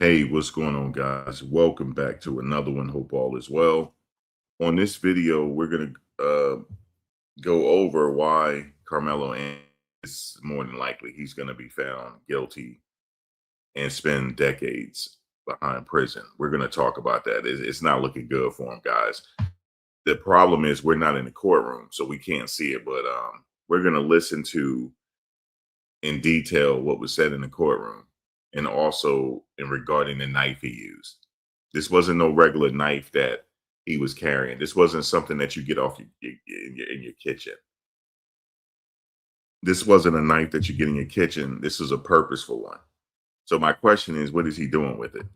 Hey, what's going on, guys? Welcome back to another one. Hope all is well. On this video, we're going to go over why Carmelo is more than likely he's going to be found guilty and spend decades behind prison. We're going to talk about that. It's not looking good for him, guys. The problem is we're not in the courtroom, so we can't see it, but we're going to listen to in detail what was said in the courtroom and also in regarding the knife he used. This wasn't no regular knife that he was carrying. This wasn't something that you get off in your kitchen. This wasn't a knife that you get in your kitchen. This is a purposeful one. So my question is, what is he doing with it?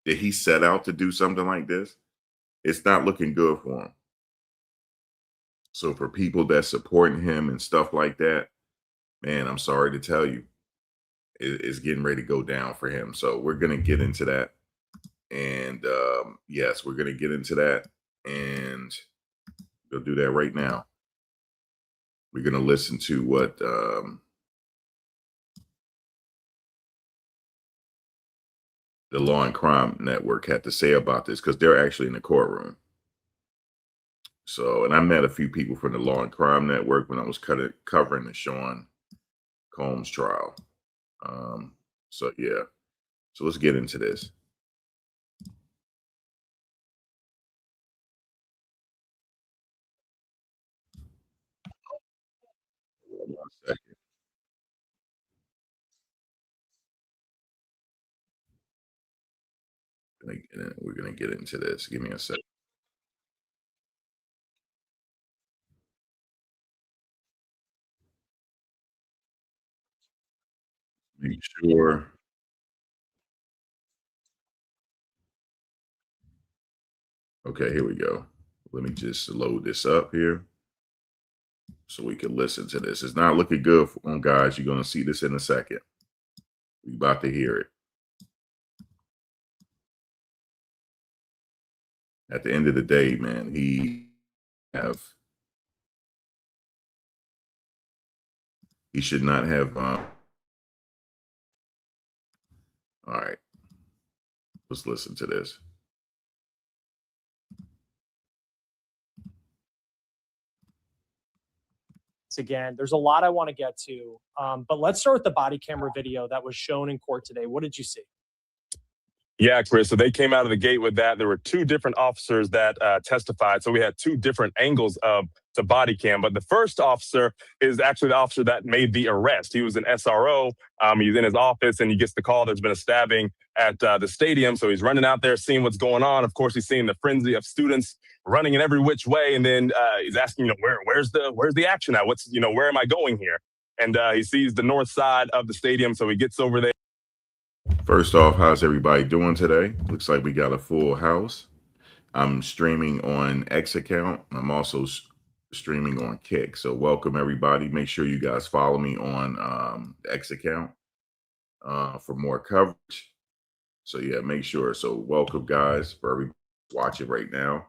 Did he set out to do something like this? It's not looking good for him. So for people that supporting him and stuff like that, man, I'm sorry to tell you, it's getting ready to go down for him. So we're going to get into that. And yes, we're going to get into that. And we'll do that right now. We're going to listen to what the Law and Crime Network had to say about this, because they're actually in the courtroom. So, and I met a few people from the Law and Crime Network when I was covering the Sean Combs trial. So yeah, so let's get into this. One second. We're gonna get into this. Give me a second. Make sure. Okay, here we go. Let me just load this up here so we can listen to this. It's not looking good for them, guys. You're gonna see this in a second. We about to hear it. At the end of the day, man, he should not have. All right, let's listen to this. Again, there's a lot I want to get to, but let's start with the body camera video that was shown in court today. What did you see? Yeah, Chris. So they came out of the gate with that. There were two different officers that testified. So we had two different angles of the body cam. But the first officer is actually the officer that made the arrest. He was an SRO. He's in his office and he gets the call there's been a stabbing at the stadium. So he's running out there, seeing what's going on. Of course, he's seeing the frenzy of students running in every which way. And then he's asking, where's the action at? Where am I going here? And he sees the north side of the stadium. So he gets over there. First off, how's everybody doing today? Looks like we got a full house. I'm streaming on X account. I'm also streaming on Kick. So welcome everybody. Make sure you guys follow me on the X account for more coverage. So yeah, make sure. So welcome guys for everybody watching right now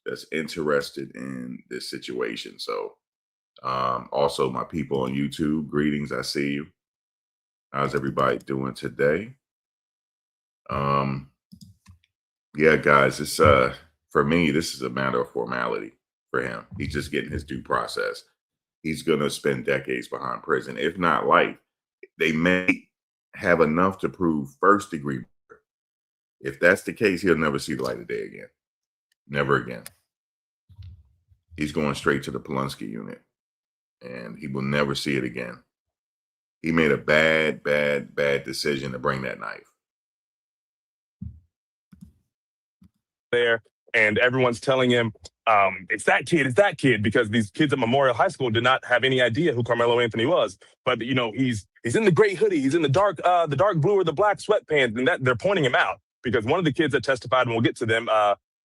that's interested in this situation. So also my people on YouTube, greetings. I see you. How's everybody doing today? Yeah, guys, it's for me, this is a matter of formality for him. He's just getting his due process. He's gonna spend decades behind prison, if not life. They may have enough to prove first degree murder. If that's the case, he'll never see the light of day again. Never again. He's going straight to the Polanski unit, and he will never see it again. He made a bad decision to bring that knife. There, and everyone's telling him, it's that kid, because these kids at Memorial High School did not have any idea who Carmelo Anthony was. But he's in the gray hoodie, he's in the dark blue or the black sweatpants, and that they're pointing him out because one of the kids that testified, and we'll get to them,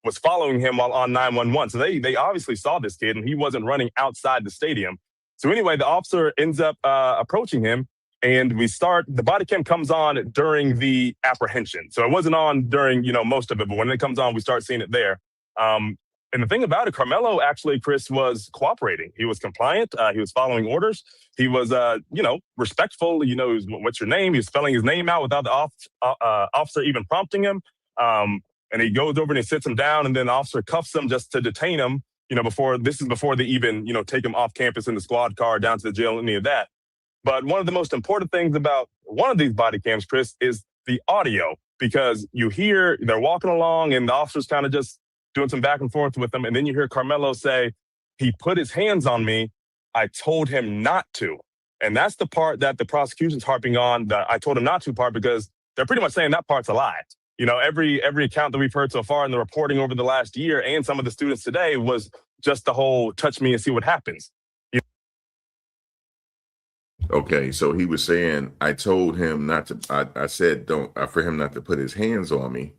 was following him while on 911. So they obviously saw this kid, and he wasn't running outside the stadium. So anyway, the officer ends up approaching him. And the body cam comes on during the apprehension. So it wasn't on during, most of it, but when it comes on, we start seeing it there. And the thing about it, Carmelo actually, Chris, was cooperating. He was compliant. He was following orders. He was, respectful. He was, what's your name? He was spelling his name out without the officer even prompting him. And he goes over and he sits him down, and then the officer cuffs him just to detain him. Before they even, take him off campus in the squad car down to the jail, any of that. But one of the most important things about one of these body cams, Chris, is the audio, because you hear they're walking along and the officer's kind of just doing some back and forth with them. And then you hear Carmelo say, he put his hands on me. I told him not to. And that's the part that the prosecution's harping on, the I told him not to part, because they're pretty much saying that part's a lie. Every account that we've heard so far in the reporting over the last year and some of the students today was just the whole touch me and see what happens. Okay, so he was saying, I told him not to, I said for him not to put his hands on me,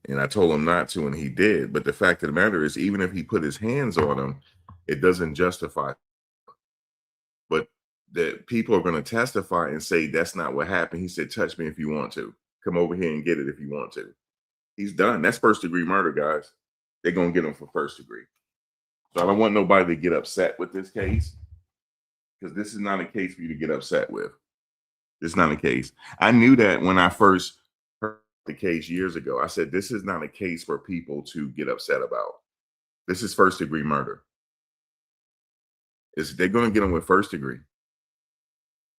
and I told him not to, and he did. But the fact of the matter is, even if he put his hands on him, it doesn't justify. But that people are going to testify and say that's not what happened. He said, touch me if you want to. Come over here and get it if you want to. He's done. That's first-degree murder, guys. They're going to get him for first degree. So I don't want nobody to get upset with this case, because this is not a case for you to get upset with. It's not a case. I knew that when I first heard the case years ago. I said, this is not a case for people to get upset about. This is first-degree murder. They're going to get him with first degree.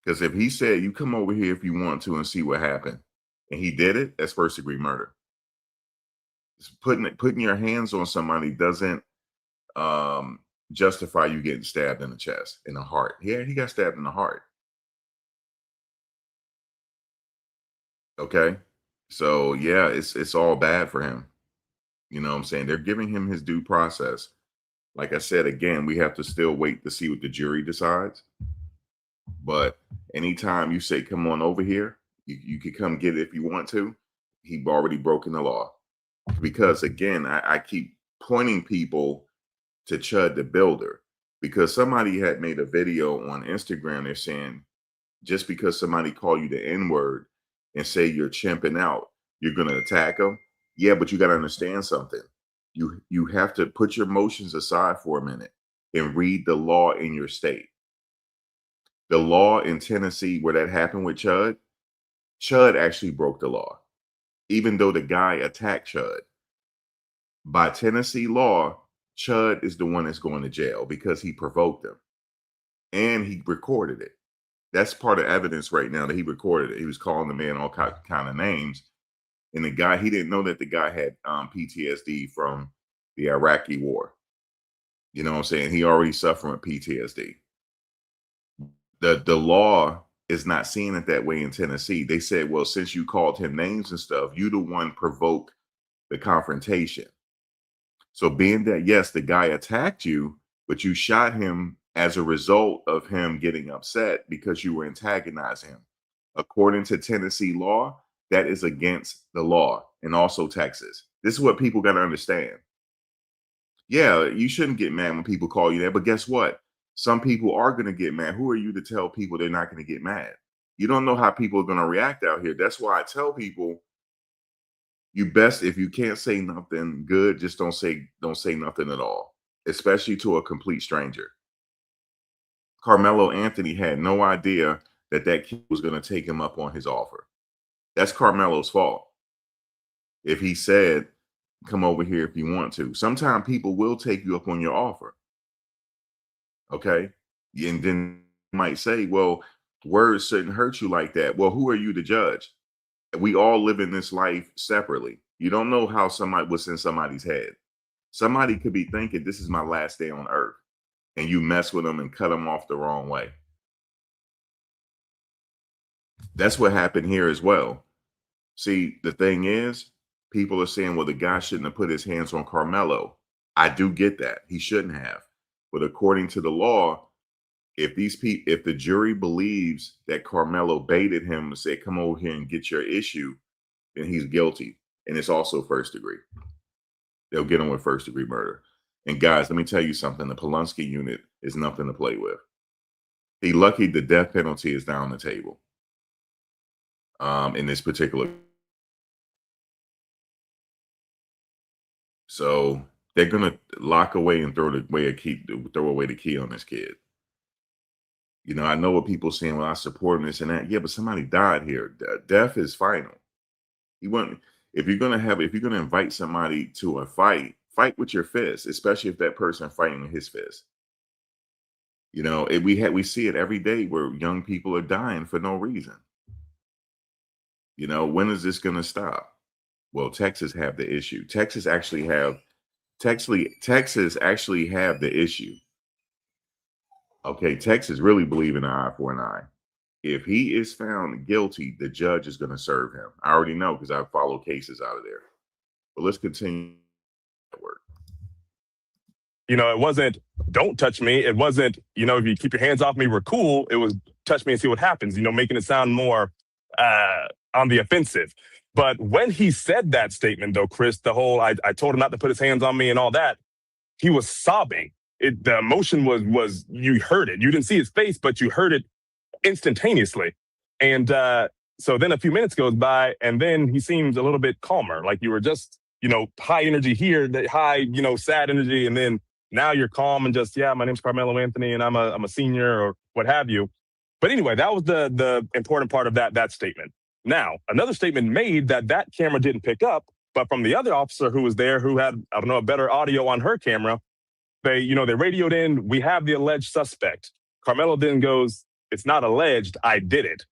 Because if he said, you come over here if you want to and see what happened, and he did it, that's first-degree murder. Putting your hands on somebody doesn't justify you getting stabbed in the chest, in the heart. Yeah, he got stabbed in the heart. Okay, so yeah, it's all bad for him. You know what I'm saying? They're giving him his due process. Like I said, again, we have to still wait to see what the jury decides. But anytime you say, come on over here, you could come get it if you want to. He've already broken the law. Because again, I keep pointing people to Chud the Builder, because somebody had made a video on Instagram. They're saying, just because somebody call you the N-word and say you're chimping out, you're going to attack them. Yeah, but you got to understand something. You have to put your emotions aside for a minute and read the law in your state. The law in Tennessee where that happened with Chud actually broke the law, even though the guy attacked Chud. By Tennessee law, Chud is the one that's going to jail because he provoked him and he recorded it. That's part of evidence right now that he recorded it. He was calling the man all kind of names. And the guy, he didn't know that the guy had PTSD from the Iraqi war. You know what I'm saying? He already suffering with PTSD. The law is not seeing it that way in Tennessee. They said, well, since you called him names and stuff, you the one provoked the confrontation. So being that, yes, the guy attacked you, but you shot him as a result of him getting upset because you were antagonizing him. According to Tennessee law, that is against the law, and also Texas. This is what people got to understand. Yeah, you shouldn't get mad when people call you that, but guess what? Some people are going to get mad. Who are you to tell people they're not going to get mad? You don't know how people are going to react out here. That's why I tell people, you best, if you can't say nothing good, just don't say nothing at all, especially to a complete stranger. Carmelo Anthony had no idea that kid was going to take him up on his offer. That's Carmelo's fault. If he said, come over here if you want to. Sometimes people will take you up on your offer. Okay. And then might say, well, words shouldn't hurt you like that. Well, who are you to judge? We all live in this life separately. You don't know how what's in somebody's head. Somebody could be thinking, this is my last day on earth, and you mess with them and cut them off the wrong way. That's what happened here as well. See, the thing is, people are saying, well, the guy shouldn't have put his hands on Carmelo. I do get that. He shouldn't have. But according to the law, if the jury believes that Carmelo baited him to say, come over here and get your issue, then he's guilty. And it's also first degree. They'll get him with first degree murder. And guys, let me tell you something. The Pulaski unit is nothing to play with. He's lucky the death penalty is down the table in this particular. So They're gonna lock away and throw away the key on this kid. You know, I know what people saying, well, I support him, this and that. Yeah, but somebody died here. Death is final. You want if you're gonna invite somebody to a fight, fight with your fist, especially if that person fighting with his fist. You know, we see it every day where young people are dying for no reason. You know, when is this gonna stop? Well, Texas have the issue. Texas actually have the issue. Okay, Texas really believe in an eye for an eye. If he is found guilty, the judge is going to serve him. I already know because I follow cases out of there. But let's continue that work. You know, it wasn't don't touch me. It wasn't, you know, if you keep your hands off me, we're cool. It was touch me and see what happens, you know, making it sound more on the offensive. But when he said that statement, though, Chris, the whole I told him not to put his hands on me and all that, he was sobbing. The emotion was you heard it. You didn't see his face, but you heard it instantaneously. And so then a few minutes goes by, and then he seems a little bit calmer. Like you were just, you know, high energy here, that high, you know, sad energy, and then now you're calm and just, yeah, my name's Carmelo Anthony, and I'm a senior or what have you. But anyway, that was the important part of that statement. Now, another statement made that camera didn't pick up, but from the other officer who was there, who had, I don't know, a better audio on her camera, they radioed in, we have the alleged suspect. Carmelo then goes, it's not alleged, I did it.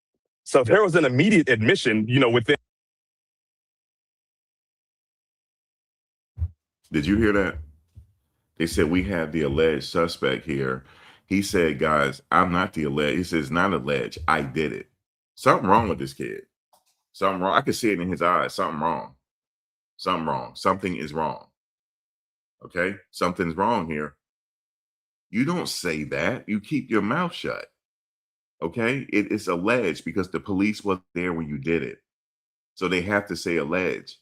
So there was an immediate admission, you know, within. Did you hear that? They said we have the alleged suspect here. He said, guys, I'm not the alleged. He says, not alleged, I did it. Something wrong with this kid. Something wrong. I could see it in his eyes. Something wrong. Something wrong. Something is wrong. Okay? Something's wrong here. You don't say that. You keep your mouth shut. Okay? It is alleged because the police wasn't there when you did it. So they have to say alleged.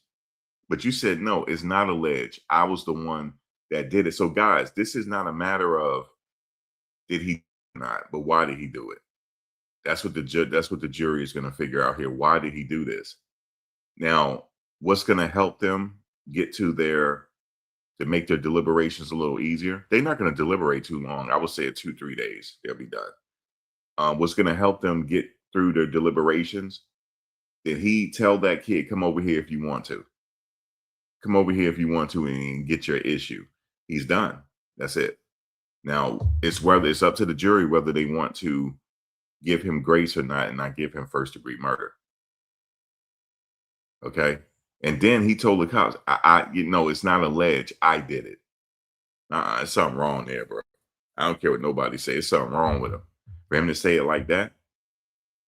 But you said, no, it's not alleged. I was the one that did it. So guys, this is not a matter of did he not, but why did he do it? That's what the jury is going to figure out here. Why did he do this? Now, what's going to help them get to make their deliberations a little easier? They're not going to deliberate too long. I would say 2-3 days, they'll be done. What's going to help them get through their deliberations? Did he tell that kid, come over here if you want to? Come over here if you want to and get your issue. He's done. That's it. Now, it's up to the jury whether they want to give him grace or not and not give him first-degree murder. Okay? And then he told the cops, it's not alleged. I did it. It's something wrong there, bro. I don't care what nobody says. It's something wrong with him. For him to say it like that,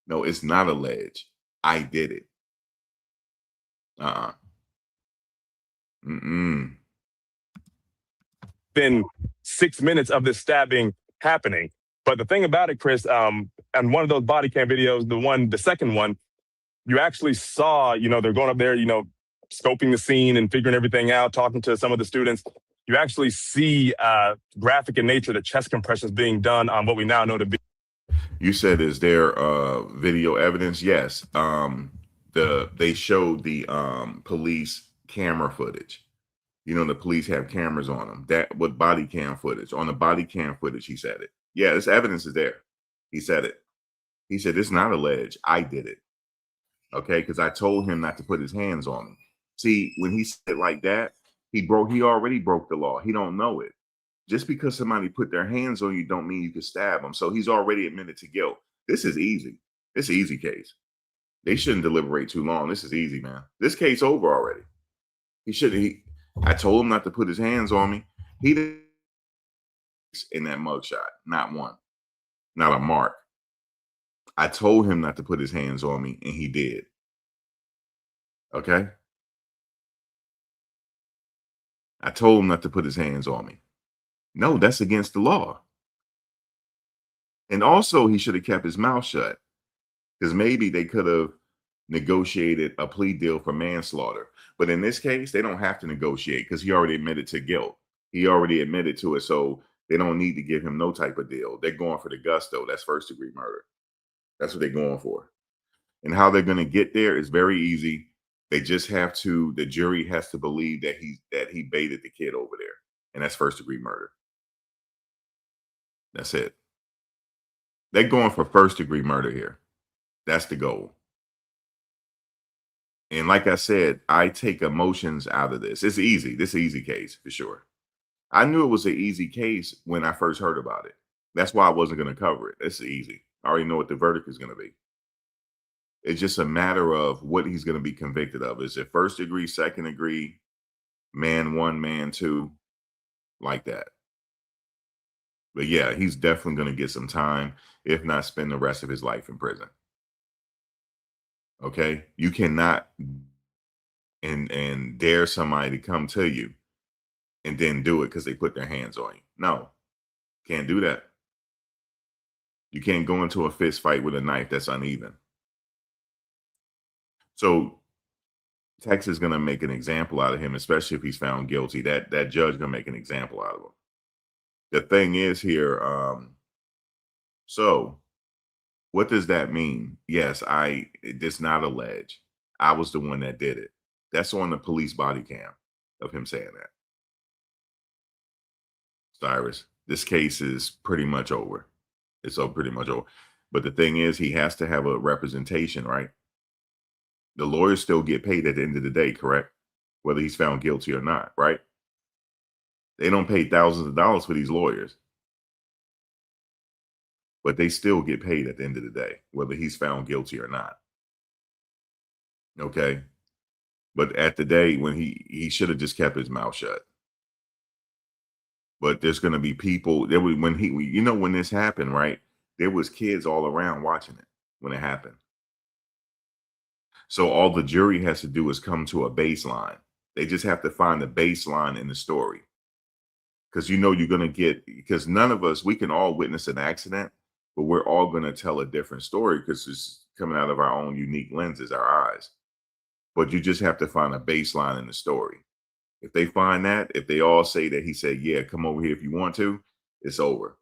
no, it's not alleged. I did it. Within 6 minutes of this stabbing happening. But the thing about it, Chris, and one of those body cam videos, the second one, you actually saw, they're going up there, scoping the scene and figuring everything out, talking to some of the students. You actually see graphic in nature, the chest compressions being done on what we now know to be. You said, is there video evidence? Yes. They showed the police camera footage. The police have cameras on them. That with body cam footage. On the body cam footage, he said it. Yeah, this evidence is there. He said it. He said, it's not alleged. I did it. Okay, because I told him not to put his hands on me. See, when he said it like that, he already broke the law. He don't know it. Just because somebody put their hands on you don't mean you can stab them. So he's already admitted to guilt. This is easy. It's an easy case. They shouldn't deliberate too long. This is easy, man. This case over already. I told him not to put his hands on me. He didn't in that mugshot. Not one. Not a mark. I told him not to put his hands on me, and he did. Okay? I told him not to put his hands on me. No, that's against the law. And also, he should have kept his mouth shut, because maybe they could have negotiated a plea deal for manslaughter. But in this case, they don't have to negotiate because he already admitted to guilt. He already admitted to it, so they don't need to give him no type of deal. They're going for the gusto. That's first-degree murder. That's what they're going for. And how they're going to get there is very easy. They just have to, the jury has to believe that he baited the kid over there. and that's first-degree murder. That's it. They're going for first-degree murder here. That's the goal. And like I said, I take emotions out of this. It's easy. This is an easy case for sure. I knew it was an easy case when I first heard about it. That's why I wasn't going to cover it. It's easy. I already know what the verdict is going to be. It's just a matter of what he's going to be convicted of. Is it first degree, second degree, man one, man two, like that? But yeah, he's definitely going to get some time, if not spend the rest of his life in prison. Okay? You cannot and dare somebody to come to you and then do it because they put their hands on you. No, can't do that. You can't go into a fist fight with a knife that's uneven. So Texas is going to make an example out of him, especially if he's found guilty. That judge going to make an example out of him. The thing is here, so what does that mean? Yes, it does not allege I was the one that did it. That's on the police body cam of him saying that. Cyrus, this case is pretty much over. It's pretty much over. But the thing is, he has to have a representation, right? The lawyers still get paid at the end of the day, correct? Whether he's found guilty or not, right? They don't pay thousands of dollars for these lawyers, but they still get paid at the end of the day, whether he's found guilty or not. Okay. But at the day when he should have just kept his mouth shut. But there's going to be people there when this happened, right? There was kids all around watching it when it happened. So all the jury has to do is come to a baseline. They just have to find the baseline in the story. Because you're going to get, because none of us, we can all witness an accident, but we're all going to tell a different story because it's coming out of our own unique lenses, our eyes. But you just have to find a baseline in the story. If they find that, if they all say that he said, yeah, come over here if you want to, it's over.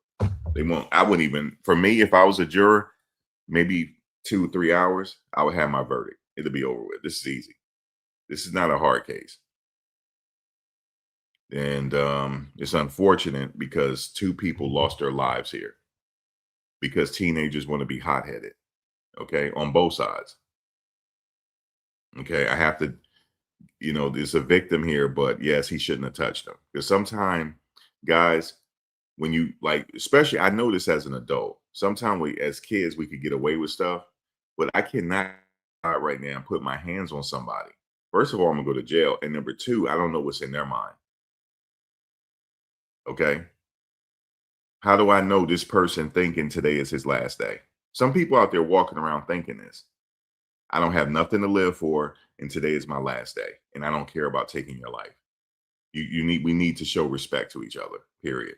They won't. I wouldn't even, for me, if I was a juror, maybe 2 or 3 hours, I would have my verdict. It'll be over with. This is easy. This is not a hard case. And it's unfortunate because 2 people lost their lives here because teenagers want to be hot-headed, okay, on both sides. Okay, I have to, there's a victim here, but yes, he shouldn't have touched them. Because sometimes, guys, when you especially, I know this as an adult, sometimes as kids, we could get away with stuff, but I cannot right now and put my hands on somebody. First of all, I'm gonna go to jail. And number 2, I don't know what's in their mind. Okay. How do I know this person thinking today is his last day? Some people out there walking around thinking this. I don't have nothing to live for, and today is my last day, and I don't care about taking your life. We need to show respect to each other, period.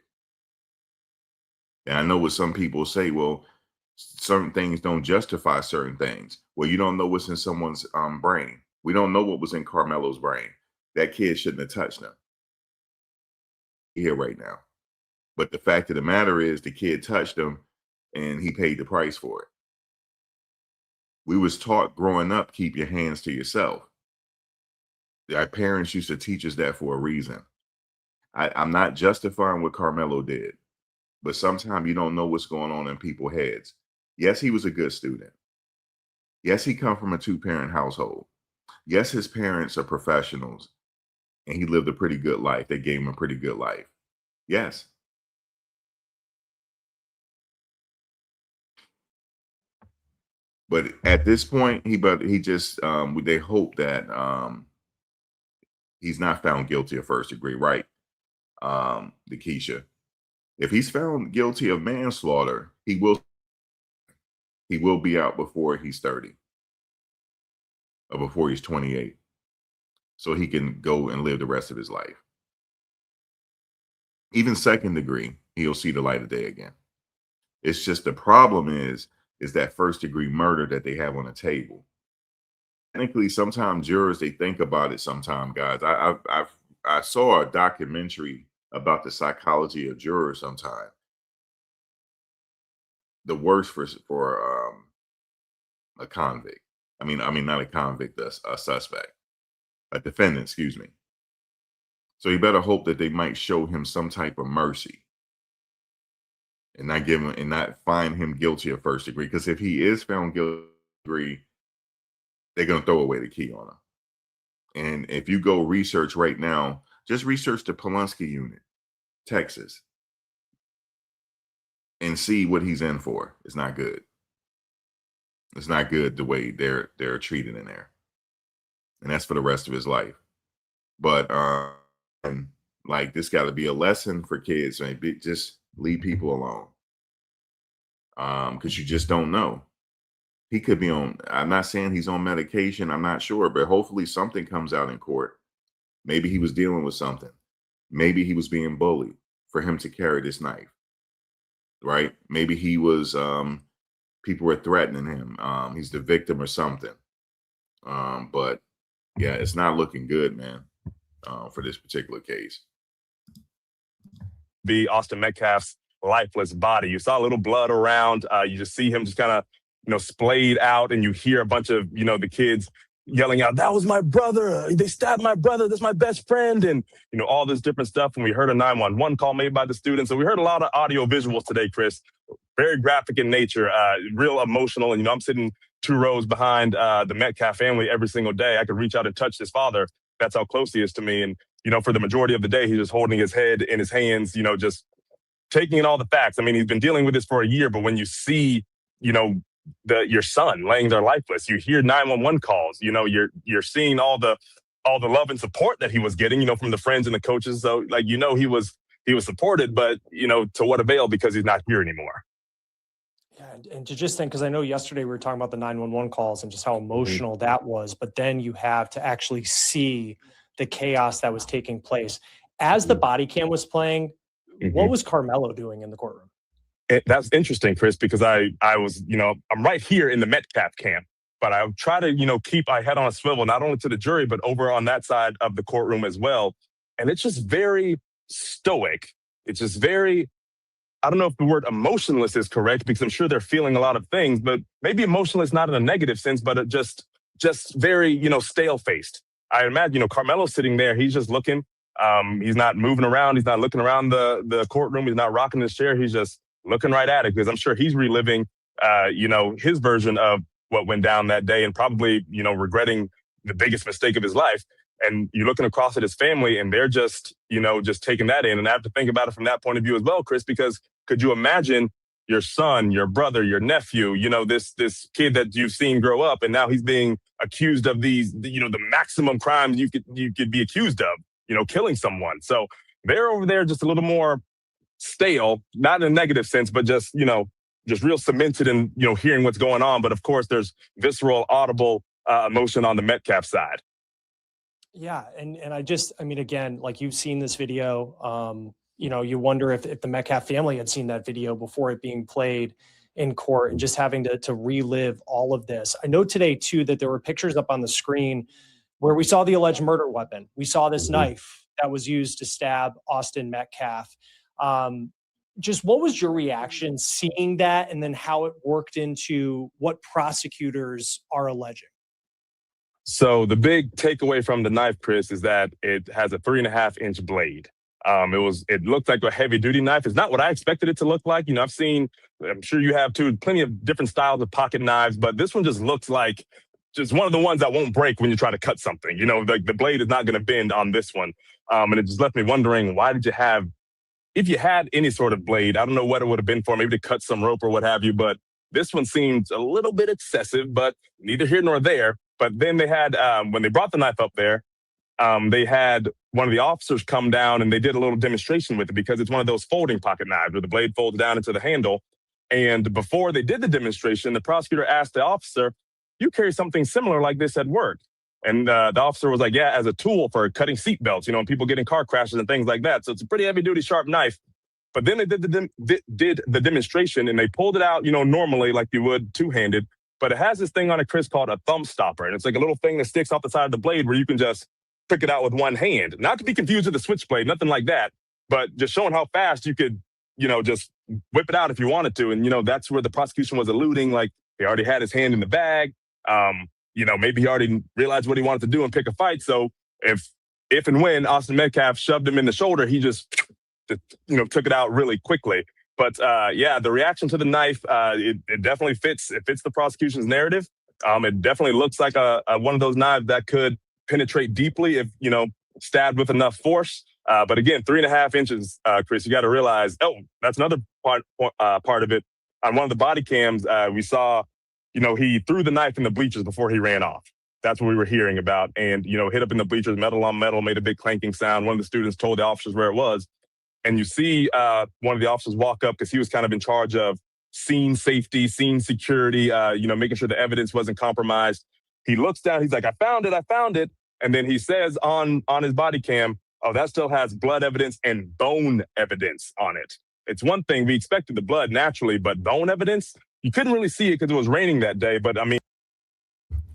And I know what some people say, well, certain things don't justify certain things. Well, you don't know what's in someone's brain. We don't know what was in Carmelo's brain. That kid shouldn't have touched him. Here right now. But the fact of the matter is the kid touched him and he paid the price for it. We was taught growing up, keep your hands to yourself. Our parents used to teach us that for a reason. I'm not justifying what Carmelo did, but sometimes you don't know what's going on in people's heads. Yes, he was a good student. Yes, he come from a 2-parent household. Yes, his parents are professionals and he lived a pretty good life. They gave him a pretty good life. Yes. But at this point, he just they hope that he's not found guilty of first degree, right? The Keisha. If he's found guilty of manslaughter, he will be out before he's 30 or before he's 28. So he can go and live the rest of his life. Even second degree, he'll see the light of day again. It's just the problem is that first degree murder that they have on the table. Technically, sometimes jurors, they think about it sometimes, guys. I saw a documentary about the psychology of jurors sometimes. The worst for a convict. I mean, not a convict, a suspect, a defendant, excuse me. So you better hope that they might show him some type of mercy and not give him and not find him guilty of first degree. Because if he is found guilty, they're gonna throw away the key on him. And if you go research right now, just research the Pulaski unit, Texas, and see what he's in for. It's not good. It's not good the way they're treated in there. And that's for the rest of his life. But and like this got to be a lesson for kids. Maybe just leave people alone. Because you just don't know. He could be on, I'm not saying he's on medication, I'm not sure, but hopefully something comes out in court. Maybe he was dealing with something. Maybe he was being bullied for him to carry this knife. Right? Maybe he was people were threatening him. He's the victim or something. But yeah, it's not looking good, man, for this particular case. Be Austin Metcalf's lifeless body. You saw a little blood around. You just see him just kind of, splayed out, and you hear a bunch of, the kids yelling out, "That was my brother. They stabbed my brother. That's my best friend." And, all this different stuff. And we heard a 911 call made by the students. So we heard a lot of audio visuals today, Chris. Very graphic in nature, real emotional. And, I'm sitting 2 rows behind the Metcalf family every single day. I could reach out and touch his father. That's how close he is to me. And, for the majority of the day, he's just holding his head in his hands, just taking in all the facts. I mean, he's been dealing with this for a year, but when you see, your son laying there lifeless, you hear 911 calls, you're seeing all the love and support that he was getting, from the friends and the coaches. So like, he was supported, but to what avail, because he's not here anymore. Yeah, and to just think, because I know yesterday we were talking about the 911 calls and just how emotional that was, but then you have to actually see the chaos that was taking place. As the body cam was playing, what was KARMELO doing in the courtroom? That's interesting, Chris, because I was, I'm right here in the Metcalf camp, but I try to, keep my head on a swivel, not only to the jury, but over on that side of the courtroom as well. And it's just very stoic. It's just very, I don't know if the word emotionless is correct, because I'm sure they're feeling a lot of things, but maybe emotionless, not in a negative sense, but it just very, stale-faced. I imagine, KARMELO's sitting there, he's just looking. He's not moving around. He's not looking around the courtroom. He's not rocking his chair. He's just looking right at it, because I'm sure he's reliving, his version of what went down that day, and probably, regretting the biggest mistake of his life. And you're looking across at his family, and they're just, just taking that in. And I have to think about it from that point of view as well, Chris, because could you imagine your son, your brother, your nephew, this kid that you've seen grow up, and now he's being accused of these, the maximum crimes you could be accused of, killing someone. So they're over there just a little more stale, not in a negative sense, but just real cemented in, hearing what's going on. But of course, there's visceral, audible emotion on the Metcalf side. Yeah. And I mean, again, like, you've seen this video, you wonder if the Metcalf family had seen that video before it being played in court, and just having to relive all of this. I know today too, that there were pictures up on the screen where we saw the alleged murder weapon. We saw this knife that was used to stab Austin Metcalf. Just what was your reaction seeing that, and then how it worked into what prosecutors are alleging? So the big takeaway from the knife, Chris, is that it has a 3.5-inch blade. It looked like a heavy duty knife. It's not what I expected it to look like. I'm sure you have too, plenty of different styles of pocket knives, but this one just looks like just one of the ones that won't break when you try to cut something. The blade is not going to bend on this one. And it just left me wondering, why did you have, if you had any sort of blade, I don't know what it would have been for, maybe to cut some rope or what have you, but this one seemed a little bit excessive, but neither here nor there. But then they had, when they brought the knife up there, they had one of the officers come down, and they did a little demonstration with it, because it's one of those folding pocket knives where the blade folds down into the handle. And before they did the demonstration, the prosecutor asked the officer, "You carry something similar like this at work?" And the officer was like, "Yeah, as a tool for cutting seatbelts, and people get in car crashes and things like that. So it's a pretty heavy duty, sharp knife." But then they did the demonstration, and they pulled it out, normally like you would two-handed. But it has this thing on it, Chris, called a thumb stopper. And it's like a little thing that sticks off the side of the blade where you can just pick it out with one hand. Not to be confused with a switchblade, nothing like that. But just showing how fast you could, just whip it out if you wanted to. And, that's where the prosecution was alluding. Like, he already had his hand in the bag. Maybe he already realized what he wanted to do and pick a fight. So if if and when Austin Metcalf shoved him in the shoulder, he just took it out really quickly. But yeah, the reaction to the knife, it definitely fits. It fits the prosecution's narrative. It definitely looks like one of those knives that could penetrate deeply if stabbed with enough force. But again, 3.5 inches, Chris. You got to realize. Oh, that's another part of it. On one of the body cams, we saw, he threw the knife in the bleachers before he ran off. That's what we were hearing about, and hit up in the bleachers, metal on metal, made a big clanking sound. One of the students told the officers where it was. And you see one of the officers walk up because he was kind of in charge of scene safety, scene security, making sure the evidence wasn't compromised. He looks down, he's like, I found it. And then he says on his body cam, oh, that still has blood evidence and bone evidence on it. It's one thing, we expected the blood naturally, but bone evidence, you couldn't really see it because it was raining that day. But I mean.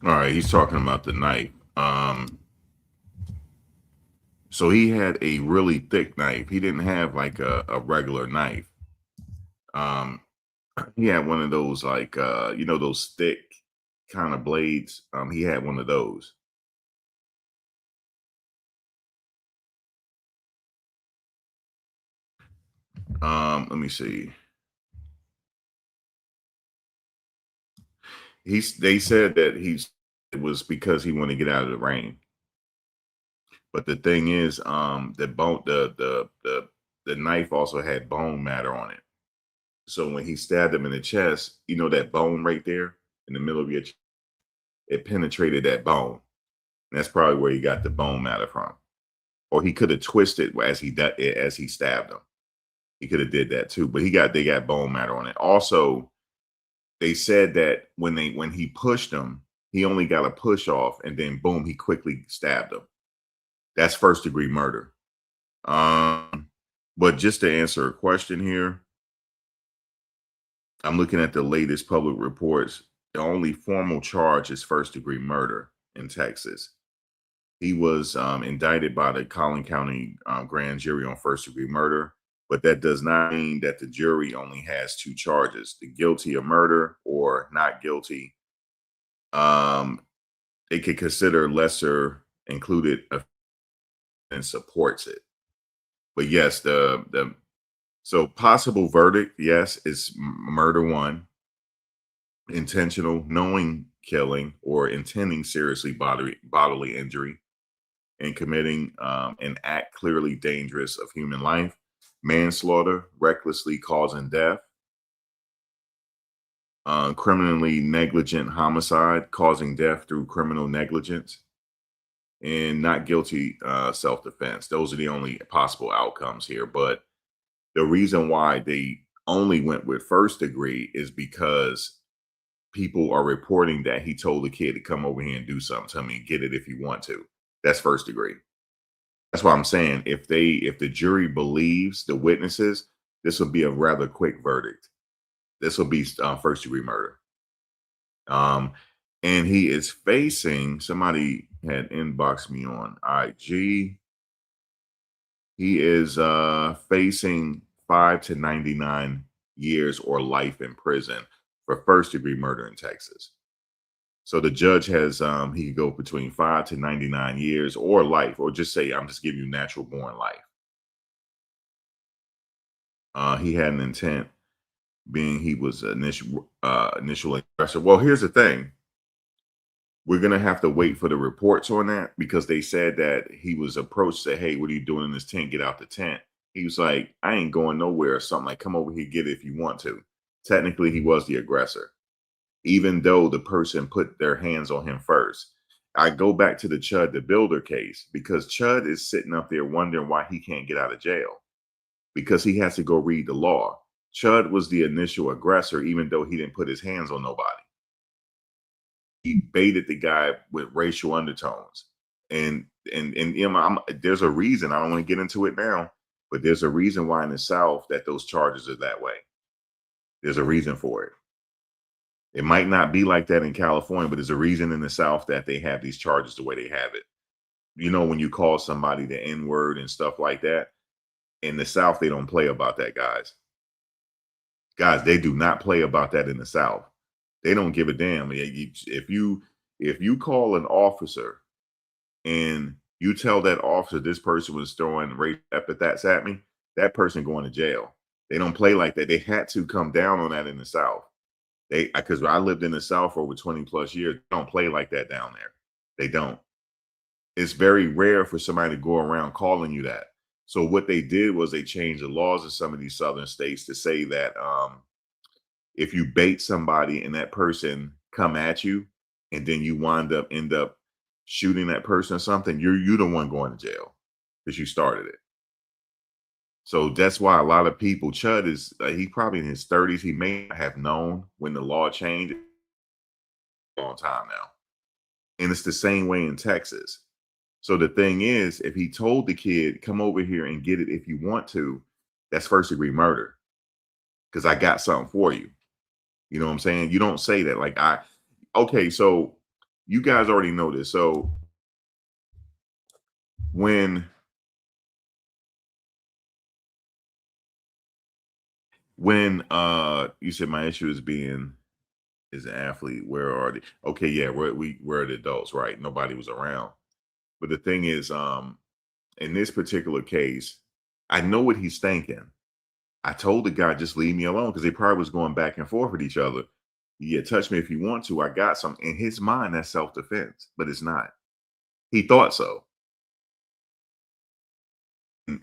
All right, he's talking about the knife. So he had a really thick knife. He didn't have like a regular knife. He had one of those like those thick kind of blades. He had one of those. Let me see. They said that it was because he wanted to get out of the rain. But the thing is, the knife also had bone matter on it. So when he stabbed him in the chest, that bone right there in the middle of your chest, it penetrated that bone. And that's probably where he got the bone matter from. Or he could have twisted as he stabbed him. He could have did that too. But they got bone matter on it. Also, they said that when he pushed him, he only got a push off, and then boom, he quickly stabbed him. That's first-degree murder. But just to answer a question here, I'm looking at the latest public reports. The only formal charge is first-degree murder in Texas. He was indicted by the Collin County grand jury on first-degree murder, but that does not mean that the jury only has 2 charges: the guilty of murder or not guilty. They could consider lesser included and supports it. But yes, so possible verdict, yes, is murder 1, intentional, knowing killing or intending seriously bodily injury, and committing an act clearly dangerous of human life, manslaughter, recklessly causing death, criminally negligent homicide, causing death through criminal negligence, and not guilty self-defense. Those are the only possible outcomes here. But the reason why they only went with first degree is because people are reporting that he told the kid to come over here and do something to me, get it if you want to. That's first degree. That's why I'm saying if the jury believes the witnesses, this will be a rather quick verdict. This will be first degree murder. And he is facing, somebody had inboxed me on IG. He is facing 5 to 99 years or life in prison for first degree murder in Texas. So the judge has, he could go between 5 to 99 years or life, or just say, I'm just giving you natural born life. He had an intent, being he was initial aggressor. Well, here's the thing. We're going to have to wait for the reports on that, because they said that he was approached, said, hey, what are you doing in this tent? Get out the tent. He was like, I ain't going nowhere, or something like, come over here, get it if you want to. Technically, he was the aggressor, even though the person put their hands on him first. I go back to the Chud the Builder case, because Chud is sitting up there wondering why he can't get out of jail, because he has to go read the law. Chud was the initial aggressor, even though he didn't put his hands on nobody. He baited the guy with racial undertones. And there's a reason. I don't want to get into it now, but there's a reason why in the South that those charges are that way. There's a reason for it. It might not be like that in California, but there's a reason in the South that they have these charges the way they have it. When you call somebody the N-word and stuff like that, in the South, they don't play about that, guys. Guys, they do not play about that in the South. They don't give a damn. If you call an officer and You tell that officer this person was throwing racial epithets at me, that person going to jail. They don't play like that. They had to come down on that in the South. Because I lived in the South for over 20 plus years. They don't play like that down there. They don't. It's very rare for somebody to go around calling you that. So what they did was they changed the laws in some of these southern states to say that if you bait somebody and that person come at you, and then you end up shooting that person or something, you're the one going to jail because you started it. So that's why a lot of people, Chud is he probably in his 30s. He may not have known when the law changed a long time now. And it's the same way in Texas. So the thing is, if he told the kid, come over here and get it if you want to, that's first degree murder. Because I got something for you. You know what I'm saying? You don't say that. Okay, so you guys already know this. So when you said my issue is an athlete, where are they? Okay, yeah, we're the adults, right? Nobody was around. But the thing is, in this particular case, I know what he's thinking. I told the guy, just leave me alone, because they probably was going back and forth with each other. Yeah, touch me if you want to. I got something. In his mind, that's self-defense, but it's not. He thought so.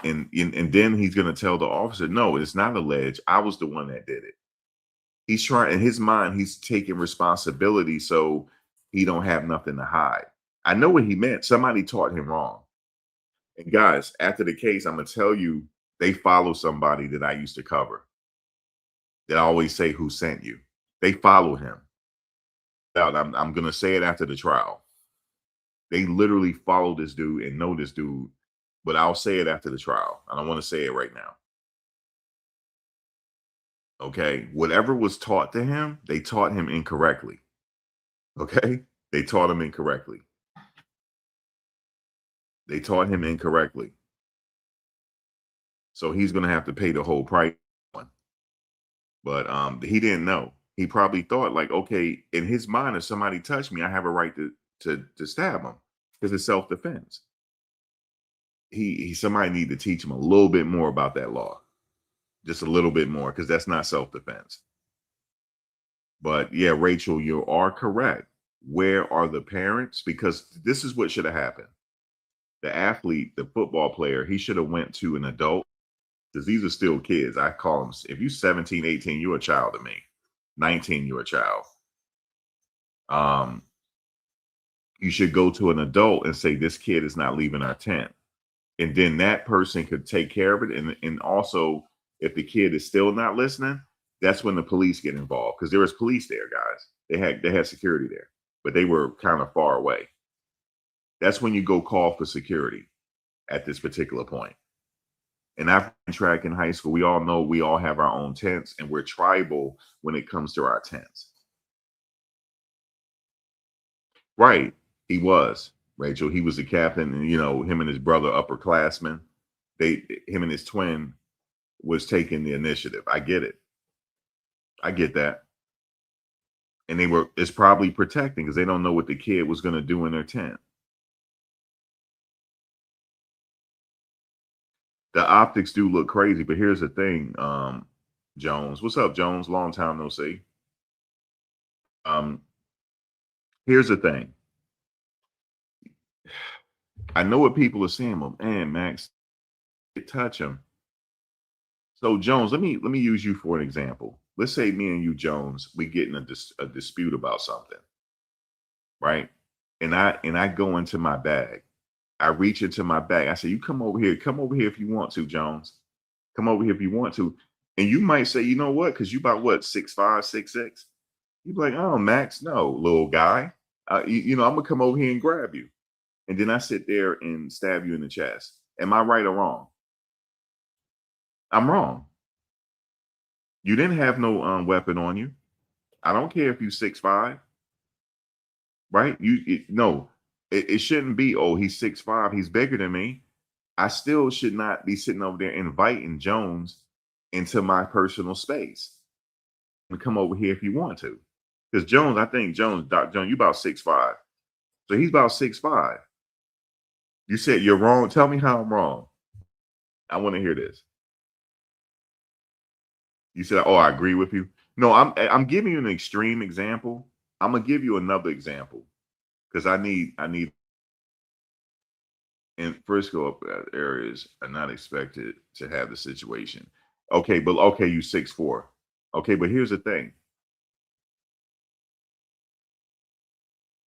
And then he's gonna tell the officer, no, it's not alleged. I was the one that did it. He's trying, in his mind, he's taking responsibility so he don't have nothing to hide. I know what he meant. Somebody taught him wrong. And guys, after the case, I'm gonna tell you, they follow somebody that I used to cover. That I always say who sent you. They follow him. I'm gonna say it after the trial. They literally follow this dude and know this dude, but I'll say it after the trial. I don't want to say it right now. Okay. Whatever was taught to him, they taught him incorrectly. Okay. They taught him incorrectly. They taught him incorrectly. So he's going to have to pay the whole price. But he didn't know. He probably thought, like, okay, in his mind, if somebody touched me, I have a right to stab him because it's self-defense. Somebody need to teach him a little bit more about that law. Just a little bit more, because that's not self-defense. But yeah, Rachel, you are correct. Where are the parents? Because this is what should have happened. The athlete, the football player, he should have went to an adult, because these are still kids. I call them, if you're 17, 18, you're a child to me. 19, you're a child. You should go to an adult and say, this kid is not leaving our tent. And then that person could take care of it. And also, if the kid is still not listening, that's when the police get involved, because there was police there, guys. They had security there, but they were kind of far away. That's when you go call for security at this particular point. And I've been track in high school. We all know we all have our own tents, and we're tribal when it comes to our tents. Right. He was, Rachel. He was the captain, and him and his brother, upperclassmen. Him and his twin was taking the initiative. I get it. I get that. And it's probably protecting, because they don't know what the kid was going to do in their tent. The optics do look crazy, but here's the thing, Jones. What's up, Jones? Long time no see. Here's the thing. I know what people are saying, but man, Max, touch him. So Jones, let me use you for an example. Let's say me and you, Jones, we get in a dispute about something, right? And I go into my bag. I reach into my bag. I say, you come over here. Come over here if you want to, Jones. Come over here if you want to. And you might say, you know what? Because you about what, 6'5", 6'6"? You'd be like, oh, Max, no, little guy. I'm gonna come over here and grab you. And then I sit there and stab you in the chest. Am I right or wrong? I'm wrong. You didn't have no weapon on you. I don't care if you 6'5", right? It shouldn't be, oh, he's 6'5", he's bigger than me. I still should not be sitting over there inviting Jones into my personal space. And come over here if you want to. Because Jones, I think Jones, Doc Jones, you about 6'5". So he's about 6'5". You said you're wrong. Tell me how I'm wrong. I want to hear this. You said, "Oh, I agree with you." No, I'm giving you an extreme example. I'm gonna give you another example because I need in Frisco areas are not expected to have the situation. Okay, but okay, you 6'4". Okay, but here's the thing.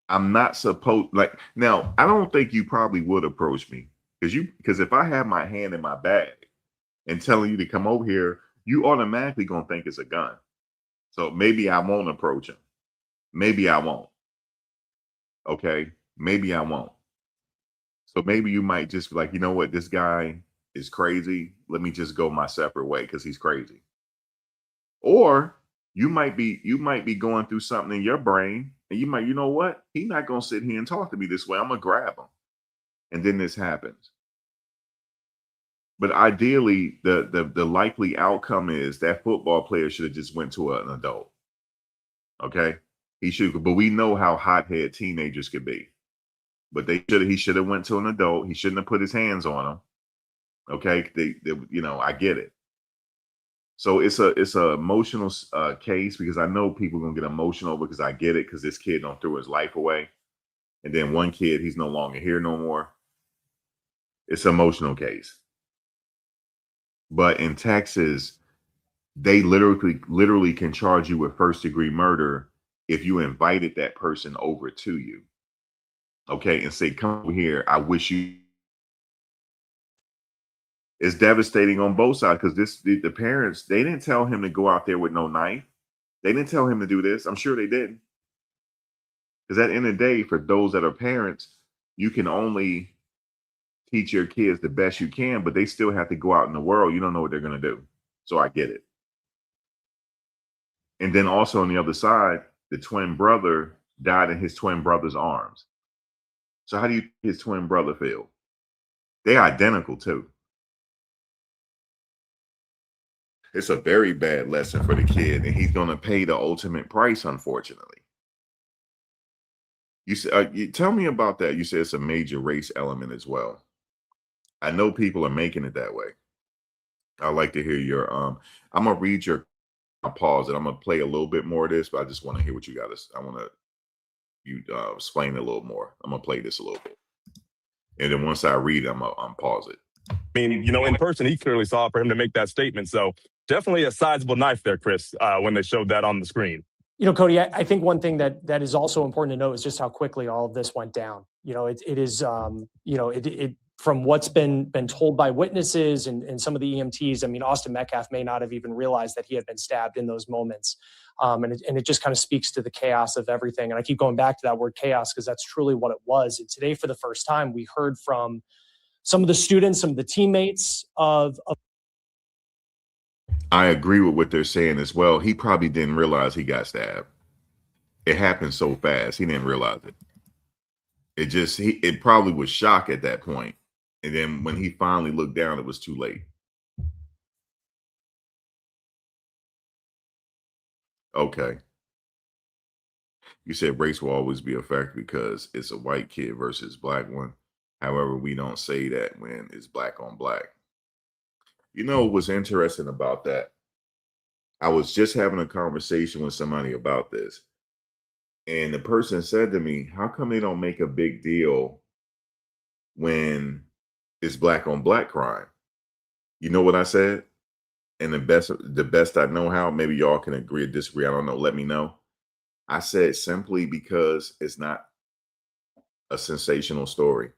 I'm not supposed like now. I don't think you probably would approach me because if I have my hand in my bag and telling you to come over here, you automatically gonna think it's a gun. So maybe I won't approach him. Maybe I won't. Okay, maybe I won't. So maybe you might just be like, you know what, this guy is crazy. Let me just go my separate way because he's crazy. Or you might be going through something in your brain, and you might, you know what, he's not gonna sit here and talk to me this way. I'm gonna grab him, and then this happens. But ideally, the likely outcome is that football player should have just went to an adult. Okay, he should. But we know how hothead teenagers could be. But he should have went to an adult. He shouldn't have put his hands on them. Okay, I get it. So it's a emotional case because I know people gonna get emotional because I get it because this kid don't threw his life away, and then one kid he's no longer here no more. It's an emotional case. But in Texas, they literally can charge you with first degree murder if you invited that person over to you. Okay, and say, come over here. I wish you. It's devastating on both sides because the parents, they didn't tell him to go out there with no knife. They didn't tell him to do this. I'm sure they didn't. Because at the end of the day, for those that are parents, you can only teach your kids the best you can, but they still have to go out in the world. You don't know what they're going to do. So I get it. And then also on the other side, the twin brother died in his twin brother's arms. So how do you his twin brother feel? They identical too. It's a very bad lesson for the kid, and he's going to pay the ultimate price, unfortunately. You tell me about that. You said it's a major race element as well. I know people are making it that way. I'd like to hear your I'm gonna read your I'll pause it. I'm gonna play a little bit more of this, but I just want to hear what you got to. I want to you explain it a little more. I'm gonna play this a little bit, and then once I read it, I'm pause it. I mean, in person, he clearly saw for him to make that statement. So definitely a sizable knife there, Chris, when they showed that on the screen. Cody, I think one thing that is also important to note is just how quickly all of this went down. It is, it from what's been told by witnesses and some of the EMTs. I mean, Austin Metcalf may not have even realized that he had been stabbed in those moments. And it just kind of speaks to the chaos of everything. And I keep going back to that word chaos because that's truly what it was. And today, for the first time, we heard from some of the students, some of the teammates of I agree with what they're saying as well. He probably didn't realize he got stabbed. It happened so fast, he didn't realize it. It probably was shock at that point. And then when he finally looked down, it was too late. Okay. You said race will always be a factor because it's a white kid versus black one. However, we don't say that when it's black on black. You know what's interesting about that? I was just having a conversation with somebody about this. And the person said to me, how come they don't make a big deal when it's black on black crime? You know what I said? And the best I know how, maybe y'all can agree or disagree. I don't know. Let me know. I said simply because it's not a sensational story.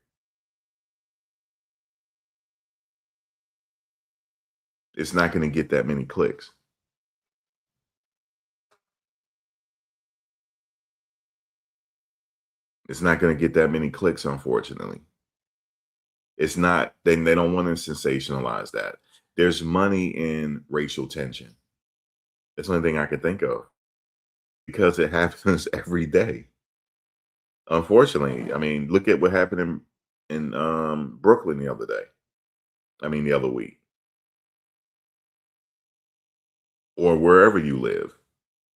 It's not going to get that many clicks. It's not going to get that many clicks, unfortunately. It's not, they don't want to sensationalize that. There's money in racial tension. That's the only thing I could think of because it happens every day. Unfortunately, I mean, look at what happened in Brooklyn the other day. I mean, the other week. Or wherever you live,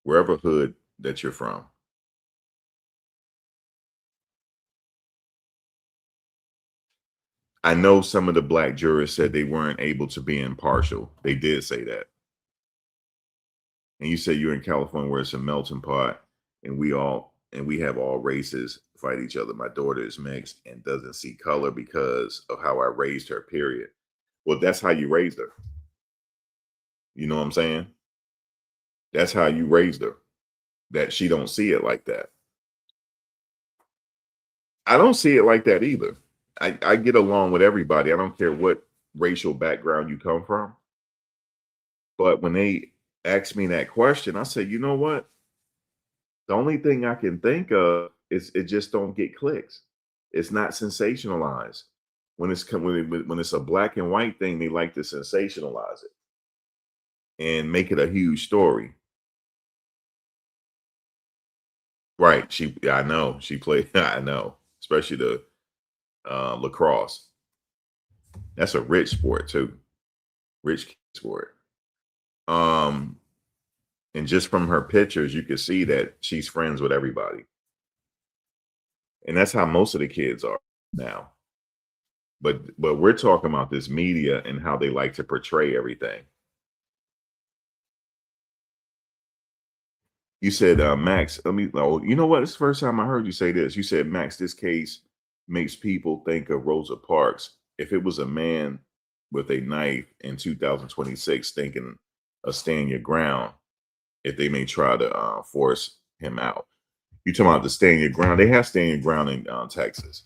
wherever hood that you're from. I know some of the black jurors said they weren't able to be impartial. They did say that. And you said you're in California where it's a melting pot and we have all races fight each other. My daughter is mixed and doesn't see color because of how I raised her, period. Well, that's how you raised her. You know what I'm saying? That's how you raised her. That she don't see it like that. I don't see it like that either. I get along with everybody. I don't care what racial background you come from. But when they asked me that question, I said, you know what? The only thing I can think of is it just don't get clicks. It's not sensationalized. When it's a black and white thing, they like to sensationalize it and make it a huge story. Right. I know. She played, I know, especially the lacrosse. That's a rich sport too. Rich sport. And just from her pictures, you can see that she's friends with everybody. And that's how most of the kids are now. But we're talking about this media and how they like to portray everything. You said, Max, you know what? It's the first time I heard you say this. You said, Max, this case makes people think of Rosa Parks. If it was a man with a knife in 2026 thinking of stand your ground, if they may try to force him out. You talking about the stand your ground? They have stand your ground in Texas.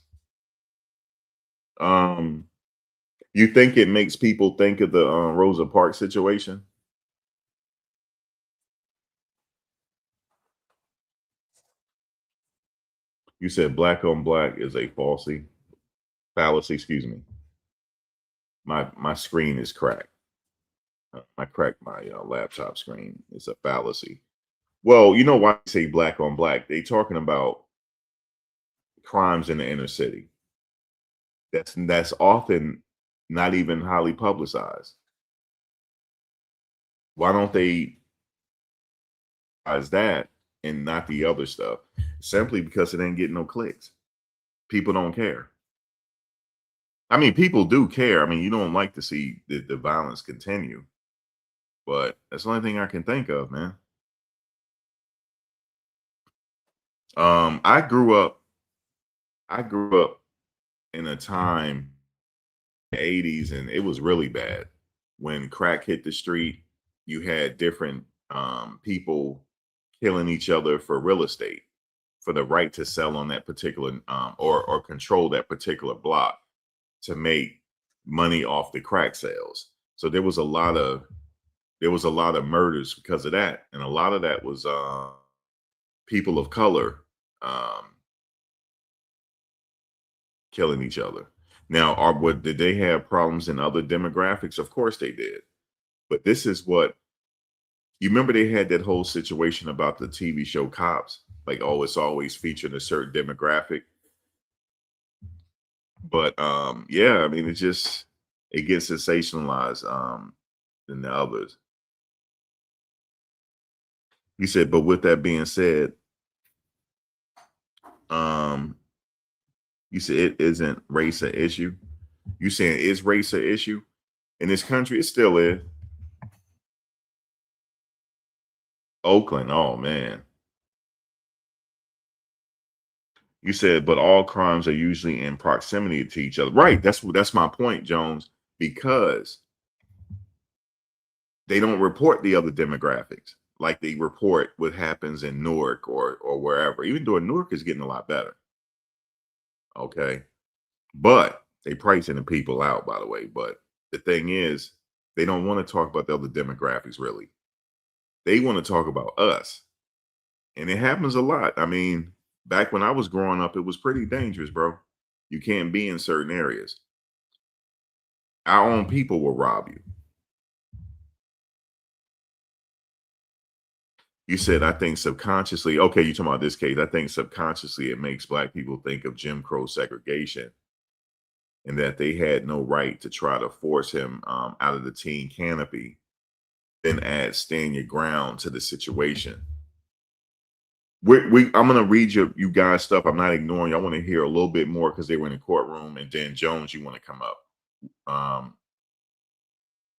You think it makes people think of the Rosa Parks situation? You said black on black is a fallacy. Excuse me. My screen is cracked. I cracked my laptop screen. It's a fallacy. Well, you know why I say black on black? They talking about crimes in the inner city. That's often not even highly publicized. Why don't they as that and not the other stuff? Simply because it ain't getting no clicks. People don't care. I mean, people do care. I mean, you don't like to see the violence continue, but that's the only thing I can think of, man. I grew up in a time, the 80s, and it was really bad. When crack hit the street, you had different people killing each other for real estate, for the right to sell on that particular or control that particular block to make money off the crack sales. So there was a lot of murders because of that, and a lot of that was people of color killing each other. Now, did they have problems in other demographics? Of course they did. But this is what you remember, they had that whole situation about the TV show Cops, like, oh, it's always featured a certain demographic. But yeah, I mean, it gets sensationalized than the others. You said, but with that being said, you said it isn't race an issue. You saying is race an issue in this country? It still is. Oakland, oh man. You said, but all crimes are usually in proximity to each other. Right. That's my point, Jones, because they don't report the other demographics like they report what happens in Newark or wherever. Even though Newark is getting a lot better. Okay. But they pricing the people out, by the way. But the thing is, they don't want to talk about the other demographics, really. They want to talk about us. And it happens a lot. I mean, back when I was growing up, it was pretty dangerous, bro. You can't be in certain areas. Our own people will rob you. You said, I think subconsciously, okay, you're talking about this case. I think subconsciously it makes black people think of Jim Crow segregation and that they had no right to try to force him out of the teen canopy, then add stand your ground to the situation. I'm gonna read you guys stuff. I'm not ignoring you. I want to hear a little bit more because they were in the courtroom. And then Jones, you want to come up.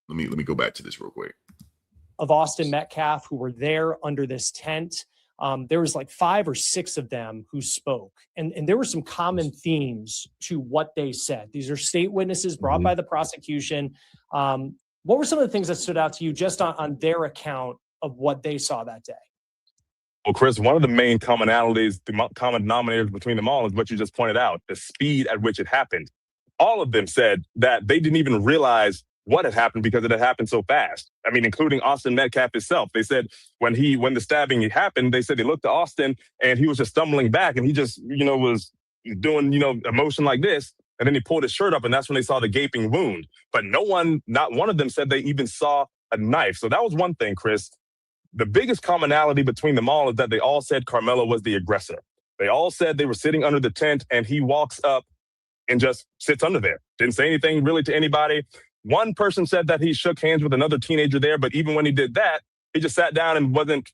Let me go back to this real quick. Of Austin Metcalf who were there under this tent. There was like 5 or 6 of them who spoke, and there were some common themes to what they said. These are state witnesses brought by the prosecution. What were some of the things that stood out to you just on their account of what they saw that day? Well, Chris, one of the main commonalities, the common denominators between them all is what you just pointed out, the speed at which it happened. All of them said that they didn't even realize what had happened because it had happened so fast. I mean, including Austin Metcalf himself. They said when the stabbing happened, they said they looked to Austin and he was just stumbling back and he just, was doing, a motion like this. And then he pulled his shirt up and that's when they saw the gaping wound. But not one of them said they even saw a knife. So that was one thing, Chris. The biggest commonality between them all is that they all said Carmelo was the aggressor. They all said they were sitting under the tent and he walks up and just sits under there. Didn't say anything really to anybody. One person said that he shook hands with another teenager there, but even when he did that, he just sat down and wasn't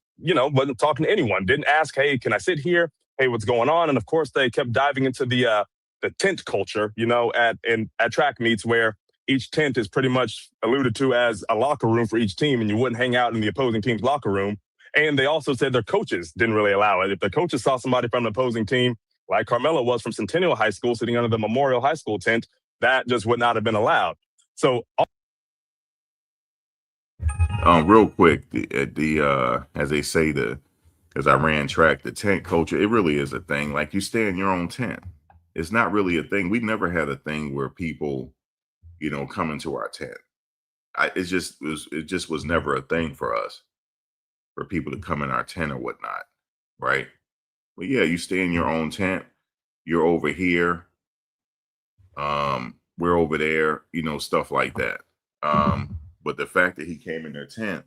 talking to anyone. Didn't ask, hey, can I sit here? Hey, what's going on? And of course, they kept diving into the tent culture, at track meets where each tent is pretty much alluded to as a locker room for each team, and you wouldn't hang out in the opposing team's locker room. And they also said their coaches didn't really allow it. If the coaches saw somebody from the opposing team, like Carmelo was from Centennial High School, sitting under the Memorial High School tent, that just would not have been allowed. So, real quick, as they say, as I ran track, the tent culture, it really is a thing. Like, you stay in your own tent. It's not really a thing. We've never had a thing where people, come into our tent. It just was never a thing for us, for people to come in our tent or whatnot, right? But yeah, you stay in your own tent. You're over here. We're over there, stuff like that. But the fact that he came in their tent,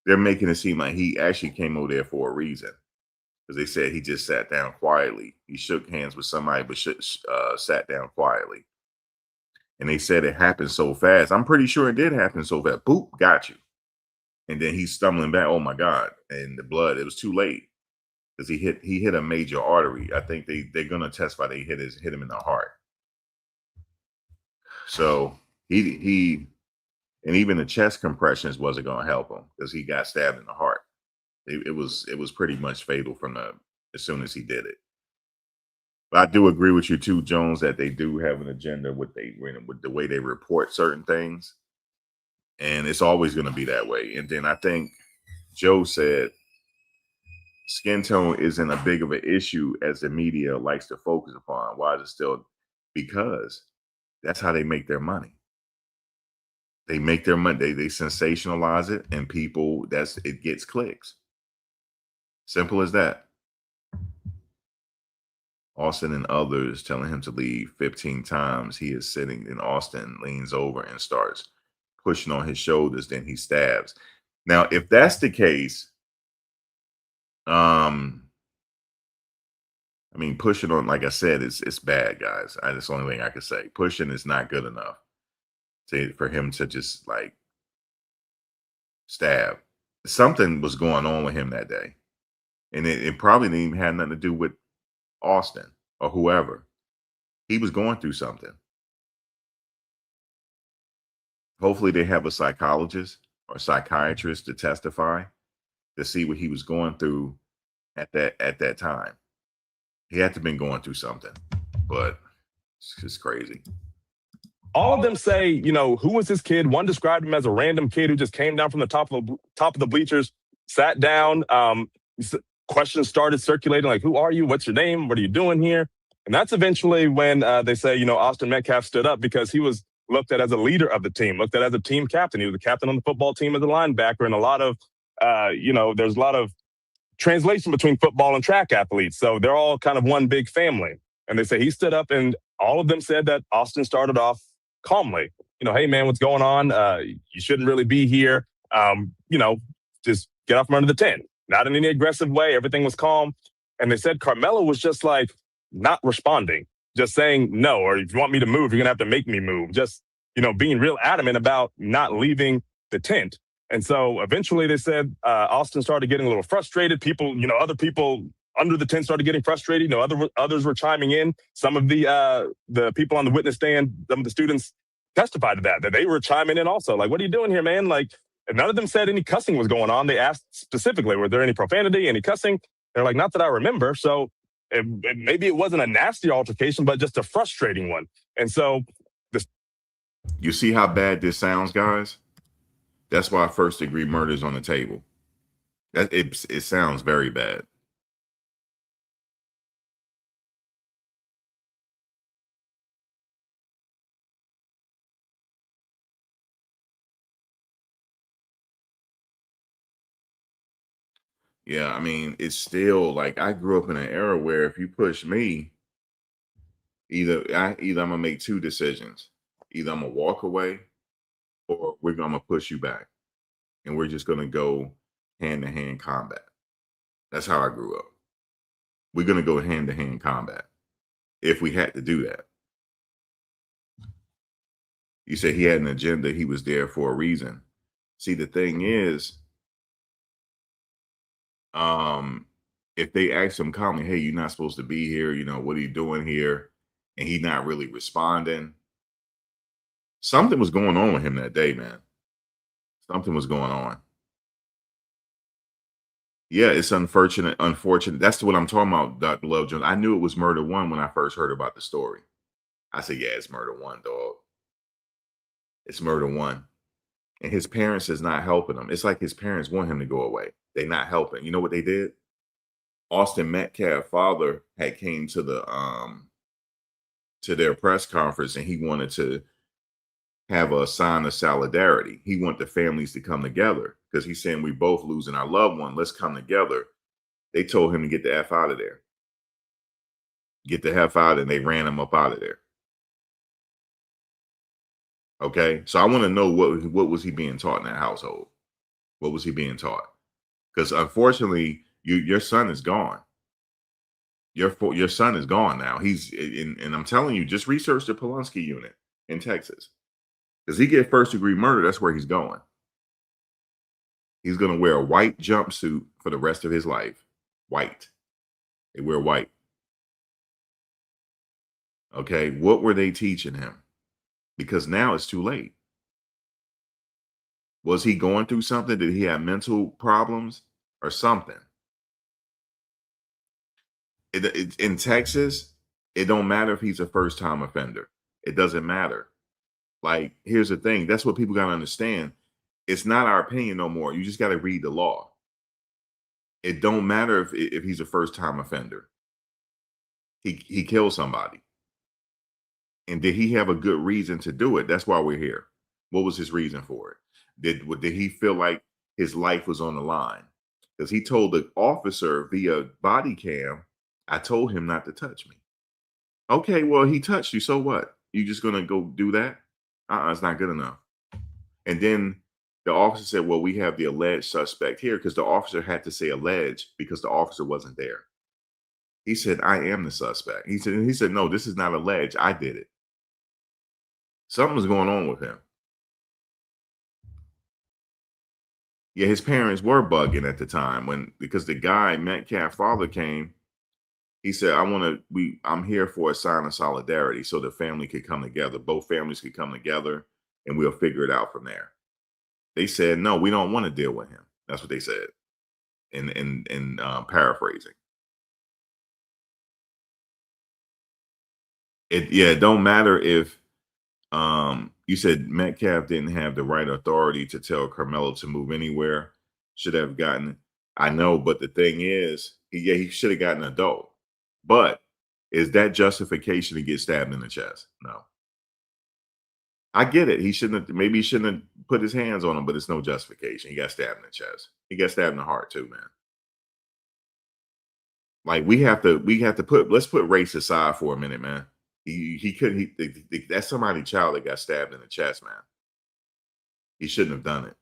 they're making it seem like he actually came over there for a reason. Because they said he just sat down quietly. He shook hands with somebody, but sat down quietly. And they said it happened so fast. I'm pretty sure it did happen so fast. Boop, got you. And then he's stumbling back. Oh my God. And the blood, it was too late. Because he hit a major artery. I think they're gonna testify they hit him in the heart. So he and even the chest compressions wasn't gonna help him because he got stabbed in the heart. It was pretty much fatal as soon as he did it. But I do agree with you too, Jones, that they do have an agenda with the way they report certain things, and it's always going to be that way. And then I think Joe said skin tone isn't a big of an issue as the media likes to focus upon. Why is it still? Because that's how they make their money. They make their money. They sensationalize it, and it gets clicks. Simple as that. Austin and others telling him to leave 15 times. He is sitting, and Austin leans over and starts pushing on his shoulders. Then he stabs. Now, if that's the case, pushing on, like I said, it's bad, guys. That's the only thing I can say. Pushing is not good enough for him to just like stab. Something was going on with him that day. And it probably didn't even have nothing to do with Austin or whoever. He was going through something. Hopefully they have a psychologist or psychiatrist to testify to see what he was going through at that time. He had to have been going through something, but it's just crazy. All of them say, who was this kid? One described him as a random kid who just came down from the top of the bleachers, sat down. Questions started circulating, like, who are you? What's your name? What are you doing here? And that's eventually when they say, Austin Metcalf stood up because he was looked at as a leader of the team, looked at as a team captain. He was a captain on the football team as a linebacker. And a lot of, there's a lot of translation between football and track athletes. So they're all kind of one big family. And they say he stood up, and all of them said that Austin started off calmly. Hey, man, what's going on? You shouldn't really be here. Just get off from under the tent. Not in any aggressive way. Everything was calm. And they said Carmelo was just like not responding, just saying no, or if you want me to move, you're going to have to make me move. Just, being real adamant about not leaving the tent. And so eventually they said Austin started getting a little frustrated. People, other people under the tent started getting frustrated. Others were chiming in. Some of the people on the witness stand, some of the students testified to that they were chiming in also. Like, what are you doing here, man? Like, and none of them said any cussing was going on. They asked specifically, were there any profanity, any cussing? They're like, not that I remember. So maybe it wasn't a nasty altercation, but just a frustrating one. And so you see how bad this sounds, guys? That's why first degree murder is on the table. It sounds very bad. Yeah, I mean, it's still like I grew up in an era where if you push me, either I'm gonna make two decisions. Either I'm gonna walk away or we're gonna push you back. And we're just gonna go hand-to-hand combat. That's how I grew up. We're gonna go hand-to-hand combat if we had to do that. You said he had an agenda, he was there for a reason. See, the thing is, if they ask him calmly, hey, you're not supposed to be here, what are you doing here? And he's not really responding. Something was going on with him that day, man. Something was going on. Yeah, it's unfortunate. That's what I'm talking about, Dr. Love Jones. I knew it was murder one when I first heard about the story. I said, yeah, it's murder one, dog. It's murder one. And his parents is not helping him. It's like his parents want him to go away. They're not helping. You know what they did? Austin Metcalf's father had came to their press conference and he wanted to have a sign of solidarity. He want the families to come together because he's saying we both losing our loved one. Let's come together. They told him to get the F out of there. Get the F out, and they ran him up out of there. Okay, so I want to know what was he being taught in that household? What was he being taught? Because unfortunately, your son is gone. Your son is gone now. He's and I'm telling you, just research the Pulaski unit in Texas. Because he get first degree murder, that's where he's going. He's going to wear a white jumpsuit for the rest of his life. White. They wear white. Okay, what were they teaching him? Because now it's too late. Was he going through something? Did he have mental problems or something? In Texas, it don't matter if he's a first-time offender. It doesn't matter. Like, here's the thing. That's what people got to understand. It's not our opinion no more. You just got to read the law. It don't matter if he's a first-time offender. He killed somebody. And did he have a good reason to do it? That's why we're here. What was his reason for it? Did he feel like his life was on the line? Because he told the officer via body cam, I told him not to touch me. Okay, well, he touched you. So what? You just going to go do that? It's not good enough. And then the officer said, well, we have the alleged suspect here because the officer had to say alleged because the officer wasn't there. He said, I am the suspect. He said, no, this is not alleged. I did it. Something was going on with him. Yeah, his parents were bugging at the time because the guy, Metcalf's father, came. He said, I'm here for a sign of solidarity so the family could come together. Both families could come together and we'll figure it out from there. They said, no, we don't want to deal with him. That's what they said in paraphrasing. It don't matter if you said Metcalf didn't have the right authority to tell KARMELO to move anywhere. Should have gotten, I know, but the thing is, he should have gotten an adult. But is that justification to get stabbed in the chest? No. I get it. He shouldn't have put his hands on him, but it's no justification. He got stabbed in the chest. He got stabbed in the heart too, man. Like let's put race aside for a minute, man. That's somebody's child that got stabbed in the chest, man. He shouldn't have done it.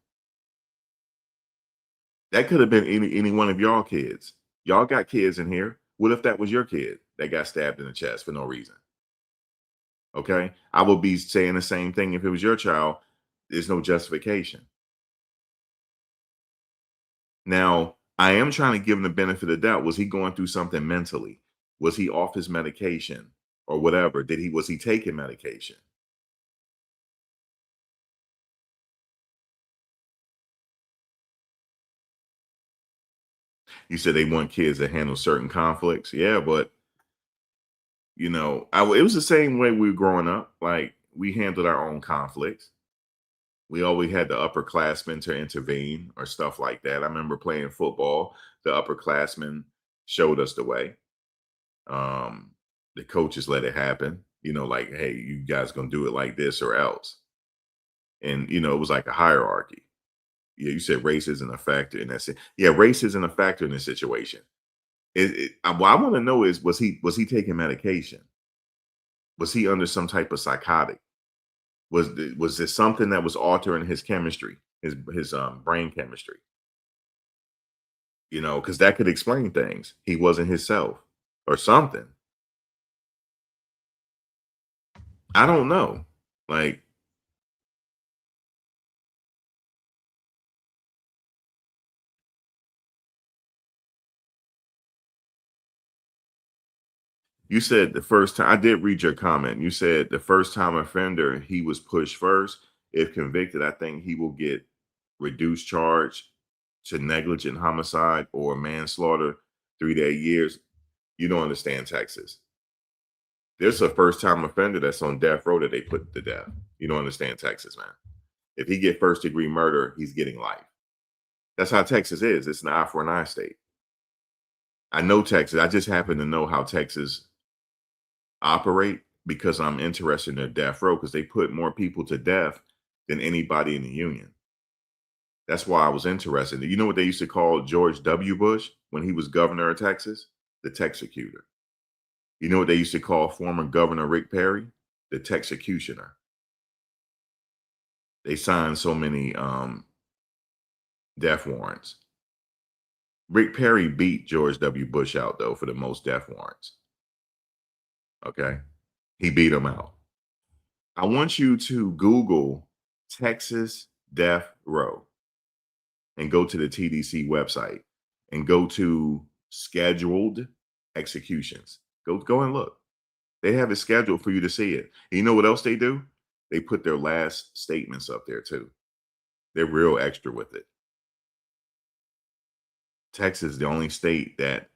That could have been any one of y'all kids. Y'all got kids in here. What if that was your kid that got stabbed in the chest for no reason? Okay. I would be saying the same thing if it was your child. There's no justification. Now, I am trying to give him the benefit of the doubt. Was he going through something mentally? Was he off his medication or whatever? Was he taking medication? You said they want kids to handle certain conflicts. Yeah, but it was the same way we were growing up. Like, we handled our own conflicts. We always had the upperclassmen to intervene or stuff like that. I remember playing football. The upperclassmen showed us the way. The coaches let it happen. Like, hey, you guys gonna do it like this or else. And it was like a hierarchy. Yeah, you said race isn't a factor in that. Yeah, race isn't a factor in this situation. What I want to know is, was he taking medication? Was he under some type of psychotic? Was this something that was altering his chemistry, his brain chemistry? Because that could explain things. He wasn't himself or something. I don't know. Like, you said the first time, I did read your comment. You said the first time offender, he was pushed first. If convicted, I think he will get reduced charge to negligent homicide or manslaughter, 3 to 8 years. You don't understand Texas. There's a first time offender that's on death row that they put to death. You don't understand Texas, man. If he get first degree murder, he's getting life. That's how Texas is. It's an eye for an eye state. I know Texas. I just happen to know how Texas operate because I'm interested in their death row, because they put more people to death than anybody in the union. That's why I was interested. You know what they used to call George W. Bush when he was governor of Texas? The Texecutor. You know what they used to call former Governor Rick Perry? The Texecutioner. They signed so many death warrants. Rick Perry beat George W. Bush out, though, for the most death warrants. Okay? He beat him out. I want you to Google Texas death row and go to the TDC website and go to scheduled executions. Go and look. They have it scheduled for you to see it. And you know what else they do? They put their last statements up there too. They're real extra with it. Texas is the only state that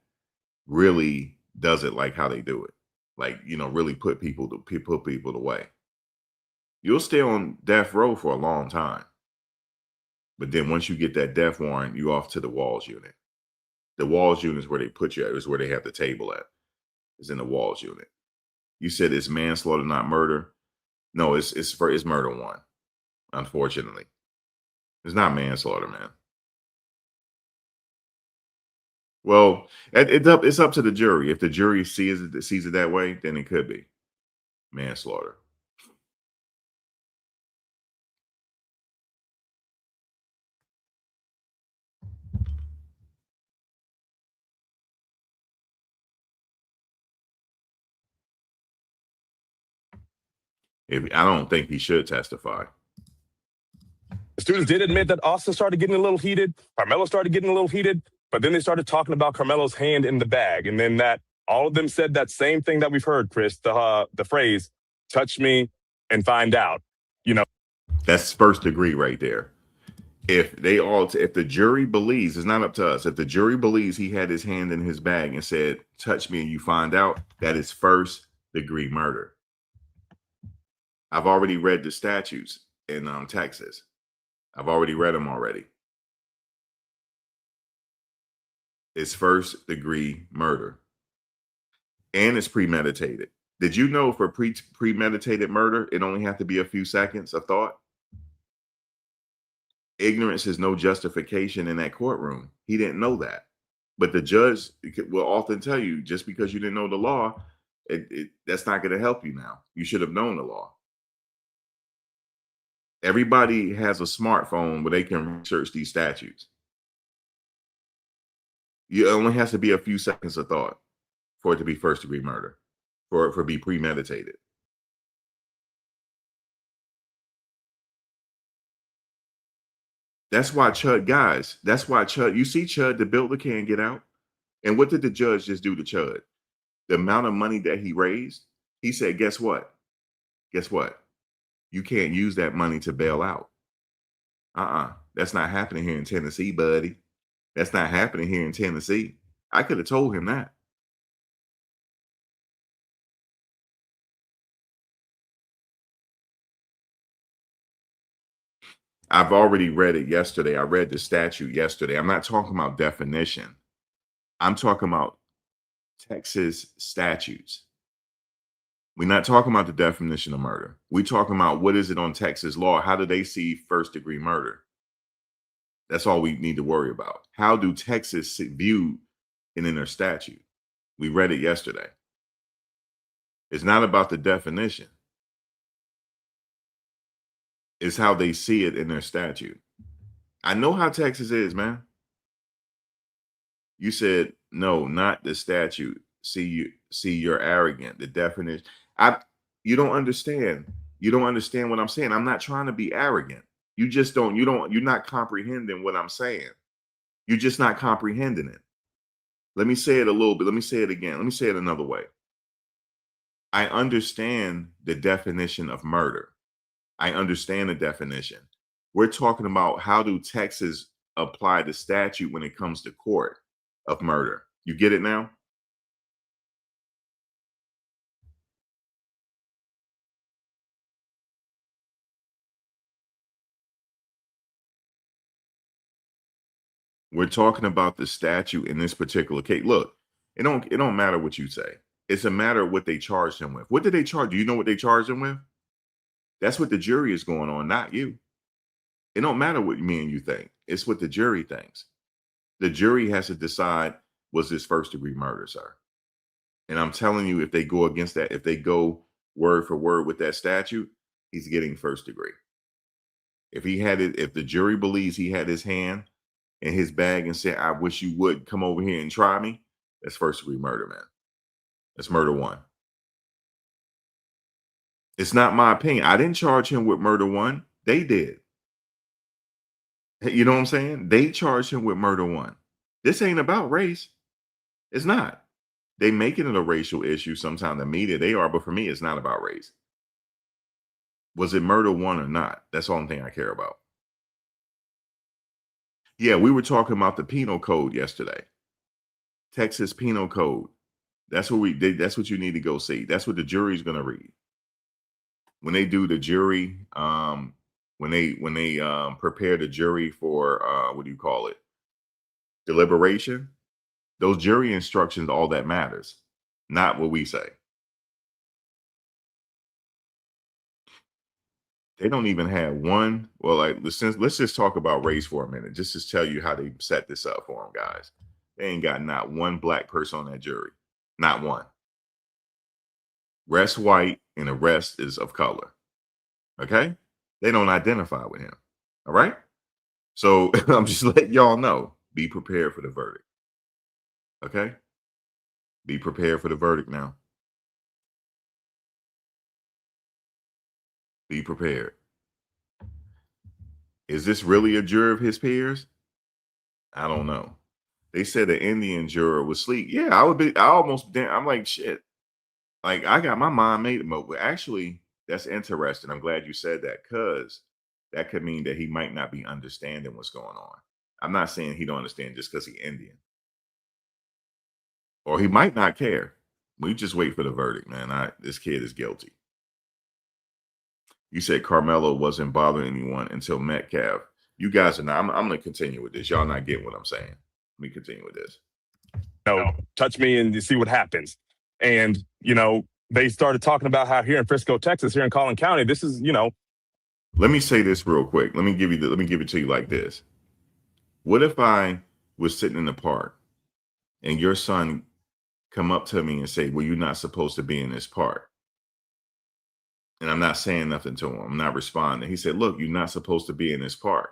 really does it like how they do it. Like, really put people away. You'll stay on death row for a long time. But then once you get that death warrant, you off to the Walls unit. The Walls unit is where they put you at, is where they have the table at. Is in the Walls unit. You said it's manslaughter, not murder. No, it's murder one. Unfortunately, it's not manslaughter, man. Well, it's up to the jury. If the jury sees it that way, then it could be manslaughter. I don't think he should testify. The students did admit that Austin started getting a little heated. KARMELO started getting a little heated, but then they started talking about KARMELO's hand in the bag. And then all of them said that same thing that we've heard, Chris, the phrase, touch me and find out. That's first degree right there. If the jury believes, it's not up to us. If the jury believes he had his hand in his bag and said, touch me and you find out, that is first degree murder. I've already read the statutes in Texas. I've already read them already. It's first degree murder. And it's premeditated. Did you know for premeditated murder, it only have to be a few seconds of thought? Ignorance is no justification in that courtroom. He didn't know that. But the judge will often tell you, just because you didn't know the law, that's not going to help you now. You should have known the law. Everybody has a smartphone where they can research these statutes. It only has to be a few seconds of thought for it to be first degree murder, for it to be premeditated. That's why Chud, guys, that's why Chud, you see Chud, the builder, can't get out. And what did the judge just do to Chud? The amount of money that he raised, he said, guess what? Guess what? You can't use that money to bail out. That's not happening here in Tennessee, buddy. That's not happening here in Tennessee. I could have told him that. I've already read it yesterday. I read the statute yesterday. I'm not talking about definition. I'm talking about Texas statutes. We're not talking about the definition of murder. We're talking about what is it on Texas law? How do they see first-degree murder? That's all we need to worry about. How do Texas view it in their statute? We read it yesterday. It's not about the definition. It's how they see it in their statute. I know how Texas is, man. You said, no, not the statute. See, you're arrogant. The definition. You don't understand. You don't understand what I'm saying. I'm not trying to be arrogant. You just don't, you're not comprehending what I'm saying. You're just not comprehending it. Let me say it a little bit. Let me say it again. Let me say it another way. I understand the definition of murder. I understand the definition. We're talking about how do Texas apply the statute when it comes to court of murder. You get it now? We're talking about the statute in this particular case. Look, it don't matter what you say. It's a matter of what they charged him with. What did they charge? Do you know what they charged him with? That's what the jury is going on, not you. It don't matter what me and you think. It's what the jury thinks. The jury has to decide, was this first-degree murder, sir? And I'm telling you, if they go against that, if they go word for word with that statute, he's getting first degree. If he had it, if the jury believes he had his hand in his bag and said, I wish you would come over here and try me, that's first-degree murder, man. That's murder one. It's not my opinion. I didn't charge him with murder one. They did. You know what I'm saying? They charged him with murder one. This ain't about race. It's not. They making it a racial issue. Sometimes the media, they are, but for me, it's not about race. Was it murder one or not? That's the only thing I care about. Yeah, we were talking about the penal code yesterday. Texas penal code. That's what that's what you need to go see. That's what the jury's going to read. When they do the jury, when they prepare the jury for what do you call it? Deliberation. Those jury instructions, all that matters, not what we say. They don't even have one. Well, like let's just talk about race for a minute, just to tell you how they set this up for them, guys. They ain't got not one black person on that jury, not one. Rest white and the rest is of color. Okay, they don't identify with him. All right, so I'm just letting y'all know. Be prepared for the verdict. Okay, be prepared for the verdict now. Be prepared. Is this really a juror of his peers? I don't know. They said an Indian juror was asleep. Yeah, I'm like, shit. Like, I got my mind made up. But actually, that's interesting. I'm glad you said that, because that could mean that he might not be understanding what's going on. I'm not saying he don't understand just because he's Indian. Or he might not care. We just wait for the verdict, man. This kid is guilty. You said KARMELO wasn't bothering anyone until Metcalf. You guys are not. I'm going to continue with this. Y'all not getting what I'm saying. Let me continue with this. No, touch me and you see what happens. And, they started talking about how here in Frisco, Texas, here in Collin County, this is, Let me say this real quick. Let me give it to you like this. What if I was sitting in the park and your son come up to me and say, well, you're not supposed to be in this park? And I'm not saying nothing to him. I'm not responding. He said, look, you're not supposed to be in this park.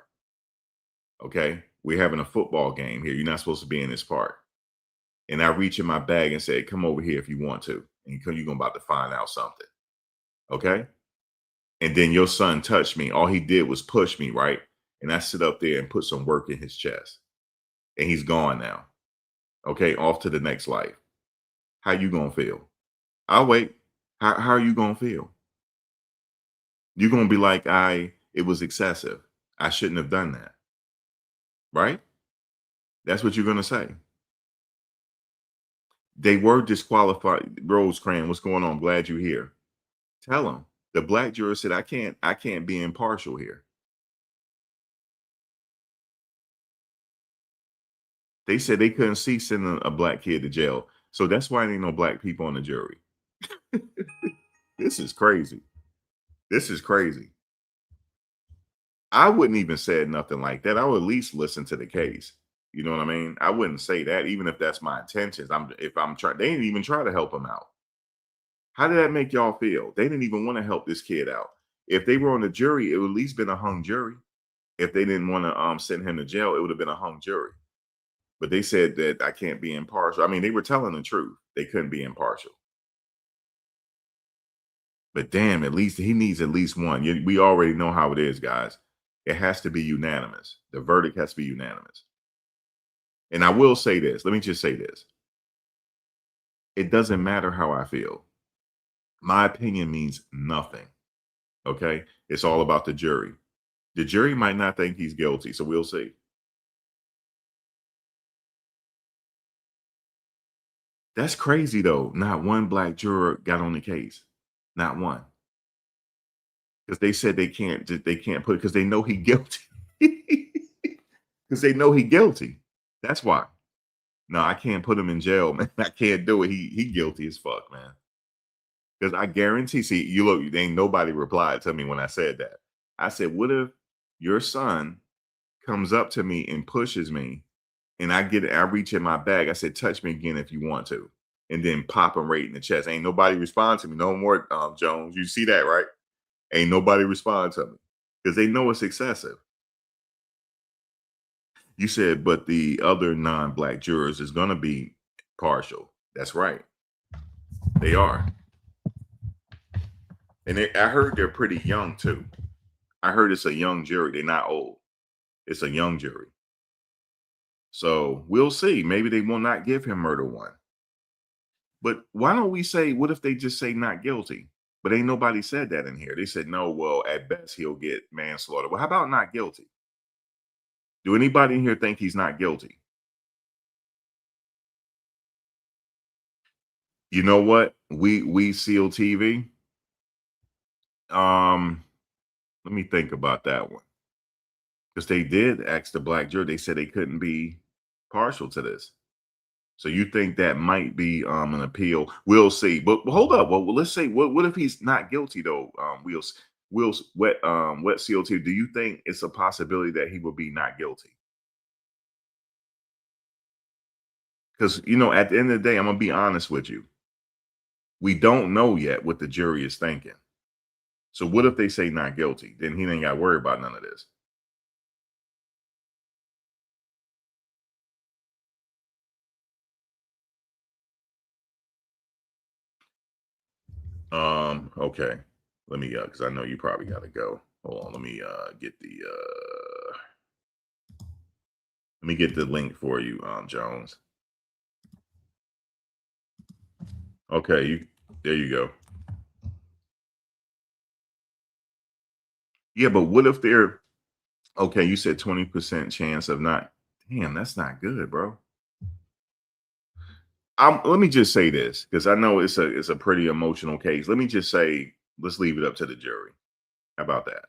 Okay. We're having a football game here. You're not supposed to be in this park. And I reach in my bag and say, come over here if you want to. And you're about to find out something. Okay. And then your son touched me. All he did was push me, right? and I sit up there and put some work in his chest, and he's gone now. Okay, off to the next life. How you gonna feel? I'll wait. How are you gonna feel? You're gonna be like, it was excessive. I shouldn't have done that. Right? That's what you're gonna say. They were disqualified. Rosecrans, what's going on? Glad you're here. Tell them. The black juror said, I can't be impartial here. They said they couldn't see sending a black kid to jail. So that's why there ain't no black people on the jury. This is crazy. This is crazy. I wouldn't even say nothing like that. I would at least listen to the case. You know what I mean? I wouldn't say that, even if that's my intentions. If I'm trying, they didn't even try to help him out. How did that make y'all feel? They didn't even want to help this kid out. If they were on the jury, it would at least been a hung jury. If they didn't want to send him to jail, it would have been a hung jury. But they said that I can't be impartial. I mean, they were telling the truth. They couldn't be impartial. But damn, at least he needs at least one. We already know how it is, guys. It has to be unanimous. The verdict has to be unanimous. And I will say this. Let me just say this. It doesn't matter how I feel. My opinion means nothing. Okay? It's all about the jury. The jury might not think he's guilty, so we'll see. That's crazy, though. Not one black juror got on the case. Not one. Because they said they can't put it because they know he guilty. Because they know he guilty. That's why. No, I can't put him in jail, man. I can't do it. He guilty as fuck, man. Because I guarantee, see, you look, ain't nobody replied to me when I said that. I said, what if your son comes up to me and pushes me and I reach in my bag. I said, touch me again if you want to. And then pop him right in the chest. Ain't nobody respond to me no more, Jones. You see that, right? Ain't nobody respond to me because they know it's excessive. You said, but the other non-black jurors is going to be partial. That's right. They are. And I heard they're pretty young, too. I heard it's a young jury. They're not old. It's a young jury. So we'll see. Maybe they will not give him murder one. But why don't we say, what if they just say not guilty? But ain't nobody said that in here. They said, no, well, at best, he'll get manslaughter. Well, how about not guilty? Do anybody in here think he's not guilty? You know what? We seal TV. Let me think about that one. Because they did ask the black jury. They said they couldn't be partial to this. So you think that might be an appeal? We'll see. But hold up. Well, let's say what if he's not guilty though? Wet CO2. Do you think it's a possibility that he will be not guilty? Because at the end of the day, I'm gonna be honest with you. We don't know yet what the jury is thinking. So what if they say not guilty? Then he ain't got to worry about none of this. Okay. Let me because I know you probably gotta go. Hold on, let me get the link for you, Jones. Okay, there you go. Yeah, but what if they're okay, you said 20% chance of not. Damn, that's not good, bro. Let me just say this, because I know it's a pretty emotional case. Let me just say, let's leave it up to the jury. How about that?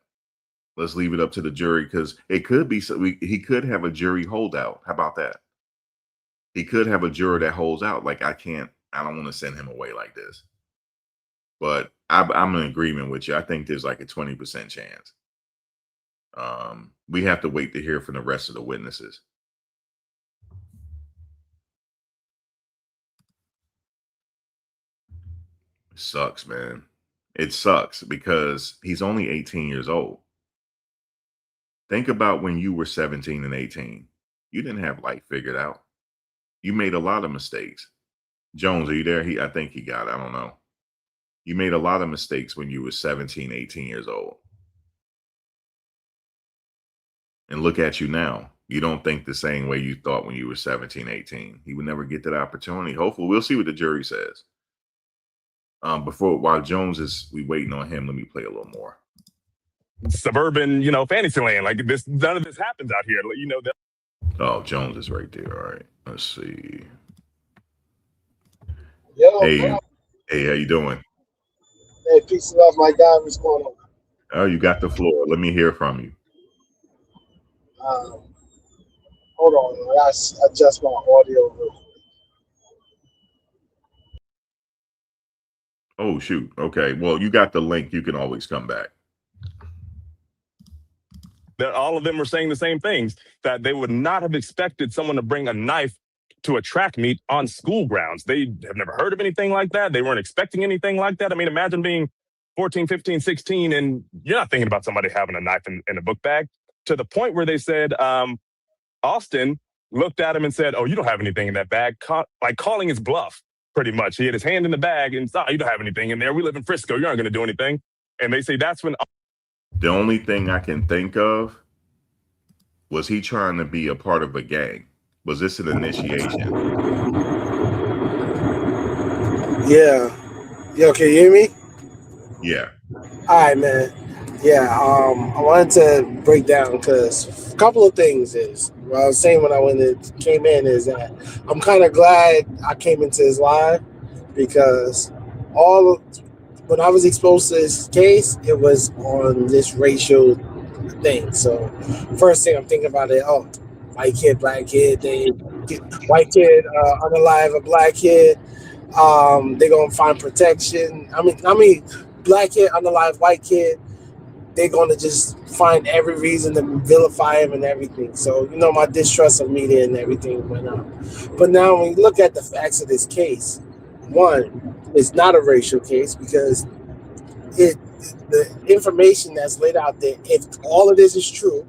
Let's leave it up to the jury because it could be he could have a jury holdout. How about that? He could have a juror that holds out. Like I don't want to send him away like this. But I'm in agreement with you. I think there's like a 20% chance. We have to wait to hear from the rest of the witnesses. It sucks, man. It sucks because he's only 18 years old. Think about when you were 17 and 18. You didn't have life figured out. You made a lot of mistakes. Jones, are you there? I think he got it. I don't know. You made a lot of mistakes when you were 17, 18 years old. And look at you now. You don't think the same way you thought when you were 17, 18. He would never get that opportunity. Hopefully, we'll see what the jury says. While Jones we waiting on him, let me play a little more. Suburban, fantasy land. Like this, none of this happens out here. That. Oh, Jones is right there. All right, let's see. Yo, hey, how you doing? Hey, peace and love, my guy. What's going on? Oh, you got the floor. Let me hear from you. Hold on, I adjust my audio real quick. Oh, shoot. Okay. Well, you got the link. You can always come back. All of them were saying the same things, that they would not have expected someone to bring a knife to a track meet on school grounds. They have never heard of anything like that. They weren't expecting anything like that. I mean, imagine being 14, 15, 16, and you're not thinking about somebody having a knife in a book bag, to the point where they said, Austin looked at him and said, "Oh, you don't have anything in that bag," like calling his bluff, pretty much. He had his hand in the bag and thought, "You don't have anything in there. We live in Frisco. You aren't going to do anything." And they say that's when... The only thing I can think of was he trying to be a part of a gang. Was this an initiation? Yeah. Yo, can you hear me? Yeah. All right, man. Yeah, I wanted to break down because a couple of things is what I was saying when I came in is that I'm kind of glad I came into his live because when I was exposed to this case, it was on this racial thing. So first thing I'm thinking about is, oh, white kid, black kid, white kid unalive a black kid. They're gonna find protection. I mean, black kid unalive white kid. They're gonna just find every reason to vilify him and everything. So my distrust of media and everything went up. But now when you look at the facts of this case, one, it's not a racial case because the information that's laid out there, if all of this is true.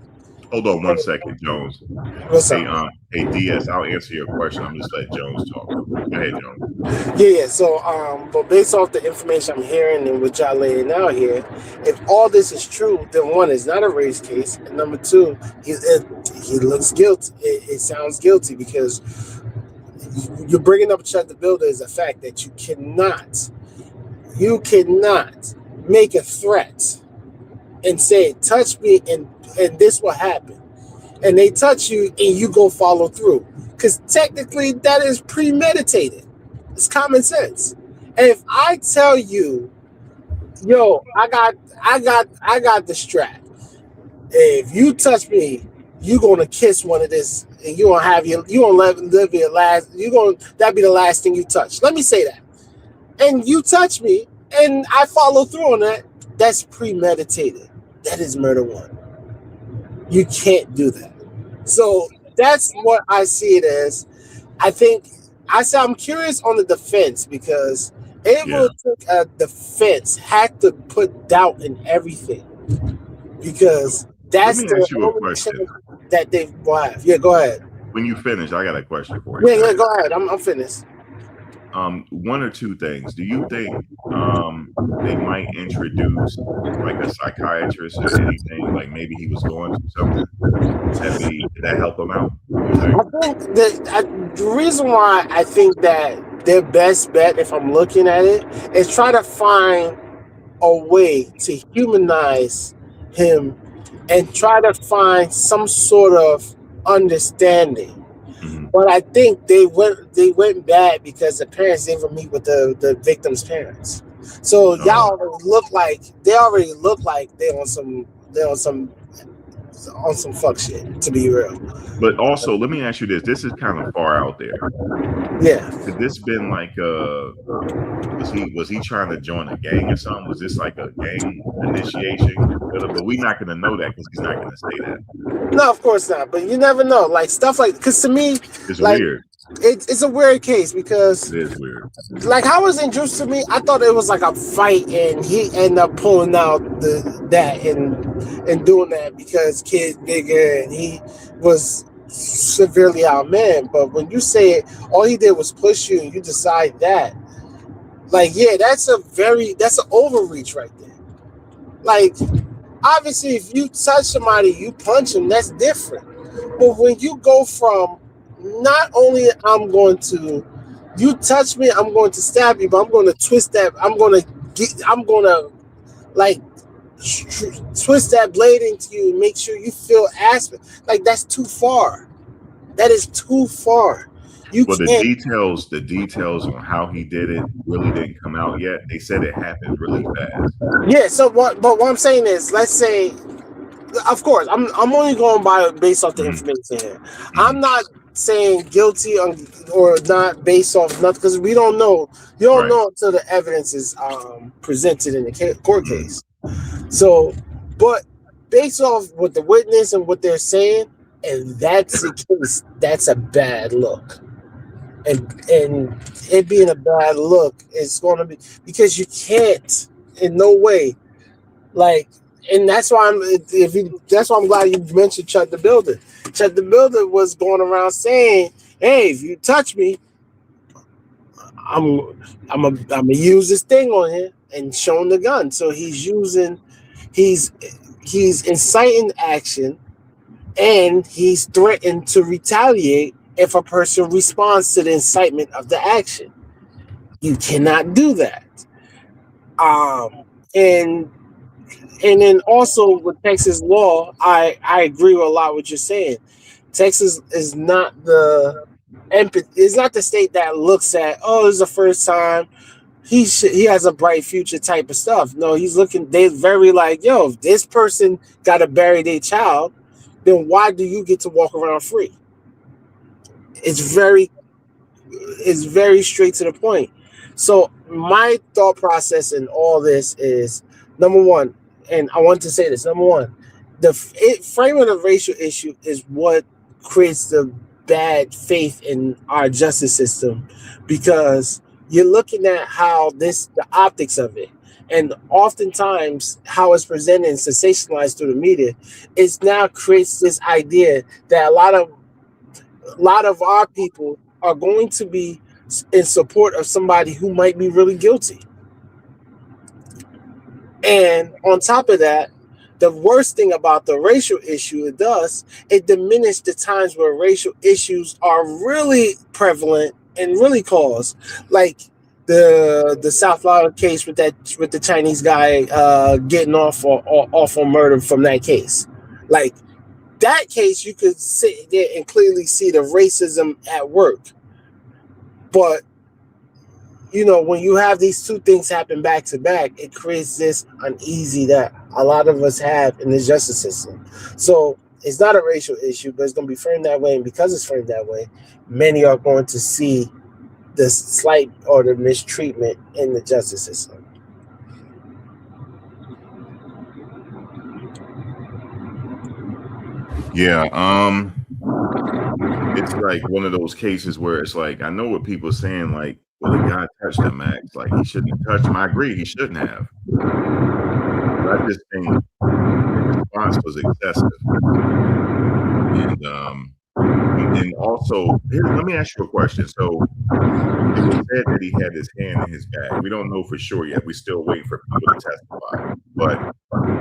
Hold on 1 second, Jones. What's up? Hey, DS, I'll answer your question. I'm just letting Jones talk. Go ahead, Jones. Yeah. So, but based off the information I'm hearing and what y'all laying out here, if all this is true, then one, it's not a race case, and number two, he looks guilty. It sounds guilty because you're bringing up Chuck the Builder as a fact that you cannot make a threat and say, touch me and this will happen. And they touch you and you go follow through. Because technically that is premeditated. It's common sense. And if I tell you, yo, I got the strap. If you touch me, you're gonna kiss one of this and you gonna live your last, that'd be the last thing you touch. Let me say that. And you touch me and I follow through on that, that's premeditated. That is murder one. You can't do that. So that's what I see it as. I'm curious on the defense because a defense had to put doubt in everything because that's the only question that they have. Yeah, go ahead. When you finish, I got a question for you. Yeah, go ahead. I'm finished. One or two things. Do you think they might introduce like a psychiatrist or anything? Like maybe he was going through something that help him out? I think the reason why I think that their best bet, if I'm looking at it, is try to find a way to humanize him and try to find some sort of understanding. But I think they went bad because the parents didn't even meet with the victim's parents. So y'all already look like they on some fuck shit, to be real. But also, let me ask you this. This is kind of far out there. Yeah. Could this been like was he trying to join a gang or something? Was this like a gang initiation? But we're not going to know that because he's not going to say that. No, of course not. But you never know. Like stuff like, because to me, it's weird. It's a weird case because it is weird. Like how it was introduced to me, I thought it was like a fight, and he ended up pulling out that and doing that because kid's bigger and he was severely outmanned. But when you say it, all he did was push you, and you decide that, like, yeah, that's an overreach right there. Like, Obviously, if you touch somebody, you punch them, that's different. But when you go from not only you touch me, I'm going to stab you, but I'm going to twist that, I'm going to like twist that blade into you and make sure you feel aspect. Like, that's too far. That is too far. You Well, can't. the details on how he did it really didn't come out yet. They said it happened really fast. Yeah. So what? But what I'm saying is, let's say, of course, I'm only going by based off the information here. I'm not saying guilty or not based off nothing, because we don't know. You don't know until the evidence is presented in the court case. So, but based off what the witness and what they're saying, and that's the case, that's a bad look. And it being a bad look is going to be, because you can't in no way, like, and that's why I'm glad you mentioned Chuck the Builder. Chuck the Builder was going around saying, "Hey, if you touch me, I'm gonna use this thing on him," and showing the gun. So he's inciting action, and he's threatened to retaliate if a person responds to the incitement of the action. You cannot do that. And then also with Texas law, I agree with a lot what you're saying. Texas is not it's not the state that looks at, oh, this is the first time, he has a bright future type of stuff. No, they're very like, yo, if this person got to bury their child, then why do you get to walk around free? It's very straight to the point. So my thought process in all this is, number one, and I want to say this, number one, the framing of the racial issue is what creates the bad faith in our justice system, because you're looking at how the optics of it, and oftentimes how it's presented and sensationalized through the media, it now creates this idea that a lot of our people are going to be in support of somebody who might be really guilty. And on top of that, the worst thing about the racial issue it diminishes the times where racial issues are really prevalent and really caused, like the South Florida case with the Chinese guy getting off on murder from that case. Like, that case, you could sit there and clearly see the racism at work. But, when you have these two things happen back to back, it creates this uneasy that a lot of us have in the justice system. So it's not a racial issue, but it's going to be framed that way. And because it's framed that way, many are going to see the slight or the mistreatment in the justice system. Yeah, it's like one of those cases where it's like, I know what people are saying, like, well, the guy touched him, Max. Like, he shouldn't have touched him. I agree, he shouldn't have. But I just think the response was excessive. And also, let me ask you a question. So it was said that he had his hand in his bag. We don't know for sure yet. We're still waiting for people to testify. But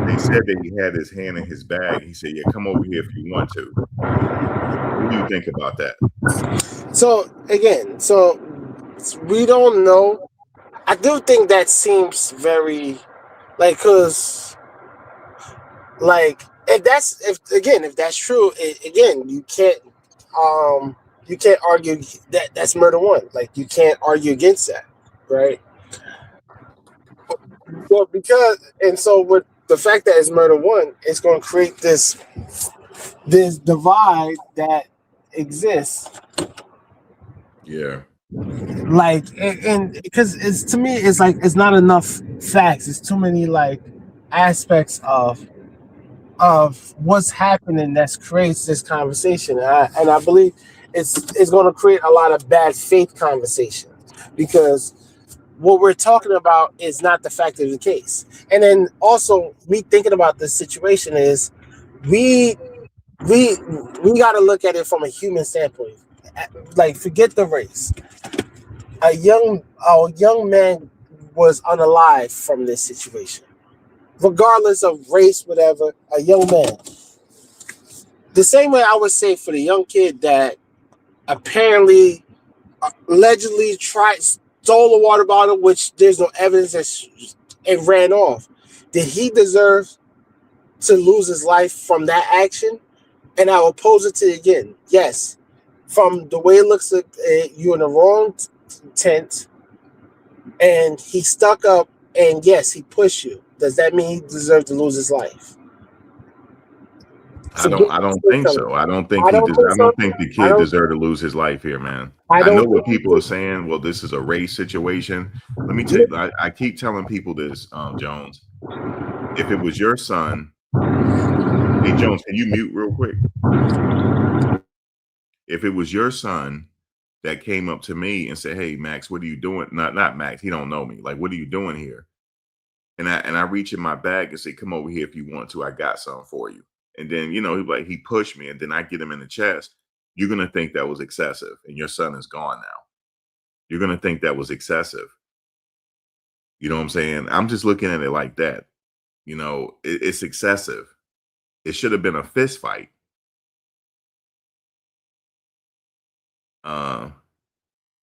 they said that he had his hand in his bag. He said, yeah, come over here if you want to. What do you think about that? So, again, we don't know. I do think that seems very, like, because, like, if that's true, again, you can't argue that's murder one. Like, you can't argue against that, right? Well, so with the fact that it's murder one, it's going to create this divide that exists. Yeah. Like, and because to me, it's like, it's not enough facts. It's too many, like, aspects of what's happening that creates this conversation. And I believe it's going to create a lot of bad faith conversation, because what we're talking about is not the fact of the case. And then also, me thinking about this situation is, we got to look at it from a human standpoint. Like, forget the race. A young man was unalive from this situation. regardless of race, whatever, a young man. The same way I would say for the young kid that apparently, allegedly stole a water bottle, which there's no evidence that it ran off. Did he deserve to lose his life from that action? And I will pose it to you again. Yes. From the way it looks, you're in the wrong tent, and he stuck up, and yes, he pushed you. Does that mean he deserved to lose his life? I don't think so. I don't think the kid deserved to lose his life here, man. I know what people are saying. Well, this is a race situation. Let me tell you, I keep telling people this, Jones. If it was your son, hey Jones, can you mute real quick? If it was your son that came up to me and said, "Hey Max, what are you doing?" Not Max, he don't know me. Like, what are you doing here? And I reach in my bag and say, "Come over here if you want to. I got something for you." And then, you know, he pushed me, and then I get him in the chest. You're going to think that was excessive, and your son is gone now. You're going to think that was excessive. You know what I'm saying? I'm just looking at it like that. You know, it's excessive. It should have been a fist fight.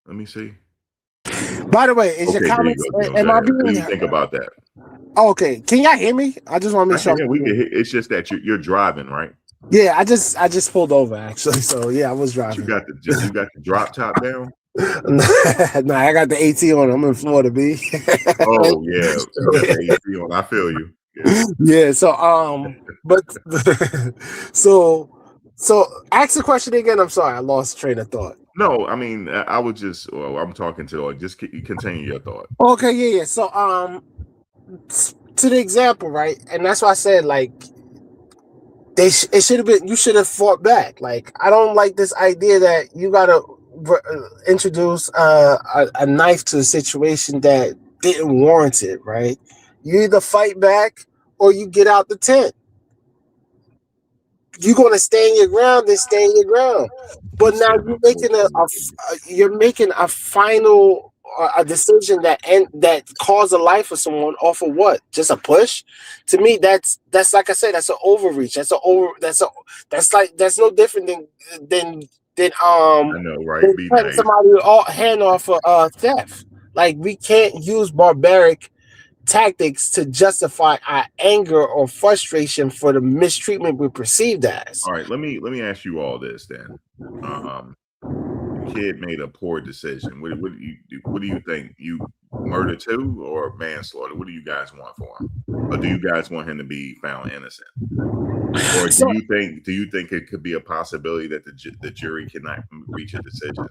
Let me see. By the way, is your comments? Am I being? What do you think about that? Oh, okay, can y'all hear me? I just want to make sure. Yeah, we can hear. It's just that you're driving, right? Yeah, I just pulled over actually. So yeah, I was driving. You got the drop top down. Nah, I got the AT on. I'm in Florida, B. Oh yeah, the AT on. I feel you. Yeah. So but so ask the question again. I'm sorry, I lost train of thought. No, I mean I would just. Well, I'm talking to. Just continue your thought. Okay. Yeah. So to the example, right, and that's why I said like it should have been. You should have fought back. Like I don't like this idea that you gotta introduce a knife to a situation that didn't warrant it. Right? You either fight back or you get out the tent. You're gonna stand your ground, then stand your ground. But now you're making a final a decision that caused the life of someone off of what? Just a push? To me, that's like I said, that's an overreach. That's no different than I know, right? Be cutting nice. somebody hand off a theft. Like we can't use barbaric tactics to justify our anger or frustration for the mistreatment we perceived as. All right, let me ask you all this then. The kid made a poor decision. What do you think? You murder too or manslaughter? What do you guys want for him? Or do you guys want him to be found innocent? Or do you think it could be a possibility that the jury cannot reach a decision?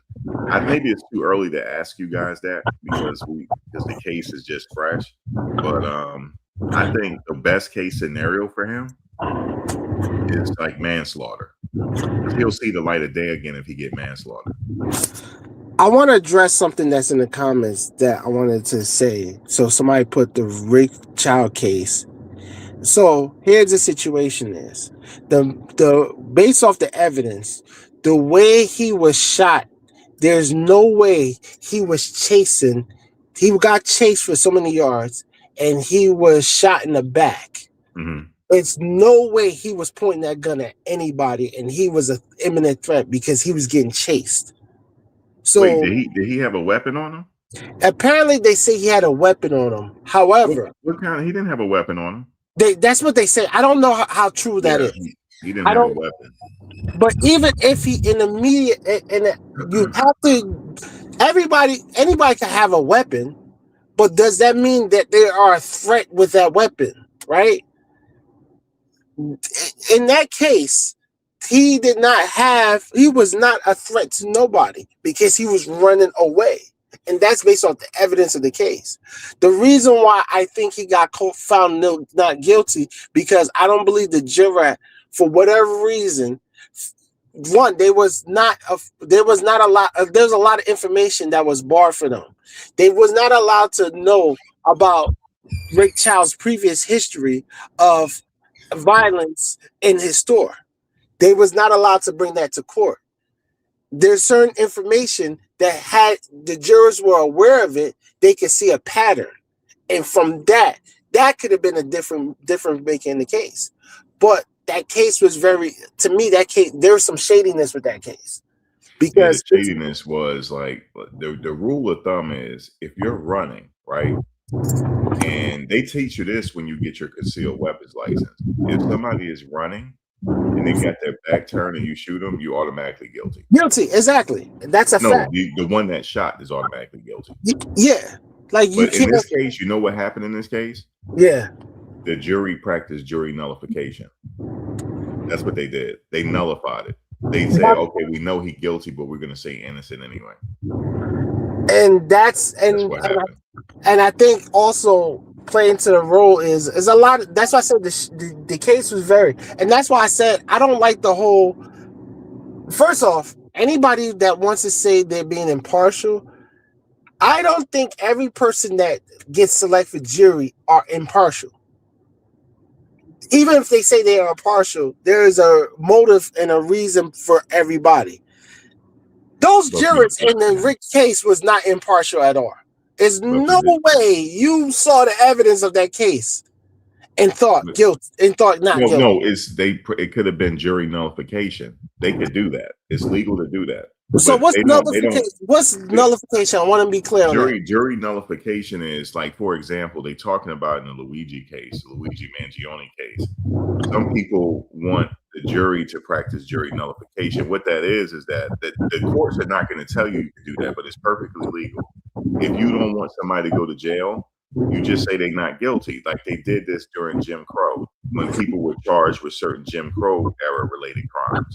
Maybe it's too early to ask you guys that because the case is just fresh. But I think the best case scenario for him is like manslaughter. He'll see the light of day again if he get manslaughter. I want to address something that's in the comments that I wanted to say. So somebody put the Rick Child case. So here's the situation is the based off the evidence, the way he was shot, there's no way he was chasing. He got chased for so many yards and he was shot in the back. Mm-hmm. It's no way he was pointing that gun at anybody and he was an imminent threat because he was getting chased. So wait, did he have a weapon on him? Apparently they say he had a weapon on him. However, what kind he didn't have a weapon on him. That's what they say. I don't know how true that is. He didn't have a weapon. But even if he in the media, you have to. Anybody can have a weapon, but does that mean that they are a threat with that weapon? Right? In that case, he was not a threat to nobody because he was running away. And that's based on the evidence of the case. The reason why I think he got found not guilty, because I don't believe the jury, for whatever reason, one, there was a lot of information that was barred for them. They was not allowed to know about Rick Child's previous history of violence in his store. They was not allowed to bring that to court. There's certain information that had the jurors were aware of it, they could see a pattern. And from that, that could have been a different making the case. But that case was to me, that case, there was some shadiness with that case. Yeah, the Because shadiness was like the rule of thumb is if you're running, right? And they teach you this when you get your concealed weapons license. If somebody is running and they got their back turned and you shoot them, you automatically guilty. guilty, exactly. That's a No, fact. the one that shot is automatically guilty. Yeah. Like you But in can't. this case, you know what happened in this case? Yeah. The jury practiced jury nullification. That's what they did. They nullified it. They said, okay, we know he's guilty, but we're going to say innocent anyway. And that's what happened. And I think also playing to the role is a lot. That's why I said the case was very, and that's why I said I don't like the whole. First off, anybody that wants to say they're being impartial, I don't think every person that gets selected for jury are impartial. Even if they say they are impartial, there is a motive and a reason for everybody. Those jurors in the Rick case was not impartial at all. There's no way you saw the evidence of that case and thought guilt and thought not guilty. No, it could have been jury nullification. They could do that. It's legal to do that. So what's nullification? What's nullification? I want to be clear on that. Jury nullification is like, for example, they're talking about in the Luigi Mangione case. Some people want the jury to practice jury nullification. What that is that the courts are not going to tell you to do that, but it's perfectly legal. If you don't want somebody to go to jail, you just say they're not guilty. Like they did this during Jim Crow when people were charged with certain Jim Crow era related crimes.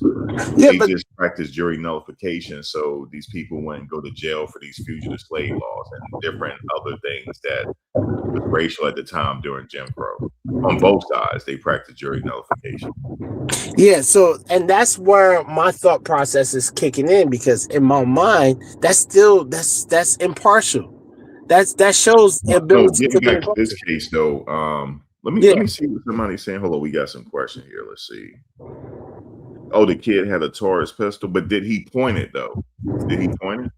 Yeah, they just practiced jury nullification, so these people wouldn't go to jail for these fugitive slave laws and different other things that was racial at the time during Jim Crow. On both sides, they practiced jury nullification. Yeah, so and that's where my thought process is kicking in, because in my mind, that's impartial. That shows the ability to back to this case though. Let me see what somebody's saying. Hold on, we got some question here. Let's see. Oh, the kid had a Taurus pistol, but did he point it though? Did he point it?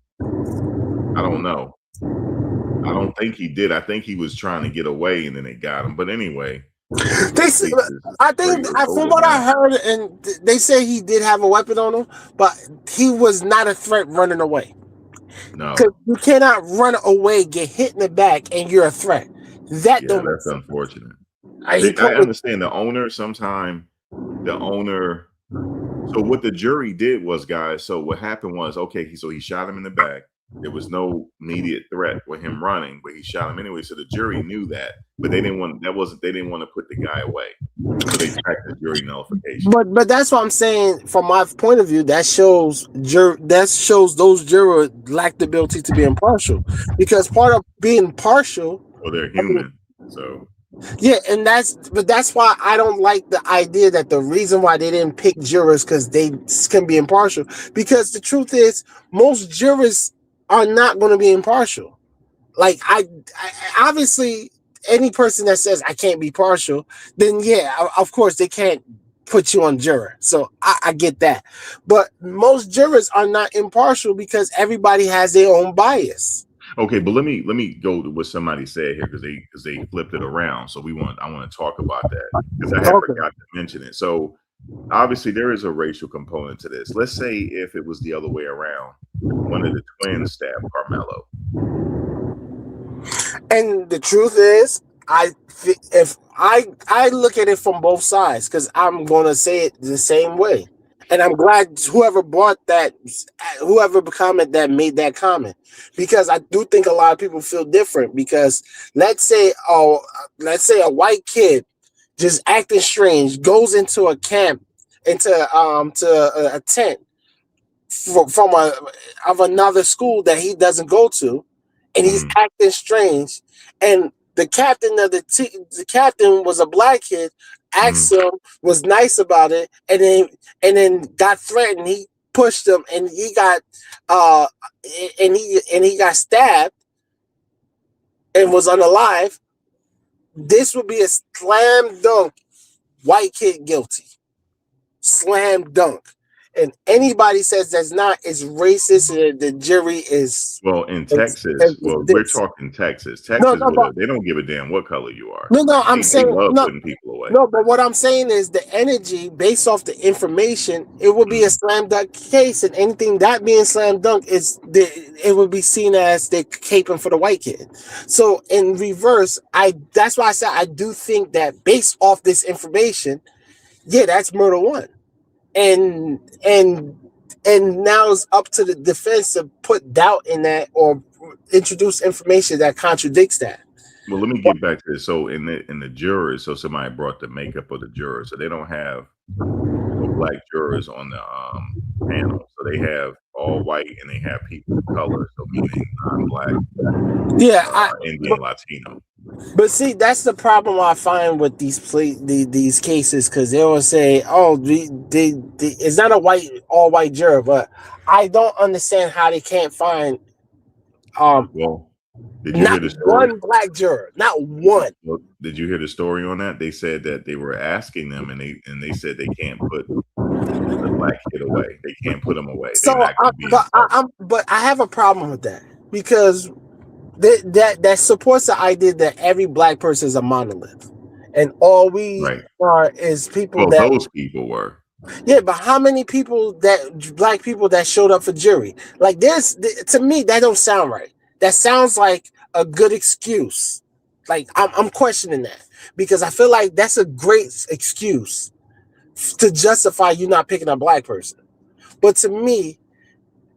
I don't know. I don't think he did. I think he was trying to get away and then they got him. But anyway. I think from what I heard, and they say he did have a weapon on him, but he was not a threat running away. No, because you cannot run away, get hit in the back, and you're a threat. That's unfortunate. I understand the owner. Sometimes the owner. So what the jury did was, guys. So what happened was, okay, so he shot him in the back. There was no immediate threat with him running, but he shot him anyway. So the jury knew that, but they didn't want to put the guy away. So they practiced jury nullification. But that's what I'm saying. From my point of view, that shows those jurors lack the ability to be impartial, because part of being partial. Well, they're human, so. Yeah, and that's why I don't like the idea that the reason why they didn't pick jurors because they can be impartial. Because the truth is, most jurors are not going to be impartial. Like I obviously, any person that says I can't be partial, then yeah, of course they can't put you on juror. So I get that, but most jurors are not impartial because everybody has their own bias. Okay, but let me go to what somebody said here because they flipped it around. So I want to talk about that because I forgot to mention it. So obviously there is a racial component to this. Let's say if it was the other way around, one of the twins stabbed Carmelo. And the truth is, if I look at it from both sides, because I'm gonna say it the same way. And I'm glad whoever comment that made that comment, because I do think a lot of people feel different. Because let's say a white kid just acting strange goes into a camp, to a tent from another school that he doesn't go to, and he's acting strange, and the captain of the captain was a black kid, asked him, was nice about it, and then got threatened. He pushed him, and he got he got stabbed and was unalive. This would be a slam dunk white kid guilty. Slam dunk. and anybody says that's not is racist. And the jury is Well, in Texas, well, we're this. talking Texas. No, Texas, no, but, they don't give a damn what color you are. no. I'm They saying love no. putting people away. No, but what I'm saying is the energy based off the information, it would be a slam dunk case, and anything that being slam dunk it would be seen as they're caping for the white kid. So in reverse, that's why I said I do think that based off this information, yeah, that's murder one, and now it's up to the defense to put doubt in that or introduce information that contradicts that. Well, let me get back to this. So in the jurors, so somebody brought the makeup of the jurors, so they don't have no black jurors on the panel. So they have all white and they have people of color, so meaning non-black, Indian, Latino. But see, that's the problem I find with these cases, because they will say, "Oh, it's not a all white juror," but I don't understand how they can't find well. Did you hear the story? One black juror, not one. Well, did you hear the story on that? They said that they were asking them, and they said they can't put the black kid away. They can't put him away. So, but I have a problem with that, because that supports the idea that every black person is a monolith, and all we are is people that those people were. Yeah, but how many black people that showed up for jury? Like to me, that don't sound right. That sounds like a good excuse. Like I'm questioning that, because I feel like that's a great excuse to justify you not picking a black person. But to me,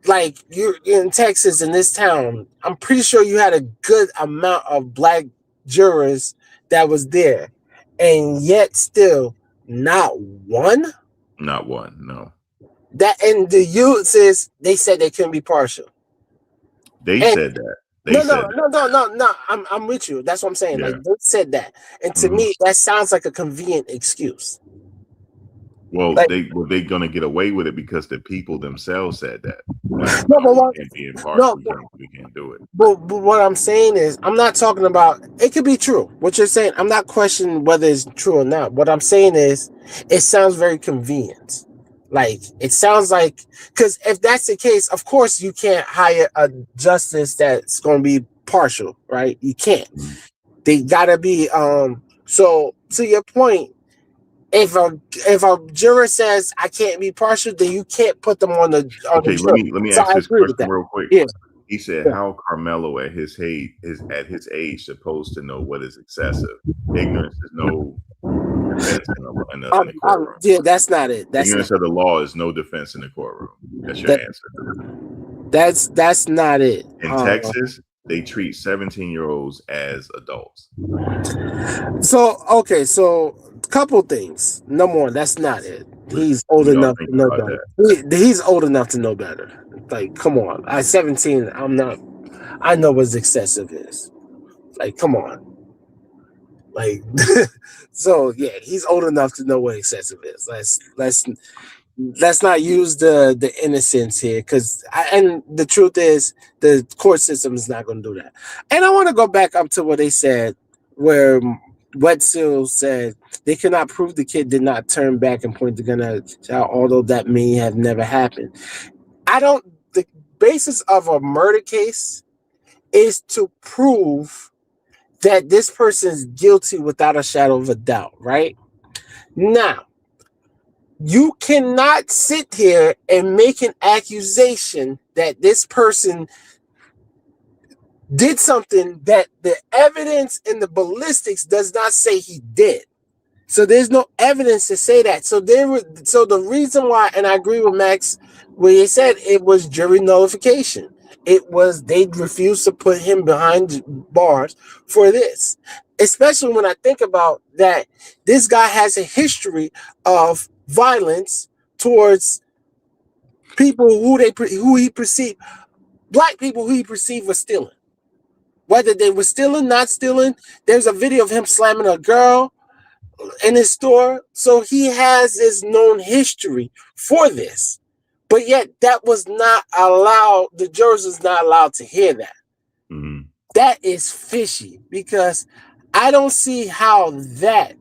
like you're in Texas in this town, I'm pretty sure you had a good amount of black jurors that was there, and yet still not one. Not one, no. That and the youth says they said they couldn't be partial. They said that. No. I'm with you. That's what I'm saying. Yeah. Like they said that, and to me, that sounds like a convenient excuse. Well, like, they're gonna get away with it because the people themselves said that. We can't do it. But what I'm saying is, I'm not talking about. It could be true. What you're saying, I'm not questioning whether it's true or not. What I'm saying is, it sounds very convenient. Like it sounds like, because if that's the case, of course you can't hire a justice that's going to be partial, right? You can't. They gotta be. So to your point, if a juror says I can't be partial, then you can't put them on the. Okay, let me ask this question real quick. Yeah. He said, "How Carmelo at his age supposed to know what is excessive? Ignorance is no defense in the courtroom." Yeah, that's not it. Ignorance of the law is no defense in the courtroom. That's your answer. That's not it. In Texas, they treat 17-year-olds as adults. So a couple things. Number one, that's not it. He's old enough to know better. He's old enough to know better. Like, come on. At 17, I know what excessive is. Like, come on. Like, so yeah, he's old enough to know what excessive is. Let's not use the innocence here, and the truth is the court system is not going to do that. And I want to go back up to what they said, where Wetzel said they cannot prove the kid did not turn back and point the gun at the child, although that may have never happened. The basis of a murder case is to prove that this person is guilty without a shadow of a doubt, right? Now, you cannot sit here and make an accusation that this person did something that the evidence in the ballistics does not say he did. So there's no evidence to say that. So the reason why, and I agree with Max, where he said it was jury nullification. It was they refused to put him behind bars for this. Especially when I think about that, this guy has a history of violence towards people who he perceived, black people who he perceived was stealing. Whether they were stealing, not stealing, there's a video of him slamming a girl in his store. So he has his known history for this. But yet that was not allowed, the jurors was not allowed to hear that. Mm-hmm. That is fishy, because I don't see how that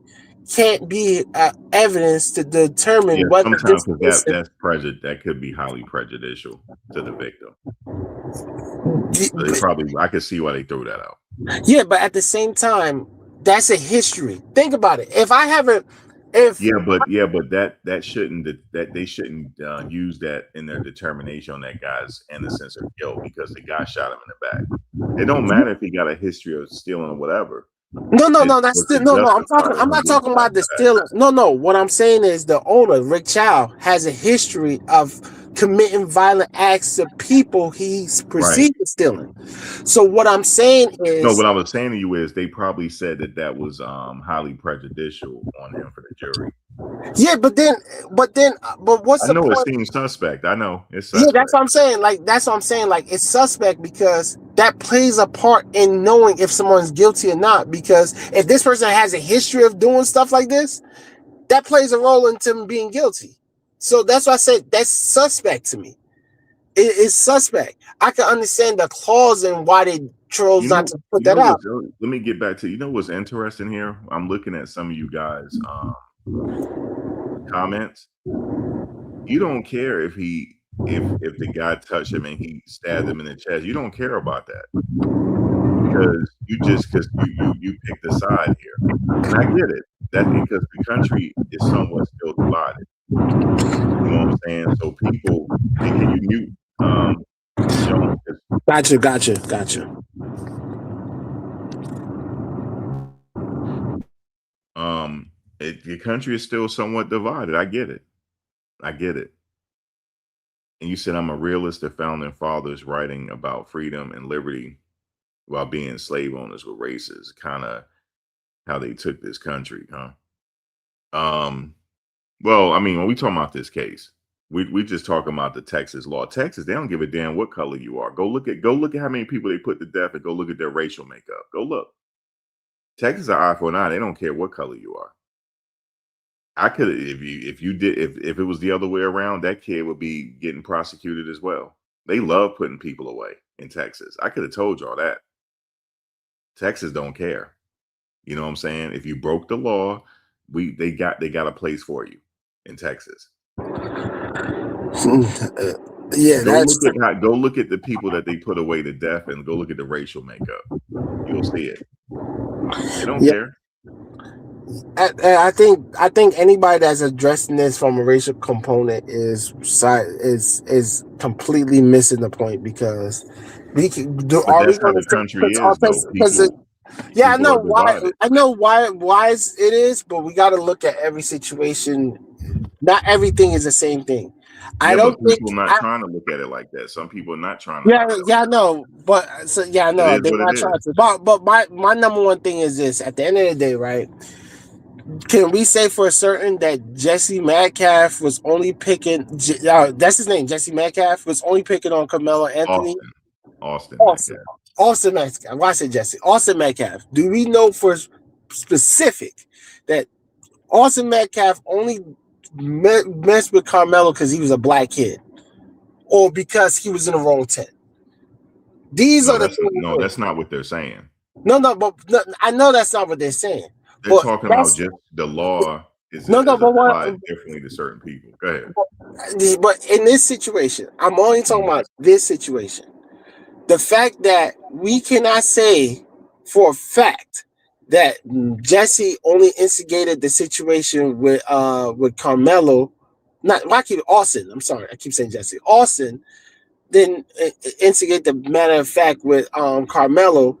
can't be evidence to determine Yeah, whether sometimes this because person. that could be highly prejudicial to the victim. So they probably, I could see why they threw that out. Yeah, but at the same time, that's a history. Think about it. If I haven't, if Yeah, but that shouldn't, that they shouldn't use that in their determination on that guy's innocence or guilt, because the guy shot him in the back. It don't matter if he got a history of stealing or whatever. no, that's Was still it no. justified I'm him not getting talking shot about in the the back? stealing. No. What I'm saying is the owner, Rick Chow, has a history of committing violent acts to people he's Right. perceived as stealing. So what I'm saying No, is, what I was saying to you is they probably said that was highly prejudicial on him for the jury. yeah, but what's I the know it point? seems suspect. I know it's Yeah, suspect. that's what I'm saying. That's what I'm saying. It's suspect because that plays a part in knowing if someone's guilty or not. Because if this person has a history of doing stuff like this, that plays a role into them being guilty. So that's why I said that's suspect to me. It is suspect. I can understand the clause and why they chose not to put that out. Let me get back to, what's interesting here. I'm looking at some of you guys comments. You don't care if the guy touched him and he stabbed him in the chest. You don't care about that because you picked a side here, and I get it. That because the country is somewhat still divided. You know what I'm saying? So people, and can you mute Joan? Gotcha. The country is still somewhat divided. I get it. And you said I'm a realist. The founding fathers writing about freedom and liberty while being slave owners with races, kind of how they took this country, huh? Well, I mean, when we talking about this case, we just talking about the Texas law. Texas, they don't give a damn what color you are. Go look at how many people they put to death, and go look at their racial makeup. Go look. Texas is an eye for an eye. They don't care what color you are. I could, if it was the other way around, that kid would be getting prosecuted as well. They love putting people away in Texas. I could have told y'all that. Texas don't care. You know what I'm saying? If you broke the law, they got a place for you in Texas. Yeah, Go look at the people that they put away to death, and go look at the racial makeup. You'll see it. They don't care. I think anybody that's addressing this from a racial component is completely missing the point, because we can do. But Are we that's how going the to country is, though. yeah, I People know are why. divided. I know why it is, but we got to look at every situation. Not everything is the same thing. I don't but people think. not trying to look at it like that. Some people are not trying to. Yeah, I know, but I It know is they're what not it trying is. to. But my number one thing is this: at the end of the day, right? Can we say for certain that Jesse Metcalf was only picking? That's his name. Jesse Metcalf was only picking on Carmelo Anthony. Austin Austin. Metcalf. Austin Metcalf. Why I said Jesse? Austin Metcalf. Do we know for specific that Austin Metcalf only messed with Carmelo because he was a black kid, or because he was in the wrong tent? These are the things. That's not what they're saying. But I know that's not what they're saying. They're But talking about just the law is applied differently to certain people. Go ahead. But in this situation, I'm only talking about this situation. The fact that we cannot say for a fact that Jesse only instigated the situation with Carmelo, not why I keep Austin. I'm sorry, I keep saying Jesse. Austin didn't instigate the matter of fact with Carmelo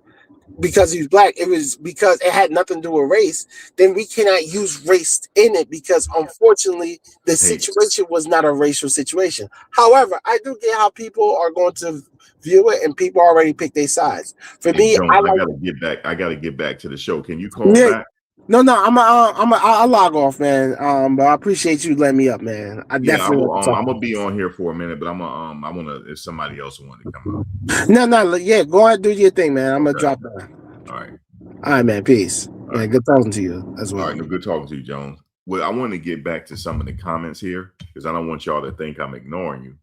because he was black. It was because it had nothing to do with race. Then we cannot use race in it, because unfortunately the situation was not a racial situation. However, I do get how people are going to view it, and people already pick their sides. For me, I gotta get back to the show. Can you call back? No, I'll log off, man. But I appreciate you letting me up, man. I definitely. I'm gonna be on here for a minute, but I wanna, if somebody else wanted to come up. No, yeah, go ahead, do your thing, man. I'm gonna drop that. All right, man. Peace. Man, good talking to you as well. All right, no, good talking to you, Jones. Well, I want to get back to some of the comments here, because I don't want y'all to think I'm ignoring you.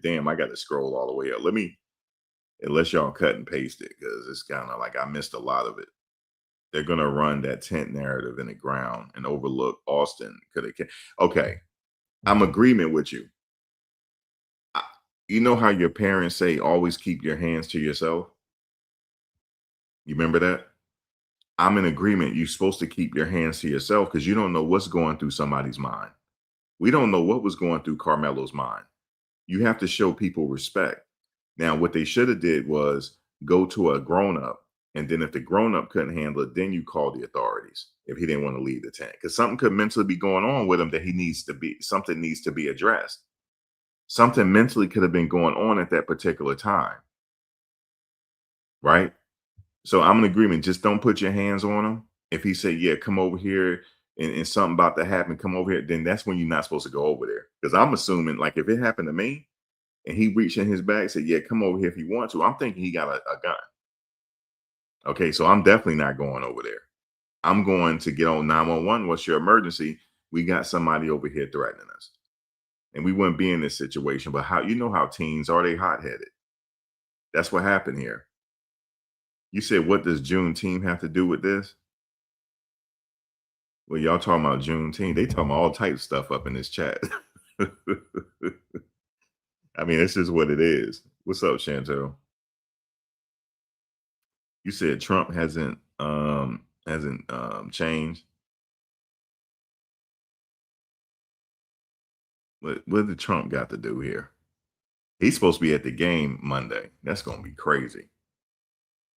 Damn, I got to scroll all the way up. Unless y'all cut and paste it, because it's kind of like I missed a lot of it. they're going to run that tent narrative in the ground and overlook Austin. Okay, I'm agreement with you. You know how your parents say, always keep your hands to yourself? You remember that? I'm in agreement. You're supposed to keep your hands to yourself because you don't know what's going through somebody's mind. We don't know what was going through Carmelo's mind. You have to show people respect. Now, what they should have did was go to a grown-up, and then if the grown-up couldn't handle it, then you call the authorities if he didn't want to leave the tent. Because something could mentally be going on with him that something needs to be addressed. Something mentally could have been going on at that particular time. Right? So I'm in agreement. Just don't put your hands on him. If he said, yeah, come over here and something about to happen, come over here, then that's when you're not supposed to go over there. Because I'm assuming, like, if it happened to me and he reached in his bag, said, yeah, come over here if you want to, I'm thinking he got a gun. Okay, so I'm definitely not going over there. I'm going to get on 911. What's your emergency? We got somebody over here threatening us. And we wouldn't be in this situation. But how, you know how teens are, they hot-headed. That's what happened here. You said, what does Juneteenth have to do with this? Well, y'all talking about Juneteenth. They talking about all types of stuff up in this chat. I mean, this is what it is. What's up, Chantel? You said Trump hasn't changed. What did Trump got to do here? He's supposed to be at the game Monday. That's gonna be crazy.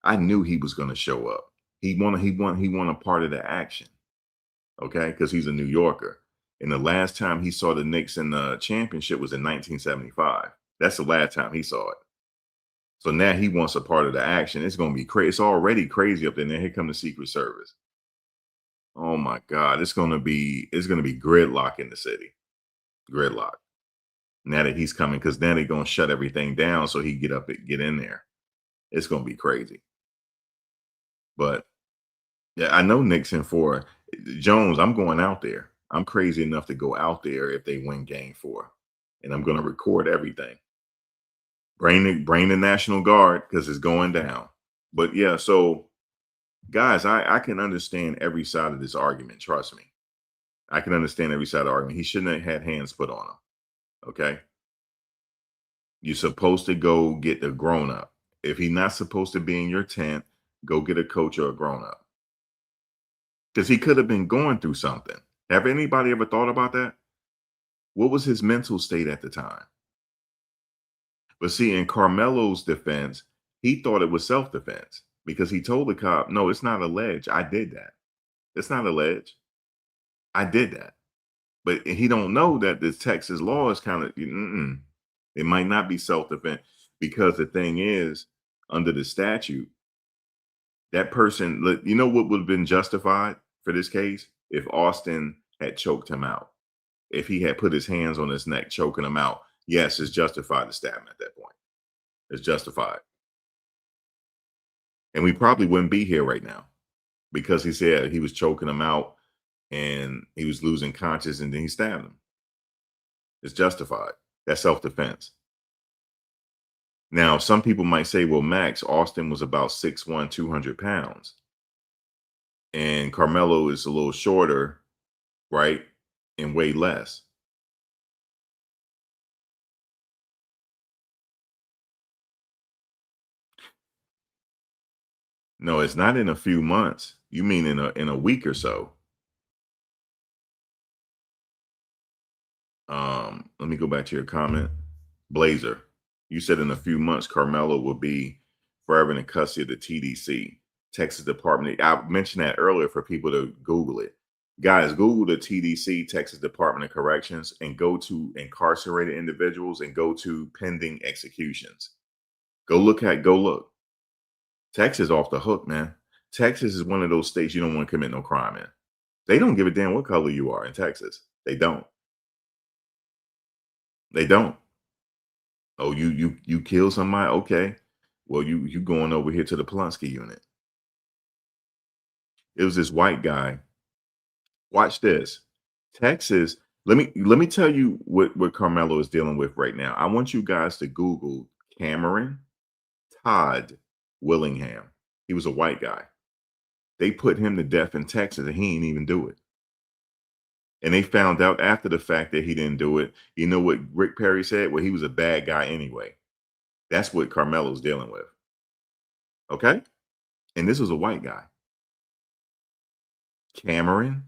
I knew he was gonna show up. He want a part of the action. Okay, because he's a New Yorker. And the last time he saw the Knicks in the championship was in 1975. That's the last time he saw it. So now he wants a part of the action. It's going to be crazy. It's already crazy up there. Now here come the Secret Service. Oh my God. It's going to be gridlock in the city. Gridlock. Now that he's coming, because then they're going to shut everything down so he get up and get in there. It's going to be crazy. But yeah, I know Nixon for Jones. I'm going out there. I'm crazy enough to go out there if they win game 4. And I'm going to record everything. Bring the National Guard because it's going down. But yeah, so guys, I can understand every side of this argument. Trust me. I can understand every side of the argument. He shouldn't have had hands put on him. Okay. You're supposed to go get the grown up. If he's not supposed to be in your tent, go get a coach or a grown up. Because he could have been going through something. Have anybody ever thought about that? What was his mental state at the time? But see, in Carmelo's defense, he thought it was self-defense because he told the cop, no, it's not alleged. I did that. It's not alleged. I did that. But he don't know that the Texas law is kind of, it might not be self-defense because the thing is, under the statute, that person, you know what would have been justified for this case? If Austin had choked him out. If he had put his hands on his neck, choking him out. Yes, it's justified to stab him at that point. It's justified. And we probably wouldn't be here right now because he said he was choking him out and he was losing conscious and then he stabbed him. It's justified. That's self-defense. Now, some people might say, well, Max, Austin was about 6'1", 200 pounds. And Carmelo is a little shorter, right? And way less. No, it's not in a few months. You mean in a week or so. Let me go back to your comment. Blazer, you said in a few months, Carmelo will be forever in the custody of the TDC, Texas Department. I mentioned that earlier for people to Google it. Guys, Google the TDC, Texas Department of Corrections, and go to incarcerated individuals and go to pending executions. Go look. Texas off the hook, man. Texas is one of those states you don't want to commit no crime in. They don't give a damn what color you are in Texas. They don't. They don't. Oh, you kill somebody? Okay. Well, you going over here to the Pulaski unit. It was this white guy. Watch this. Texas, let me tell you what Carmelo is dealing with right now. I want you guys to Google Cameron Todd Willingham. He was a white guy. They put him to death in Texas and he didn't even do it. And they found out after the fact that he didn't do it. You know what Rick Perry said? Well, he was a bad guy anyway. That's what Carmelo's dealing with. Okay? And this was a white guy. Cameron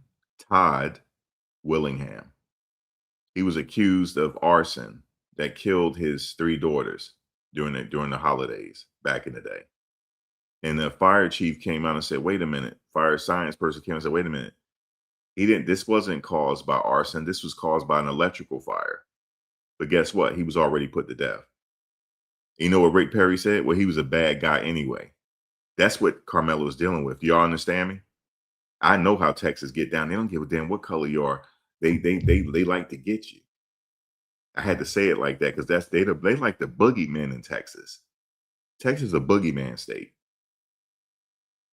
Todd Willingham. He was accused of arson that killed his 3 daughters during the holidays back in the day. And the fire chief came out and said, wait a minute. Fire science person came and said, wait a minute. This wasn't caused by arson. This was caused by an electrical fire. But guess what? He was already put to death. You know what Rick Perry said? Well, he was a bad guy anyway. That's what Carmelo is dealing with. Y'all understand me? I know how Texas get down. They don't give a damn what color you are. They like to get you. I had to say it like that because they like the boogeyman in Texas. Texas is a boogeyman state.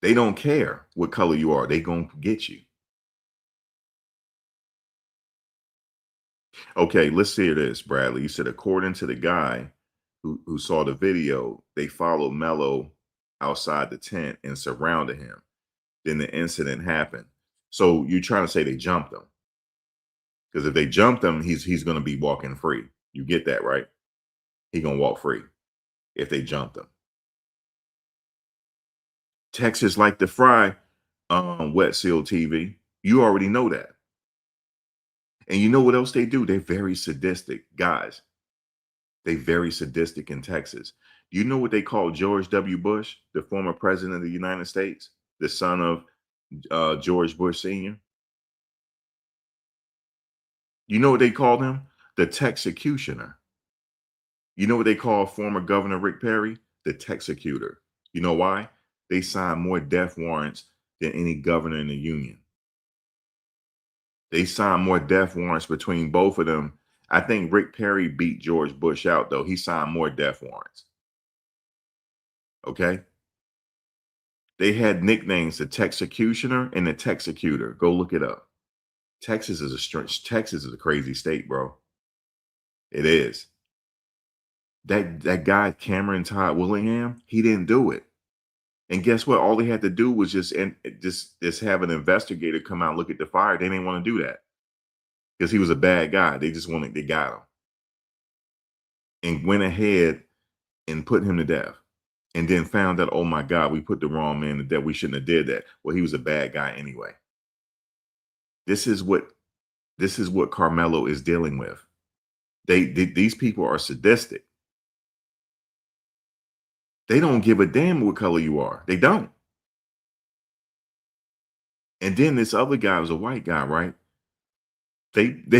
They don't care what color you are. They gonna get you. Okay, let's hear this, Bradley. You said according to the guy who saw the video, they followed Melo outside the tent and surrounded him. Then the incident happened. So you're trying to say they jumped him? Because if they jumped him, he's going to be walking free. You get that, right? He's going to walk free if they jumped him. Texas like to fry wet seal TV. You already know that. And you know what else they do? They're very sadistic, guys. They're very sadistic in Texas. You know what they call George W. Bush, the former president of the United States, the son of George Bush Sr.? You know what they called him? The Texecutioner. You know what they call former Governor Rick Perry? The Texecutor. You know why? They signed more death warrants than any governor in the union. They signed more death warrants between both of them. I think Rick Perry beat George Bush out, though. He signed more death warrants. Okay? They had nicknames, the Texecutioner and the Texecutor. Go look it up. Texas is a crazy state, bro. It is. That guy, Cameron Todd Willingham, he didn't do it. And guess what? All they had to do was just have an investigator come out and look at the fire. They didn't want to do that because he was a bad guy. They got him and went ahead and put him to death. And then found out, oh my God, we put the wrong man to death. We shouldn't have did that. Well, he was a bad guy anyway. This is what Carmelo is dealing with. These people are sadistic. They don't give a damn what color you are. They don't. And then this other guy was a white guy, right? They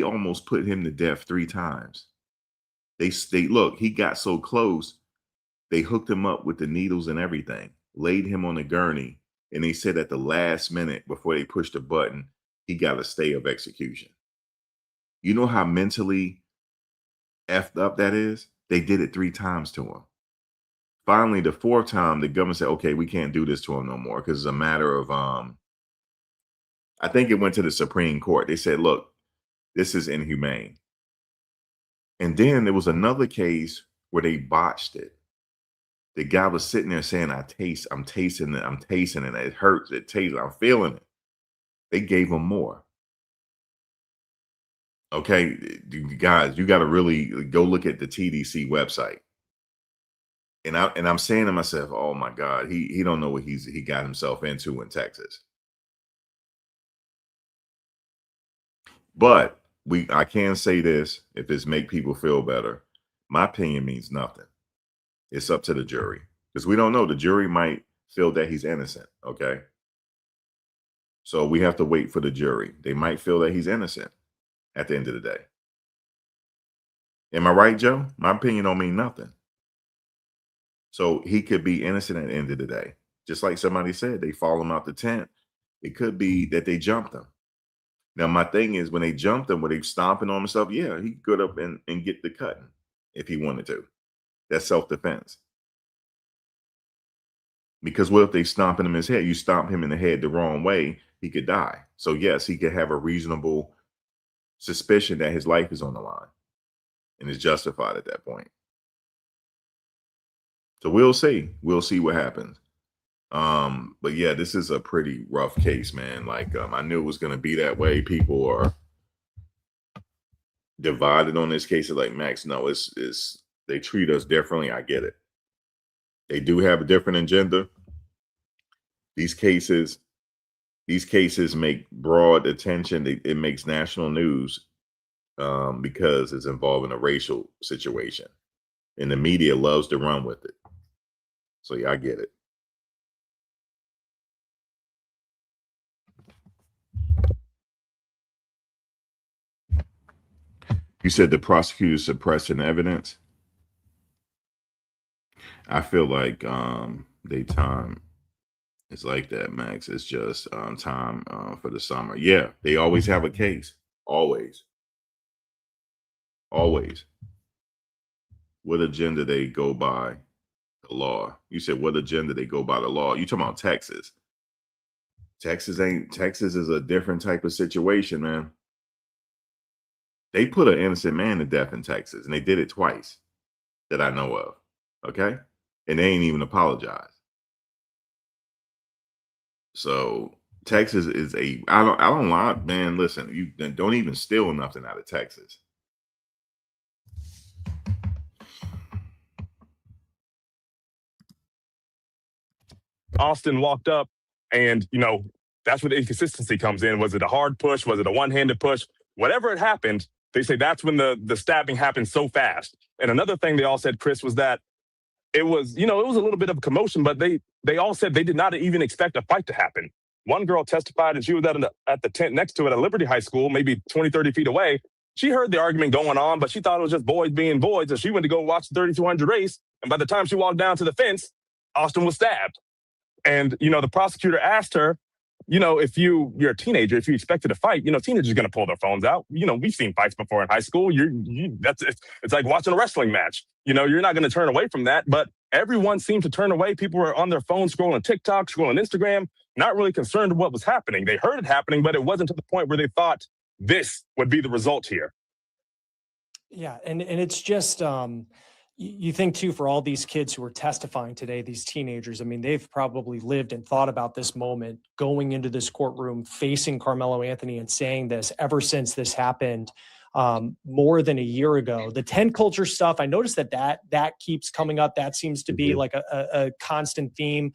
almost put him to death 3 times. They look, he got so close, they hooked him up with the needles and everything, laid him on a gurney, and they said at the last minute before they pushed the button, he got a stay of execution. You know how mentally effed up that is? They did it 3 times to him. Finally, the 4th time, the government said, okay, we can't do this to him no more because it's a matter of, I think it went to the Supreme Court. They said, look, this is inhumane. And then there was another case where they botched it. The guy was sitting there saying, I'm tasting it. It hurts. It tastes, I'm feeling it. They gave him more. Okay, guys, you got to really go look at the TDC website. And I'm saying to myself, oh my God, he don't know what he got himself into in Texas. But I can say this, if this make people feel better, my opinion means nothing. It's up to the jury because we don't know. The jury might feel that he's innocent. Okay. So we have to wait for the jury. They might feel that he's innocent at the end of the day. Am I right, Joe? My opinion don't mean nothing. So he could be innocent at the end of the day. Just like somebody said, they fall him out the tent. It could be that they jumped him. Now, my thing is when they jumped him, were they stomping on himself? Yeah, he could up and get the cutting if he wanted to. That's self-defense. Because what if they stomp him in his head? You stomp him in the head the wrong way, he could die. So yes, he could have a reasonable suspicion that his life is on the line and is justified at that point. So we'll see. We'll see what happens. But yeah, this is a pretty rough case, man. Like, I knew it was going to be that way. People are divided on this case. Like, Max, no, it's they treat us differently. I get it. They do have a different agenda. These cases make broad attention. It makes national news because it's involving a racial situation, and the media loves to run with it. So yeah, I get it. You said the prosecutor suppressing evidence. I feel like daytime is like that, Max. It's just time for the summer. Yeah, they always have a case. Always. What agenda they go by the law? You said what agenda they go by the law? You talking about Texas? Texas is a different type of situation, man. They put an innocent man to death in Texas, and they did it twice that I know of. Okay, and they ain't even apologize. So Texas is I don't lie, man. Listen, you don't even steal nothing out of Texas. Austin walked up, and that's where the inconsistency comes in. Was it a hard push? Was it a one-handed push? Whatever it happened, they say that's when the stabbing happened so fast. And another thing they all said, Chris, was that it was a little bit of a commotion, but they all said they did not even expect a fight to happen. One girl testified, and she was at the tent next to it at Liberty High School, maybe 20, 30 feet away. She heard the argument going on, but she thought it was just boys being boys, and she went to go watch the 3,200 race. And by the time she walked down to the fence, Austin was stabbed. And, the prosecutor asked her, if you're a teenager, if you expected a fight, teenagers are going to pull their phones out. We've seen fights before in high school. It's like watching a wrestling match. You're not going to turn away from that. But everyone seemed to turn away. People were on their phones, scrolling TikTok, scrolling Instagram, not really concerned with what was happening. They heard it happening, but it wasn't to the point where they thought this would be the result here. Yeah. And it's just, you think too, for all these kids who are testifying today, these teenagers, I mean, they've probably lived and thought about this moment going into this courtroom, facing Carmelo Anthony and saying this ever since this happened more than a year ago. The 10 culture stuff, I noticed that keeps coming up. That seems to be like a constant theme.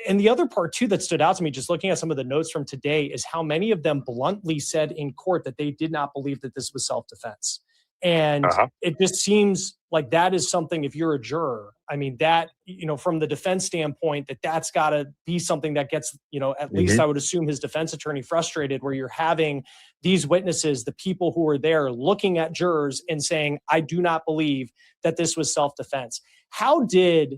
And the other part too that stood out to me, just looking at some of the notes from today, is how many of them bluntly said in court that they did not believe that this was self-defense. And it just seems like that is something, if you're a juror, I mean, that, from the defense standpoint, that's got to be something that gets, at least I would assume his defense attorney frustrated, where you're having these witnesses, the people who are there looking at jurors and saying, I do not believe that this was self-defense. How did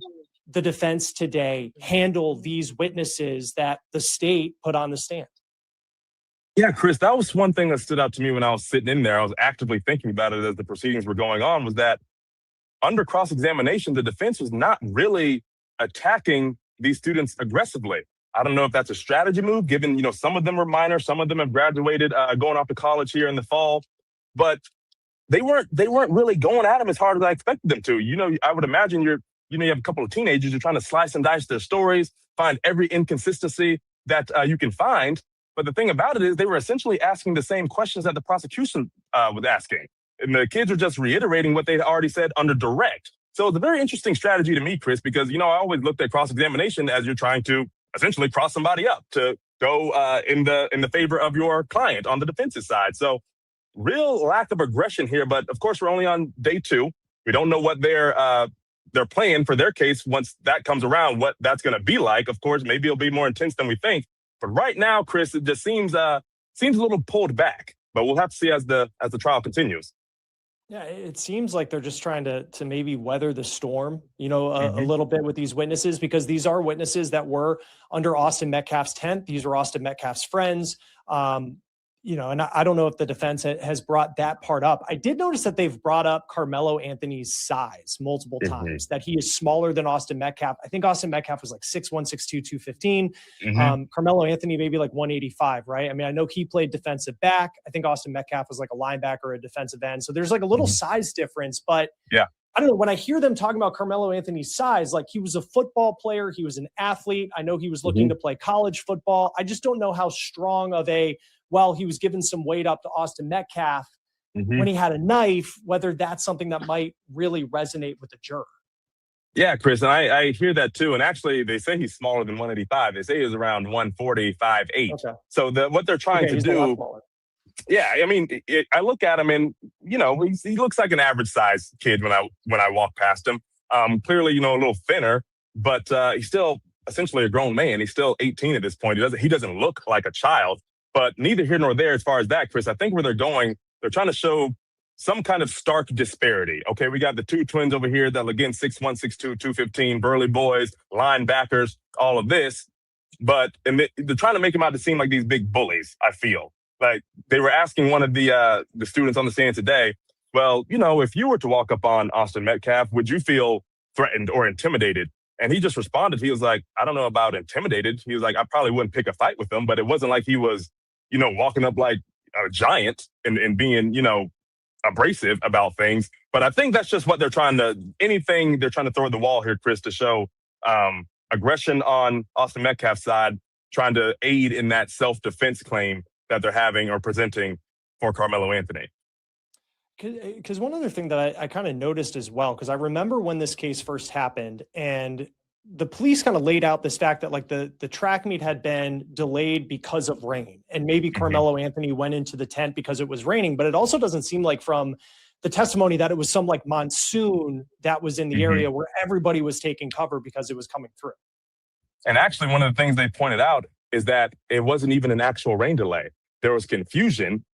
the defense today handle these witnesses that the state put on the stand? Yeah, Chris, that was one thing that stood out to me when I was sitting in there. I was actively thinking about it as the proceedings were going on, was that under cross-examination, the defense was not really attacking these students aggressively. I don't know if that's a strategy move, given, some of them are minor, some of them have graduated, going off to college here in the fall, but they weren't really going at them as hard as I expected them to. I would imagine you have a couple of teenagers, you're trying to slice and dice their stories, find every inconsistency that you can find. But the thing about it is they were essentially asking the same questions that the prosecution was asking. And the kids were just reiterating what they'd already said under direct. So it's a very interesting strategy to me, Chris, because, I always looked at cross-examination as you're trying to essentially cross somebody up to go in the favor of your client on the defense's side. So real lack of aggression here. But of course, we're only on day 2. We don't know what they're playing for their case once that comes around, what that's going to be like. Of course, maybe it'll be more intense than we think. But right now, Chris, it just seems a little pulled back. But we'll have to see as the trial continues. Yeah, it seems like they're just trying to maybe weather the storm, a little bit with these witnesses, because these are witnesses that were under Austin Metcalf's tent. These were Austin Metcalf's friends. And I don't know if the defense has brought that part up. I did notice that they've brought up Carmelo Anthony's size multiple times, that he is smaller than Austin Metcalf. I think Austin Metcalf was like 6'1", 6'2", 215. Carmelo Anthony maybe like 185, right? I mean, I know he played defensive back. I think Austin Metcalf was like a linebacker or a defensive end. So there's like a little size difference, but I don't know, when I hear them talking about Carmelo Anthony's size, like he was a football player, he was an athlete. I know he was looking to play college football. I just don't know how strong of he was giving some weight up to Austin Metcalf when he had a knife, whether that's something that might really resonate with the juror. Yeah, Chris, and I hear that too. And actually, they say he's smaller than 185. They say he's around 145, 8. Okay. So what they're trying to he's do. a lot smaller. Yeah, I mean, I look at him and, you know, he looks like an average size kid when I walk past him. Clearly, you know, a little thinner, but he's still essentially a grown man. He's still 18 at this point. He doesn't look like a child, but neither here nor there as far as that, Chris. I think where they're going, they're trying to show some kind of stark disparity. Okay, we got the two twins over here that, again, 6'1", 6'2", 215, burly boys, linebackers, all of this. But they're trying to make them out to seem like these big bullies, I feel. Like they were asking one of the students on the stand today, well, you know, if you were to walk up on Austin Metcalf, would you feel threatened or intimidated? And he just responded. He was like, I don't know about intimidated. He was like, I probably wouldn't pick a fight with him, but it wasn't like he was, you know, walking up like a giant and being, you know, abrasive about things. But I think that's just what anything they're trying to throw at the wall here, Chris, to show aggression on Austin Metcalf's side, trying to aid in that self-defense claim that they're having or presenting for Carmelo Anthony. Because one other thing that I kind of noticed as well, because I remember when this case first happened and the police kind of laid out this fact that like the track meet had been delayed because of rain, and maybe Carmelo Anthony went into the tent because it was raining, but it also doesn't seem like from the testimony that it was some like monsoon that was in the area where everybody was taking cover because it was coming through. And actually, one of the things they pointed out is that it wasn't even an actual rain delay. There was confusion.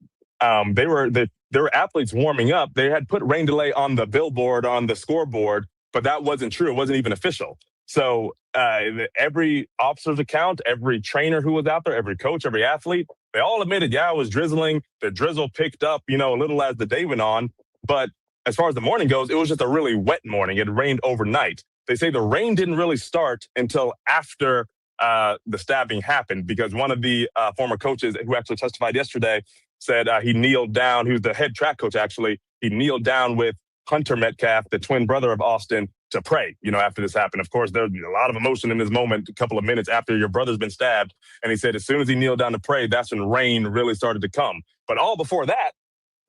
There were athletes warming up. They had put rain delay on the billboard, on the scoreboard, but that wasn't true. It wasn't even official. So every officer's account, every trainer who was out there, every coach, every athlete, they all admitted, yeah, it was drizzling. The drizzle picked up, you know, a little as the day went on. But as far as the morning goes, it was just a really wet morning. It rained overnight. They say the rain didn't really start until after the stabbing happened, because one of the former coaches who actually testified yesterday said he kneeled down. He was the head track coach, actually. He kneeled down with Hunter Metcalf, the twin brother of Austin, to pray, you know, after this happened. Of course, there's a lot of emotion in this moment, a couple of minutes after your brother's been stabbed. And he said as soon as he kneeled down to pray, that's when rain really started to come. But all before that,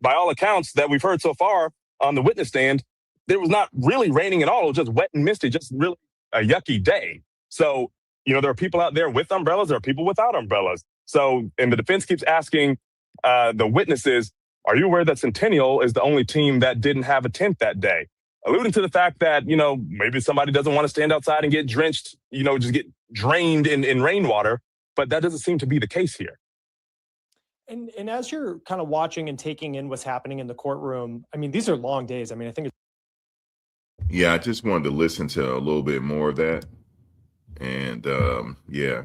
by all accounts that we've heard so far on the witness stand, there was not really raining at all. It was just wet and misty, just really a yucky day. So, you know, there are people out there with umbrellas. There are people without umbrellas. So, and the defense keeps asking the witnesses, are you aware that Centennial is the only team that didn't have a tent that day? Alluding to the fact that, you know, maybe somebody doesn't want to stand outside and get drenched, you know, just get drained in rainwater. But that doesn't seem to be the case here. And as you're kind of watching and taking in what's happening in the courtroom, I mean, these are long days. I mean, I think Yeah, I just wanted to listen to a little bit more of that. And yeah,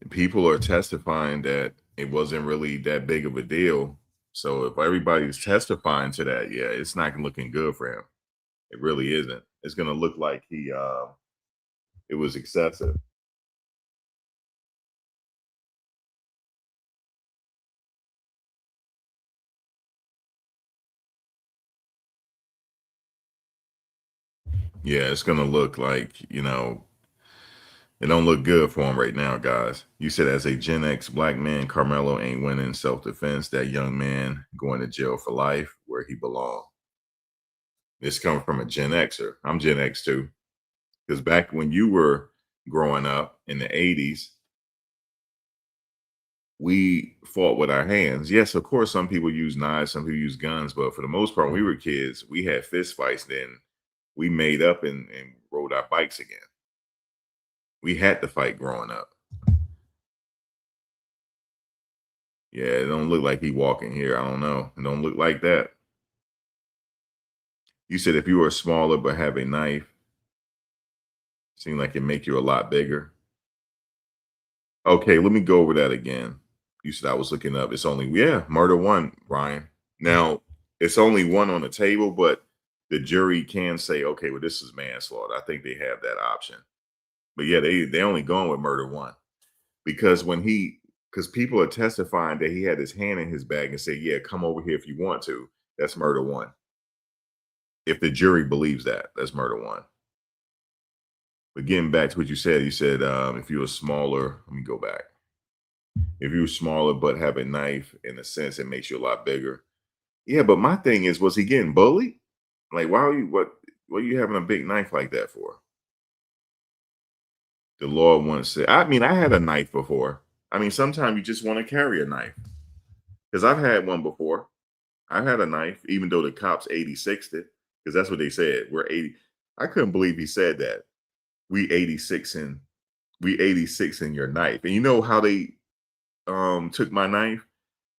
people are testifying that it wasn't really that big of a deal. So if everybody's testifying to that, yeah, it's not looking good for him. It really isn't. It's going to look like it was excessive. Yeah, it's going to look like, you know, it don't look good for him right now, guys. You said as a Gen X black man, Carmelo ain't winning self-defense. That young man going to jail for life where he belongs. This coming from a Gen Xer. I'm Gen X too. Because back when you were growing up in the 80s, we fought with our hands. Yes, of course, some people use knives, some people use guns, but for the most part, when we were kids, we had fist fights. Then we made up and rode our bikes again. We had to fight growing up. Yeah, it don't look like he walking here. I don't know. It don't look like that. You said if you were smaller but have a knife, seemed like it make you a lot bigger. Okay, let me go over that again. You said I was looking up. It's only, yeah, murder one, Ryan. Now, it's only one on the table, but the jury can say, okay, well, this is manslaughter. I think they have that option. But yeah, they only going with murder one. Because because people are testifying that he had his hand in his bag and say, yeah, come over here if you want to. That's murder one. If the jury believes that, that's murder one. But getting back to what you said if you were smaller, let me go back. If you were smaller but have a knife, in a sense, it makes you a lot bigger. Yeah, but my thing is, was he getting bullied? Like, why are you what are you having a big knife like that for? The law once said, I mean, I had a knife before. I mean, sometimes you just want to carry a knife. Because I've had one before. I had a knife, even though the cops 86'd it, because that's what they said. We're 80. I couldn't believe he said that. We 86 in your knife. And you know how they took my knife?